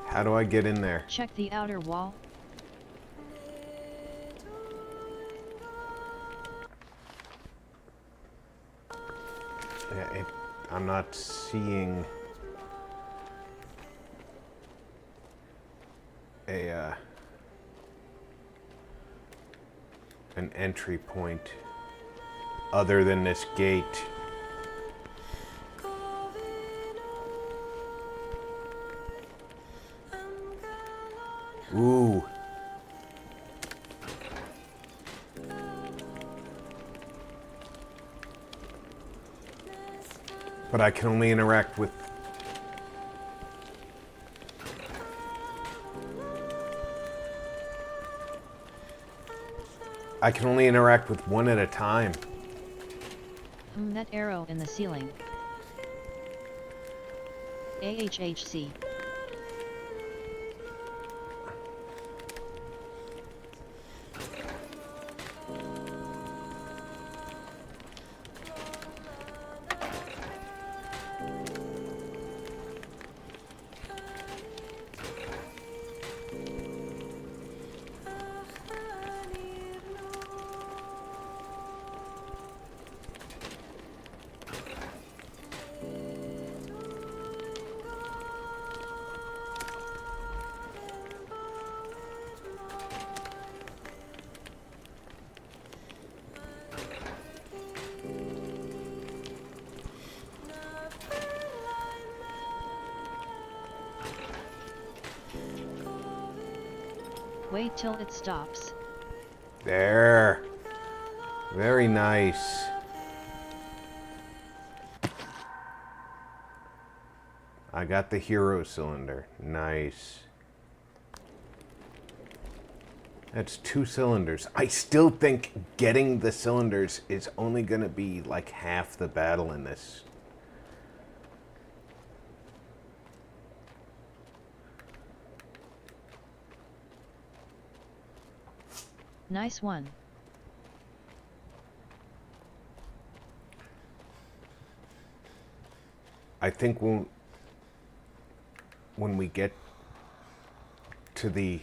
How do I get in there? Check the outer wall. Yeah, I'm not seeing an entry point other than this gate. Ooh. But I can only interact with... I can only interact with one at a time. That arrow in the ceiling. AHHC. Wait till it stops. There. Very nice. I got the hero cylinder. Nice. That's 2 cylinders. I still think getting the cylinders is only going to be like half the battle in this. Nice one. I think when we get to the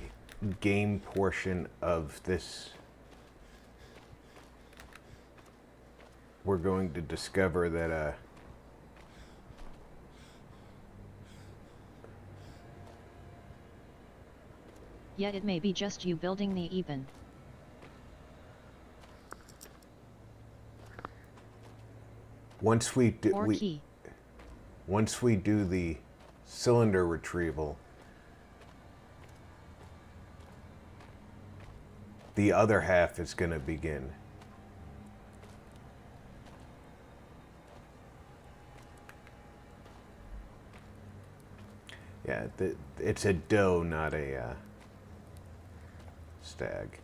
game portion of this, we're going to discover that Yet it may be just you building the even. once we do Or key. once we do the cylinder retrieval, the other half is going to begin. Yeah, it's a doe, not a stag.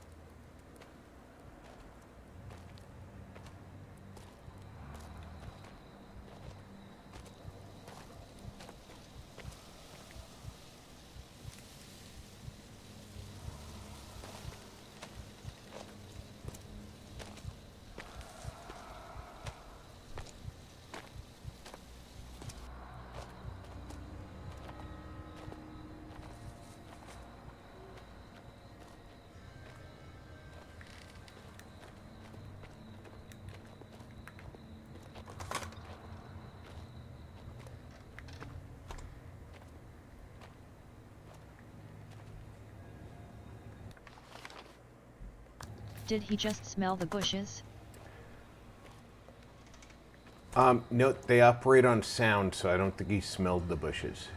Did he just smell the bushes? No, they operate on sound, so I don't think he smelled the bushes.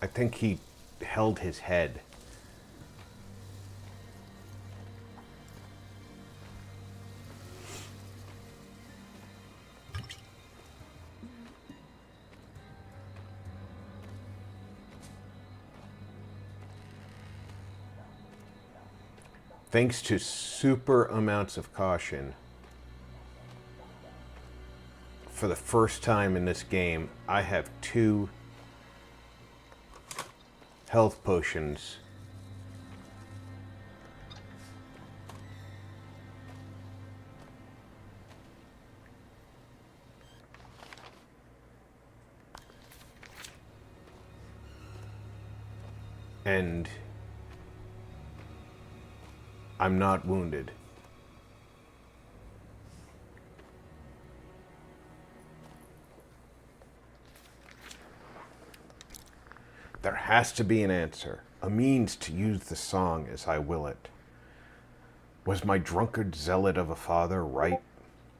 I think he held his head. Thanks to super amounts of caution, for the first time in this game, I have 2 health potions. And I'm not wounded. There has to be an answer, a means to use the song as I will it. Was my drunkard zealot of a father right?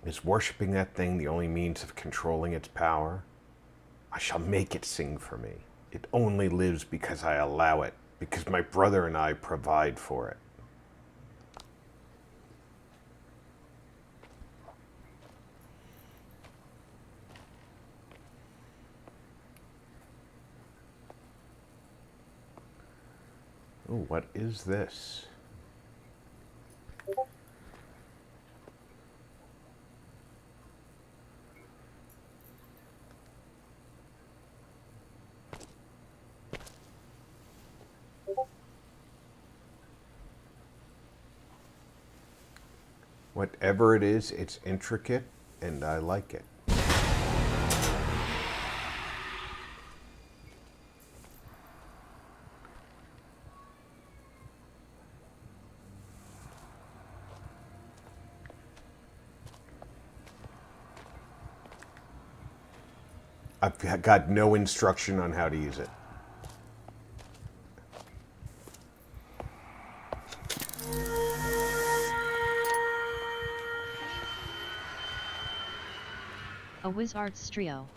Is worshipping that thing the only means of controlling its power? I shall make it sing for me. It only lives because I allow it, because my brother and I provide for it. Oh, what is this? Whatever it is, it's intricate, and I like it. I've got no instruction on how to use it. A Wizard's trio.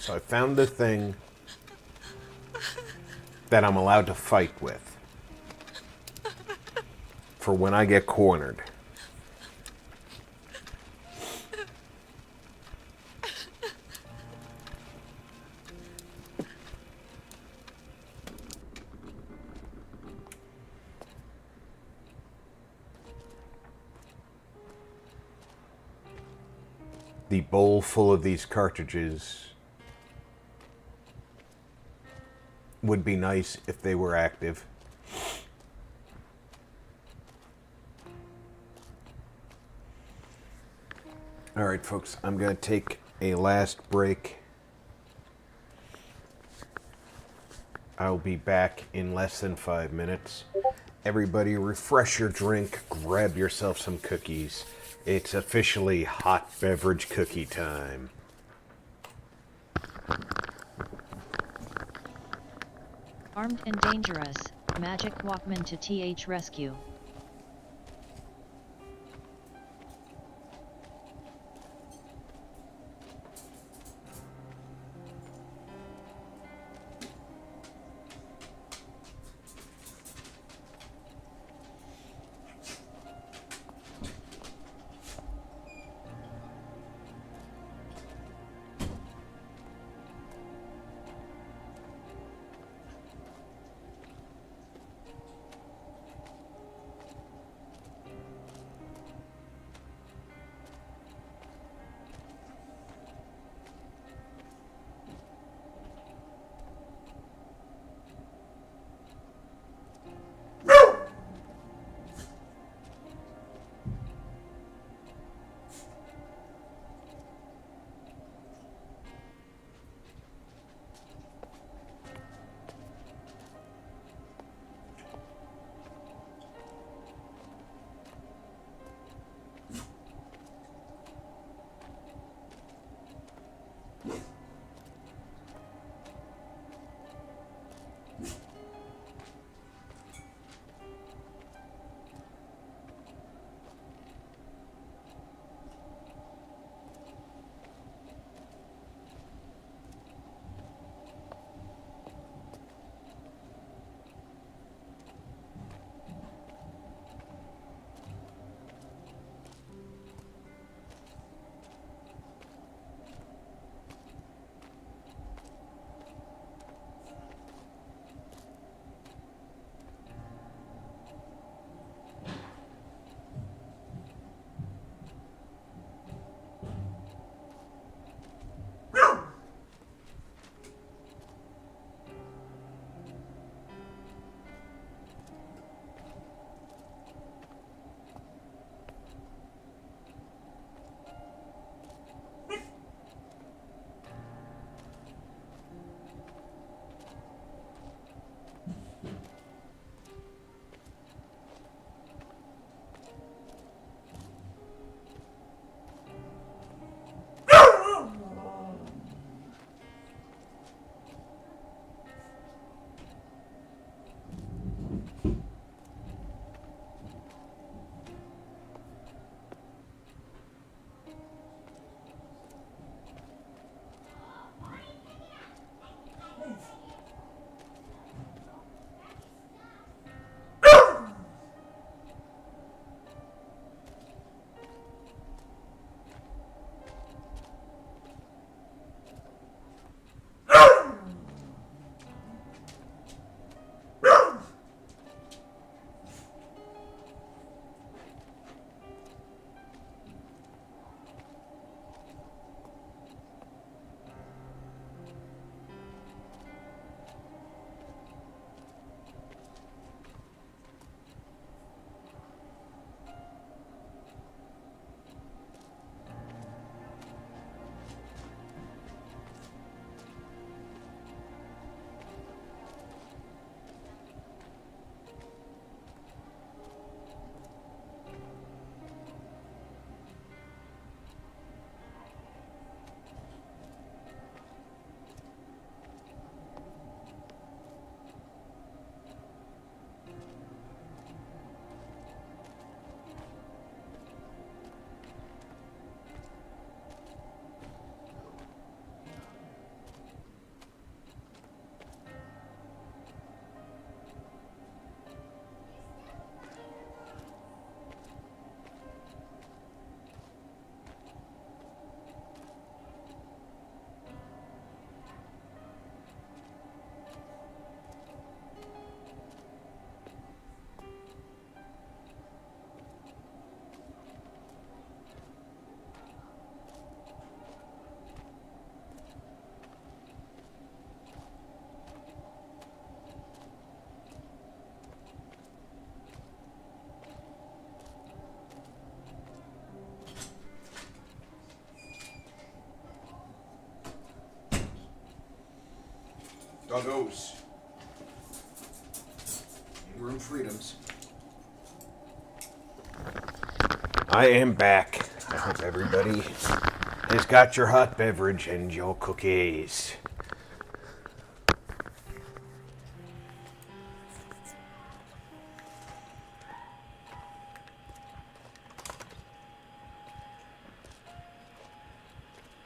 So I found the thing that I'm allowed to fight with for when I get cornered. The bowl full of these cartridges would be nice if they were active. All right, folks, I'm going to take a last break. I'll be back in less than 5 minutes. Everybody refresh your drink, grab yourself some cookies. It's officially hot beverage cookie time. Armed and dangerous, Magic Walkman to TH rescue. Doggos. In-room freedoms. I am back. I hope everybody has got your hot beverage and your cookies.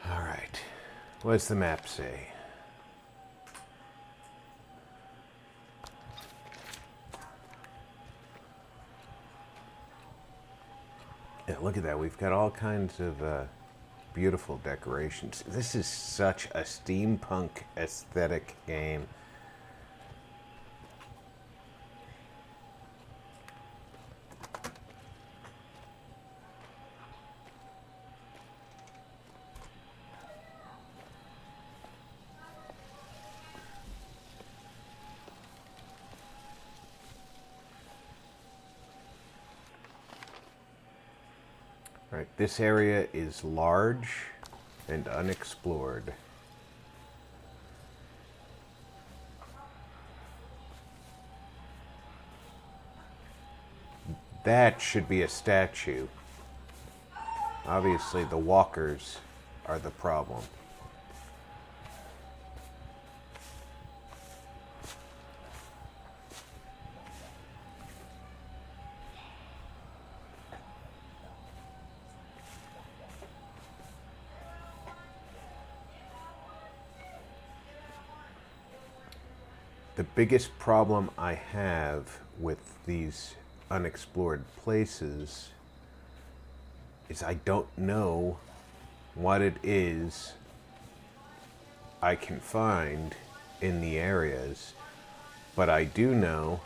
All right. What does the map say? Yeah, look at that. We've got all kinds of beautiful decorations. This is such a steampunk aesthetic game. Right, this area is large and unexplored. That should be a statue. Obviously, the walkers are the problem. The biggest problem I have with these unexplored places is I don't know what it is I can find in the areas, but I do know,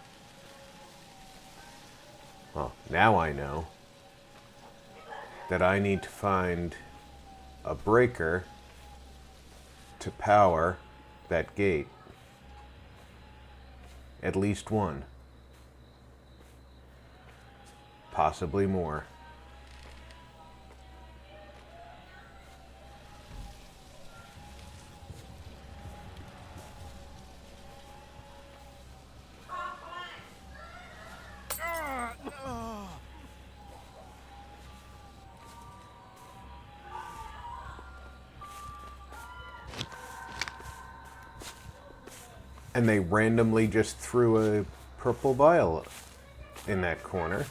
well, now I know that I need to find a breaker to power that gate. At least one. Possibly more. And they randomly just threw a purple vial in that corner.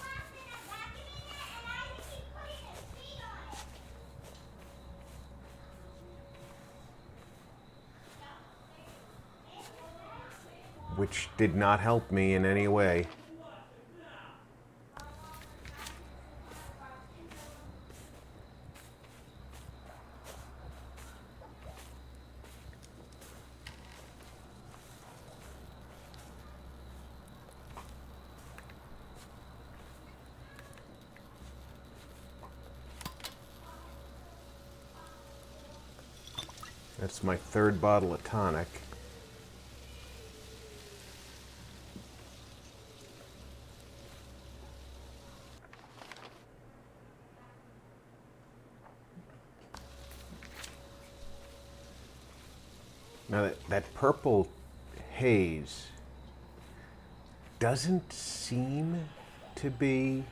Which did not help me in any way. That's my third bottle of tonic. Now that purple haze doesn't seem to be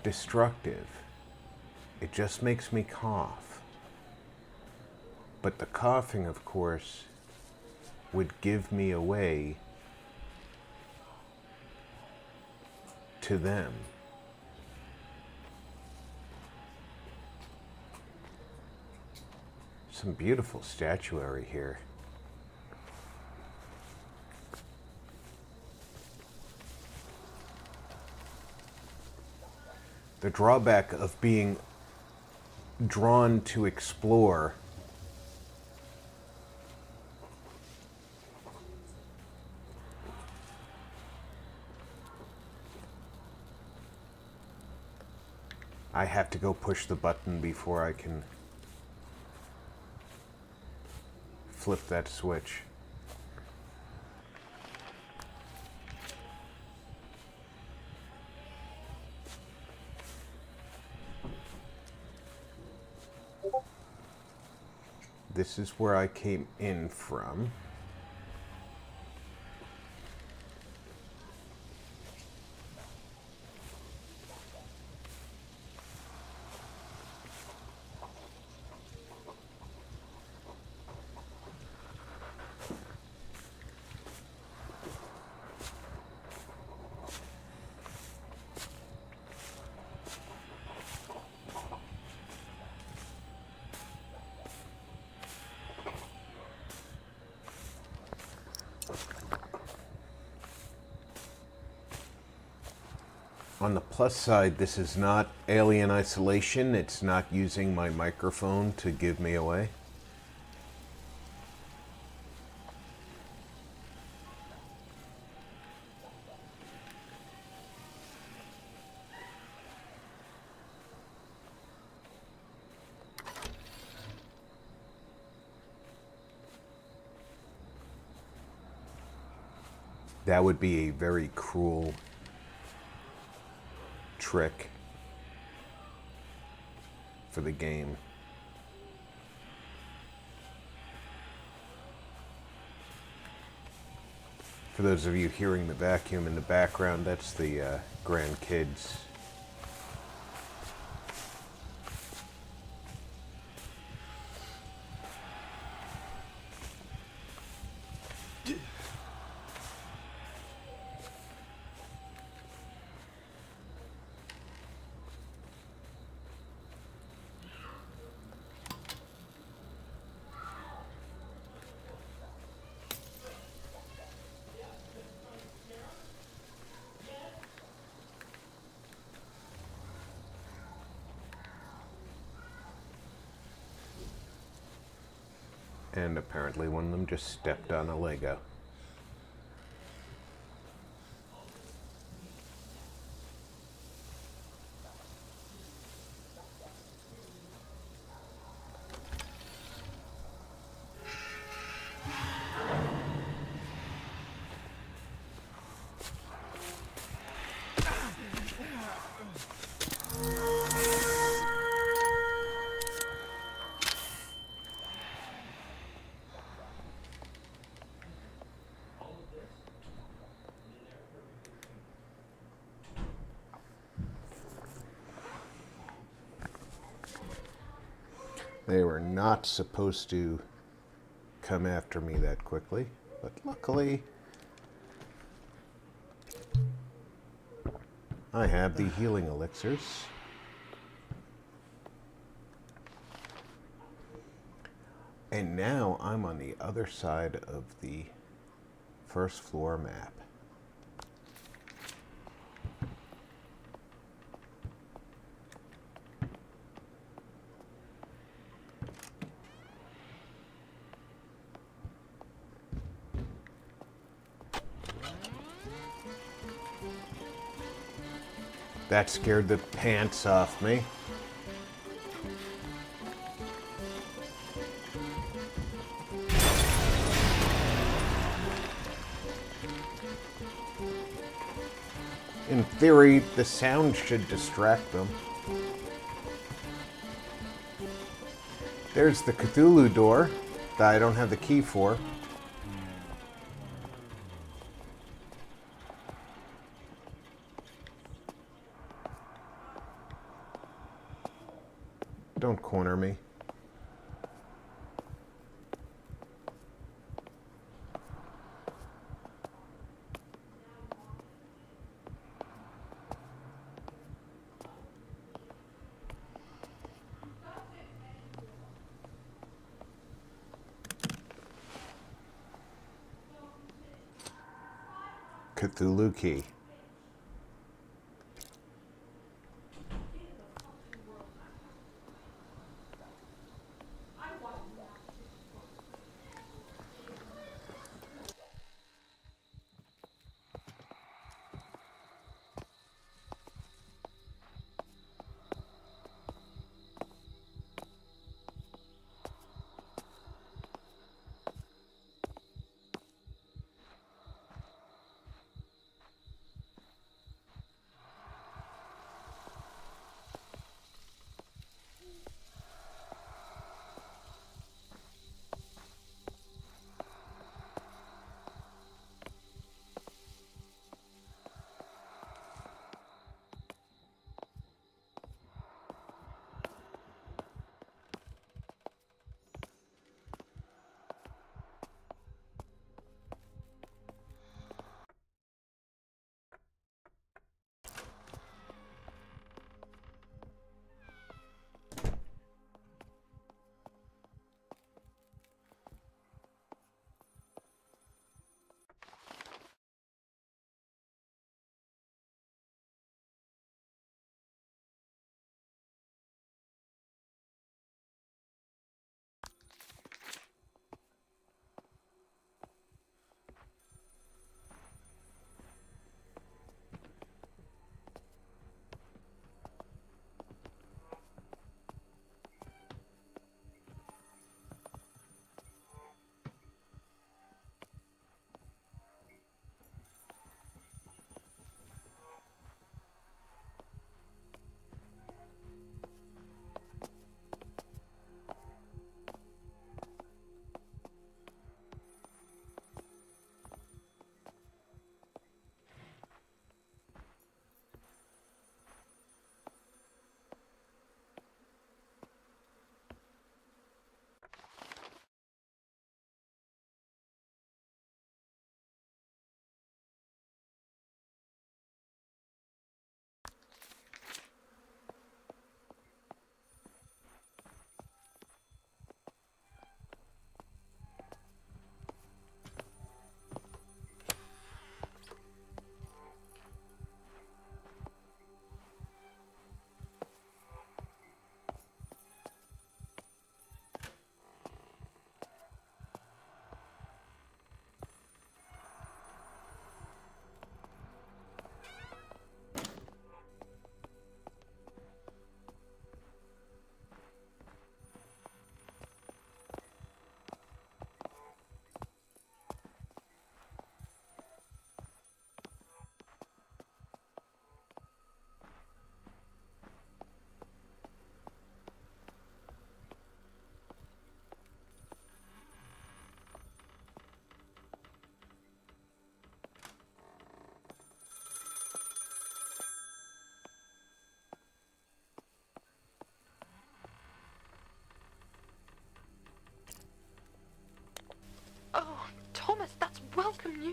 destructive. It just makes me cough. But the coughing, of course, would give me away to them. Some beautiful statuary here. The drawback of being drawn to explore I have to go push the button before I can flip that switch. this is where I came in from. On the plus side, this is not alien isolation. It's not using my microphone to give me away. That would be a very cruel trick for the game. For those of you hearing the vacuum in the background, that's the grandkids. And apparently one of them just stepped on a Lego. They were not supposed to come after me that quickly, but luckily I have the healing elixirs. And now I'm on the other side of the first floor map. That scared the pants off me. In theory, the sound should distract them. There's the Cthulhu door that I don't have the key for. Don't corner me. Cthulhu key.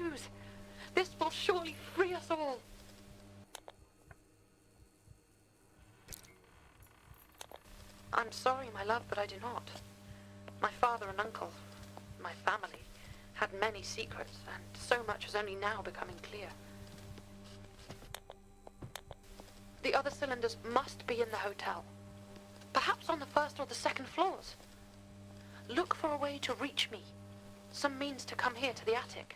news. This will surely free us all. I'm sorry, my love, but I do not. My father and uncle, my family, had many secrets, and so much is only now becoming clear. The other cylinders must be in the hotel. Perhaps on the first or the second floors. Look for a way to reach me. Some means to come here to the attic.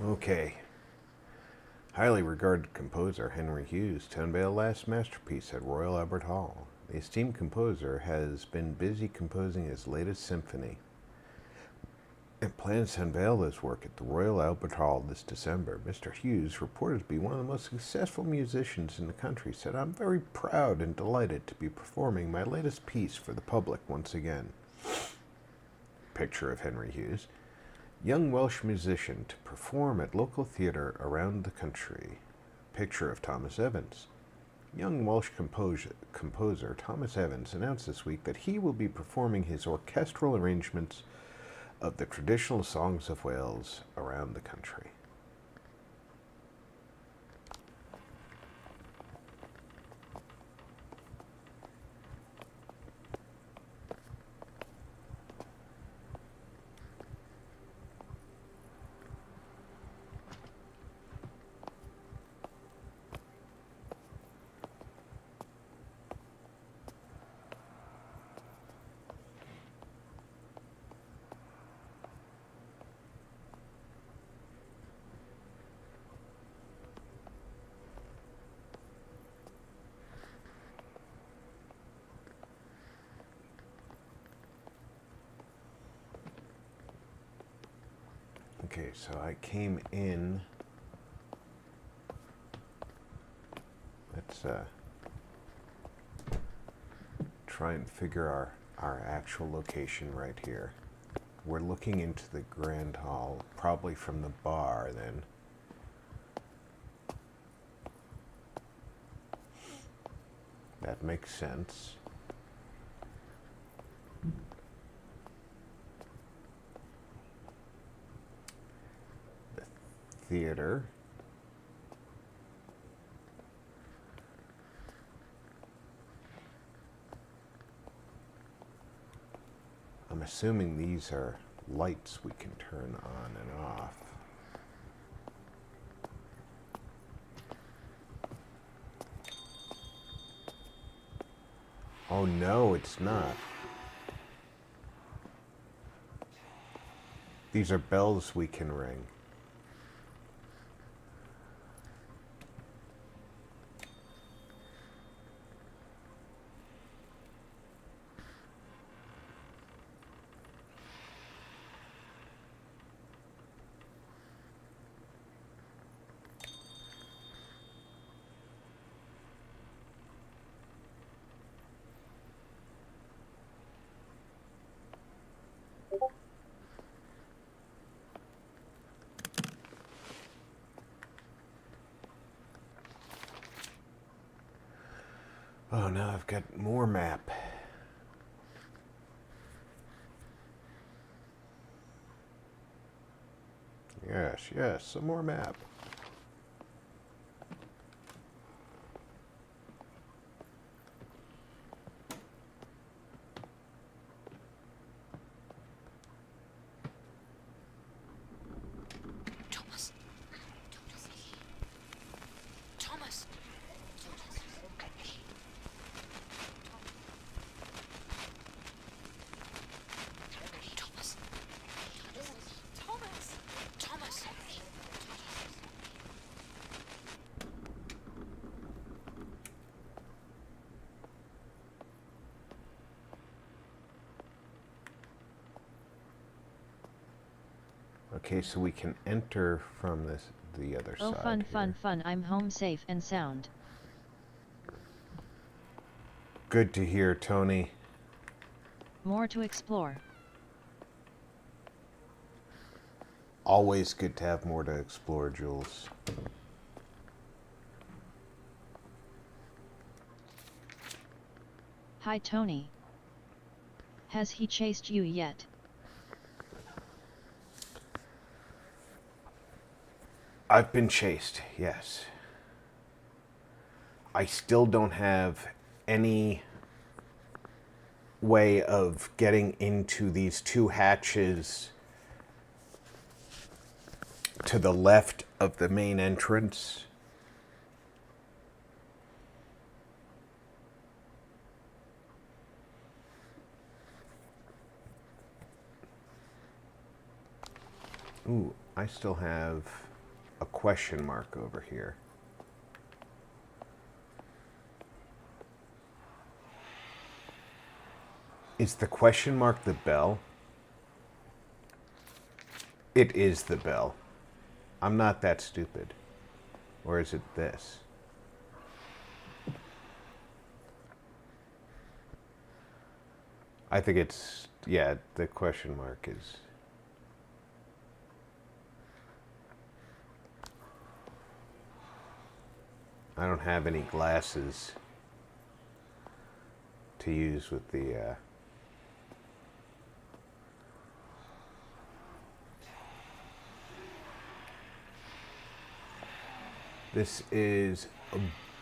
Okay. Highly regarded composer Henry Hughes to unveil last masterpiece at Royal Albert Hall. The esteemed composer has been busy composing his latest symphony and plans to unveil this work at the Royal Albert Hall this December. Mr. Hughes, reported to be one of the most successful musicians in the country, said, "I'm very proud and delighted to be performing my latest piece for the public once again." Picture of Henry Hughes. Young Welsh musician to perform at local theatre around the country. Picture of Thomas Evans. Young Welsh composer Thomas Evans announced this week that he will be performing his orchestral arrangements of the traditional songs of Wales around the country. Okay, so I came in. Let's try and figure our actual location right here. We're looking into the Grand Hall, probably from the bar then. That makes sense. Theater. I'm assuming these are lights we can turn on and off. Oh no, it's not. These are bells we can ring. Oh, now I've got more map. Yes, yes, some more map. Okay, so we can enter from the other Oh, side. fun, here. fun, fun. I'm home safe and sound. Good to hear, Tony. More to explore. Always good to have more to explore, Jules. Hi, Tony. Has he chased you yet? I've been chased, yes. I still don't have any way of getting into these two hatches to the left of the main entrance. Ooh, I still have a question mark over here. Is the question mark the bell? It is the bell. I'm not that stupid. Or is it this? I think it's, yeah, the question mark is. I don't have any glasses to use with the This is a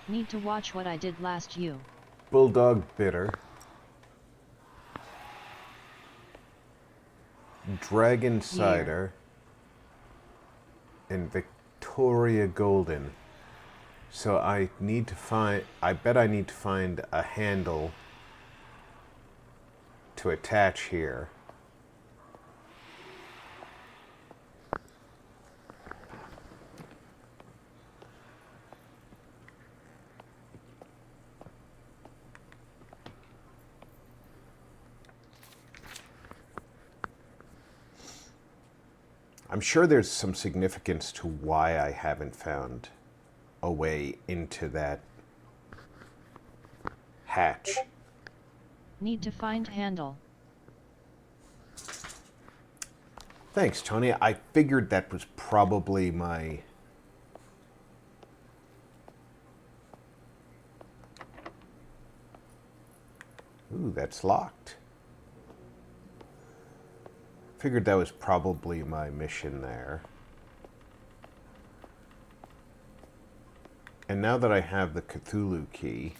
Need to watch what I did last you. Bulldog Bitter, Dragon Cider, and Victoria Golden. So I need to find, I bet I need to find a handle to attach here. I'm sure there's some significance to why I haven't found a way into that hatch. Need to find handle. Thanks, Tony. I figured that was probably my... Ooh, that's locked. Figured that was probably my mission there. And now that I have the Cthulhu key,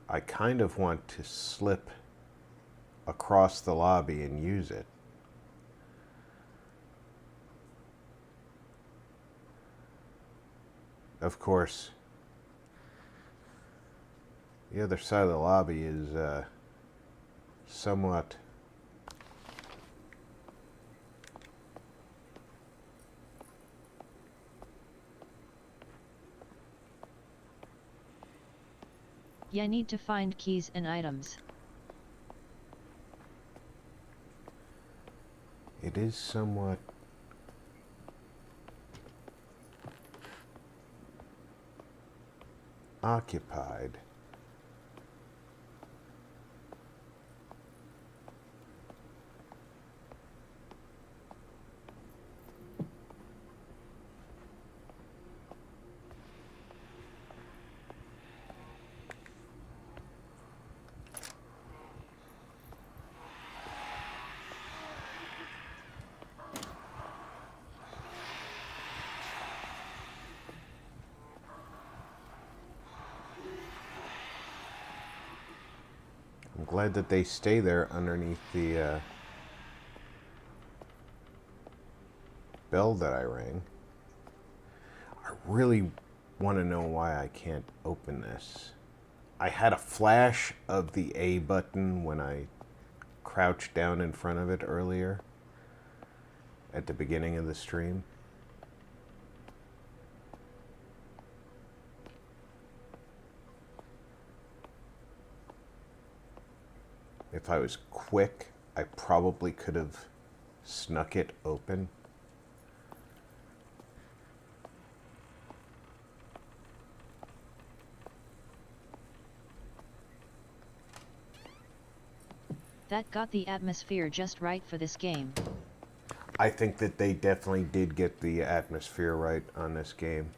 I kind of want to slip across the lobby and use it. Of course, the other side of the lobby is somewhat Yeah, need to find keys and items. it is somewhat occupied. I'm glad that they stay there underneath the bell that I rang. I really want to know why I can't open this. I had a flash of the A button when I crouched down in front of it earlier at the beginning of the stream. If I was quick, I probably could have snuck it open. That got the atmosphere just right for this game. I think that they definitely did get the atmosphere right on this game.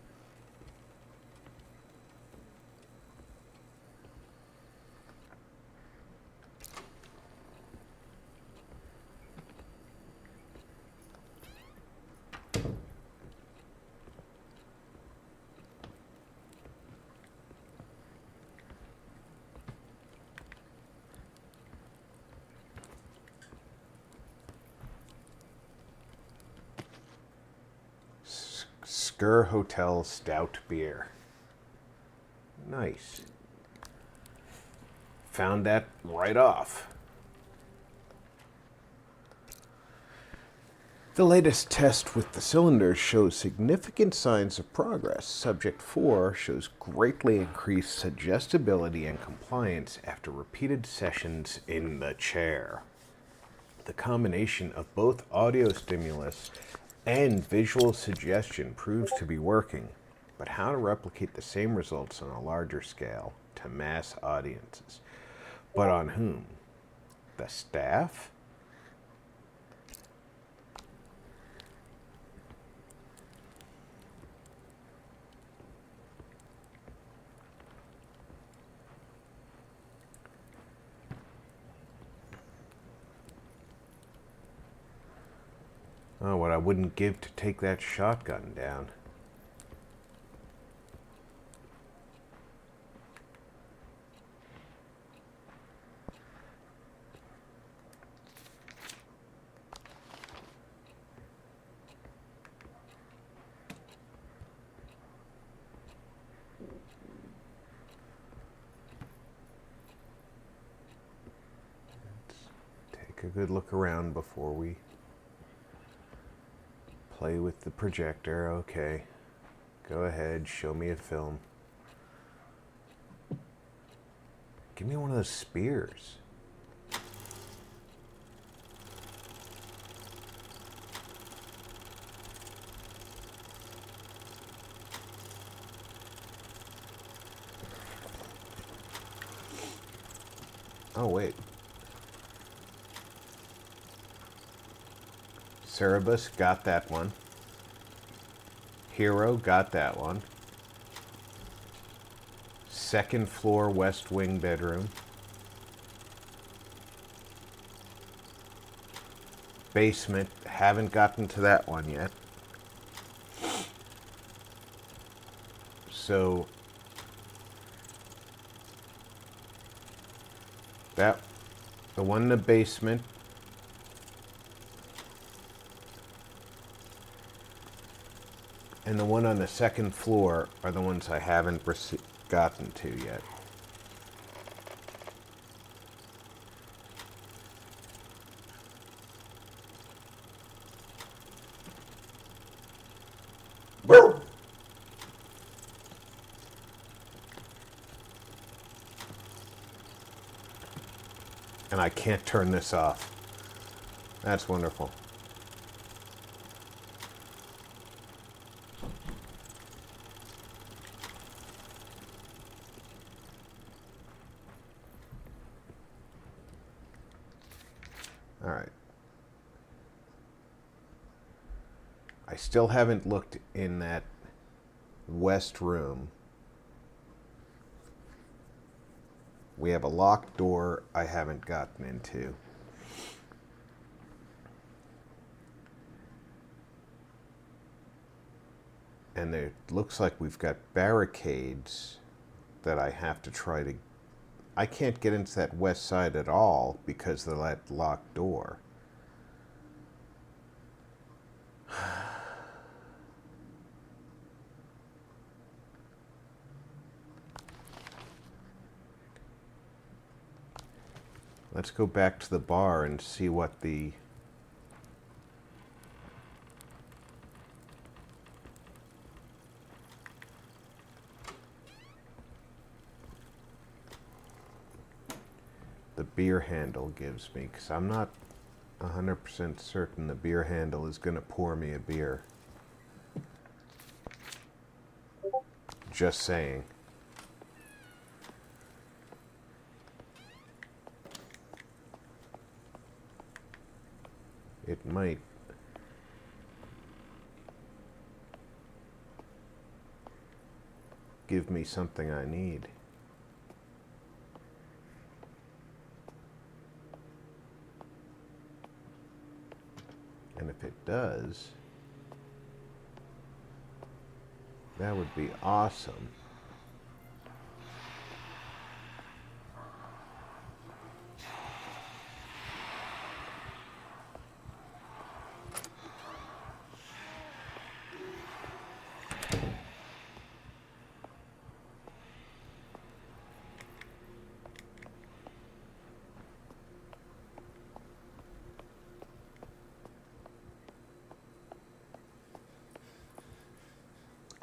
Sker Hotel Stout Beer. Nice. Found that right off. The latest test with the cylinders shows significant signs of progress. Subject 4 shows greatly increased suggestibility and compliance after repeated sessions in the chair. The combination of both audio stimulus and visual suggestion proves to be working, but how to replicate the same results on a larger scale to mass audiences? But on whom? The staff? Oh, what I wouldn't give to take that shotgun down. Let's take a good look around before we play with the projector. Okay. Go ahead, show me a film. Give me one of those spears. Oh, wait. Cerebus got that one. Hero got that one. Second floor West Wing bedroom. Basement, haven't gotten to that one yet. So that, the one in the basement, and the one on the second floor are the ones I haven't gotten to yet. And I can't turn this off. That's wonderful. All right. I still haven't looked in that west room. We have a locked door I haven't gotten into. And it looks like we've got barricades that I have to try to... I can't get into that west side at all because of that locked door. Let's go back to the bar and see what the... beer handle gives me, because I'm not 100% certain the beer handle is going to pour me a beer. Just saying. It might. Give me something I need. And if it does, that would be awesome.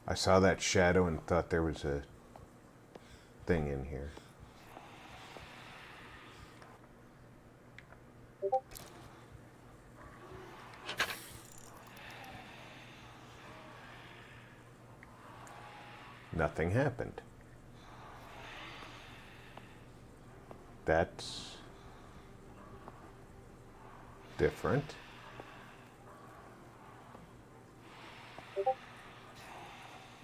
I saw that shadow and thought there was a thing in here. Nothing happened. That's different.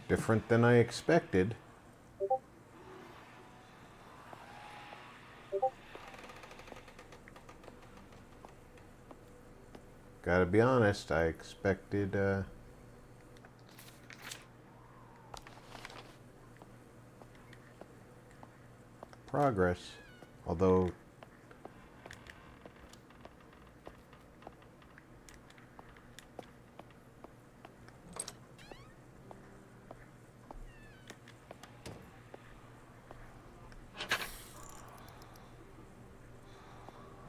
Different than I expected. Gotta be honest, I expected progress, although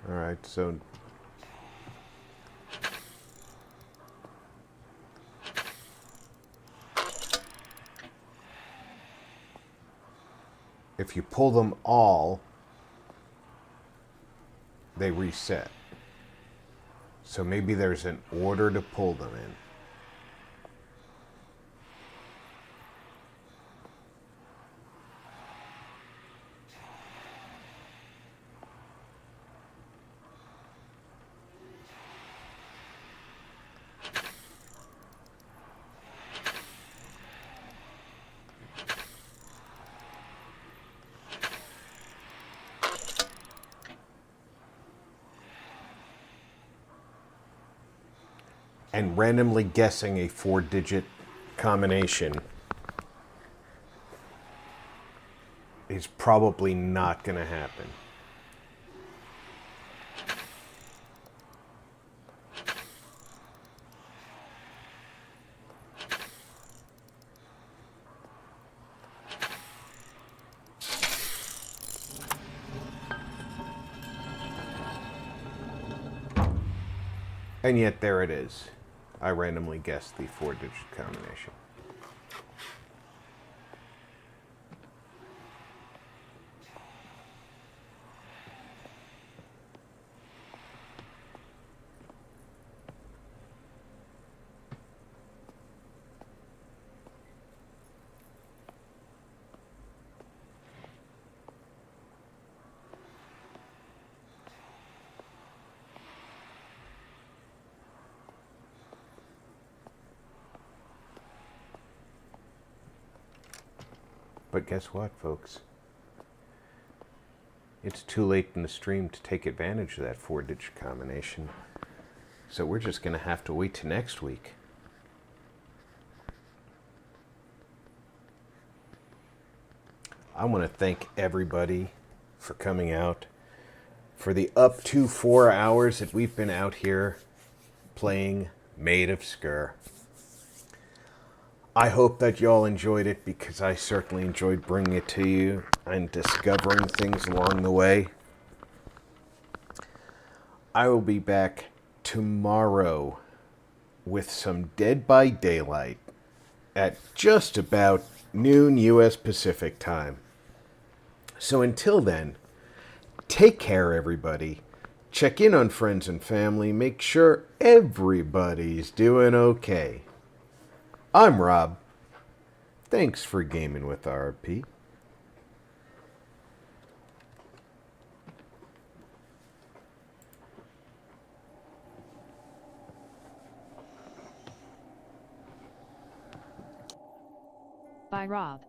all right, so if you pull them all, they reset. So maybe there's an order to pull them in. And randomly guessing a 4-digit combination is probably not going to happen. And yet there it is. I randomly guessed the 4-digit combination. But guess what, folks? It's too late in the stream to take advantage of that 4-digit combination. So we're just going to have to wait till next week. I want to thank everybody for coming out. For the up to 4 hours that we've been out here playing Maid of Sker. I hope that y'all enjoyed it, because I certainly enjoyed bringing it to you and discovering things along the way. I will be back tomorrow with some Dead by Daylight at just about noon U.S. Pacific time. So until then, Take care, everybody. Check in on friends and family. Make sure everybody's doing okay. I'm Rob. Thanks for gaming with RP. By Rob.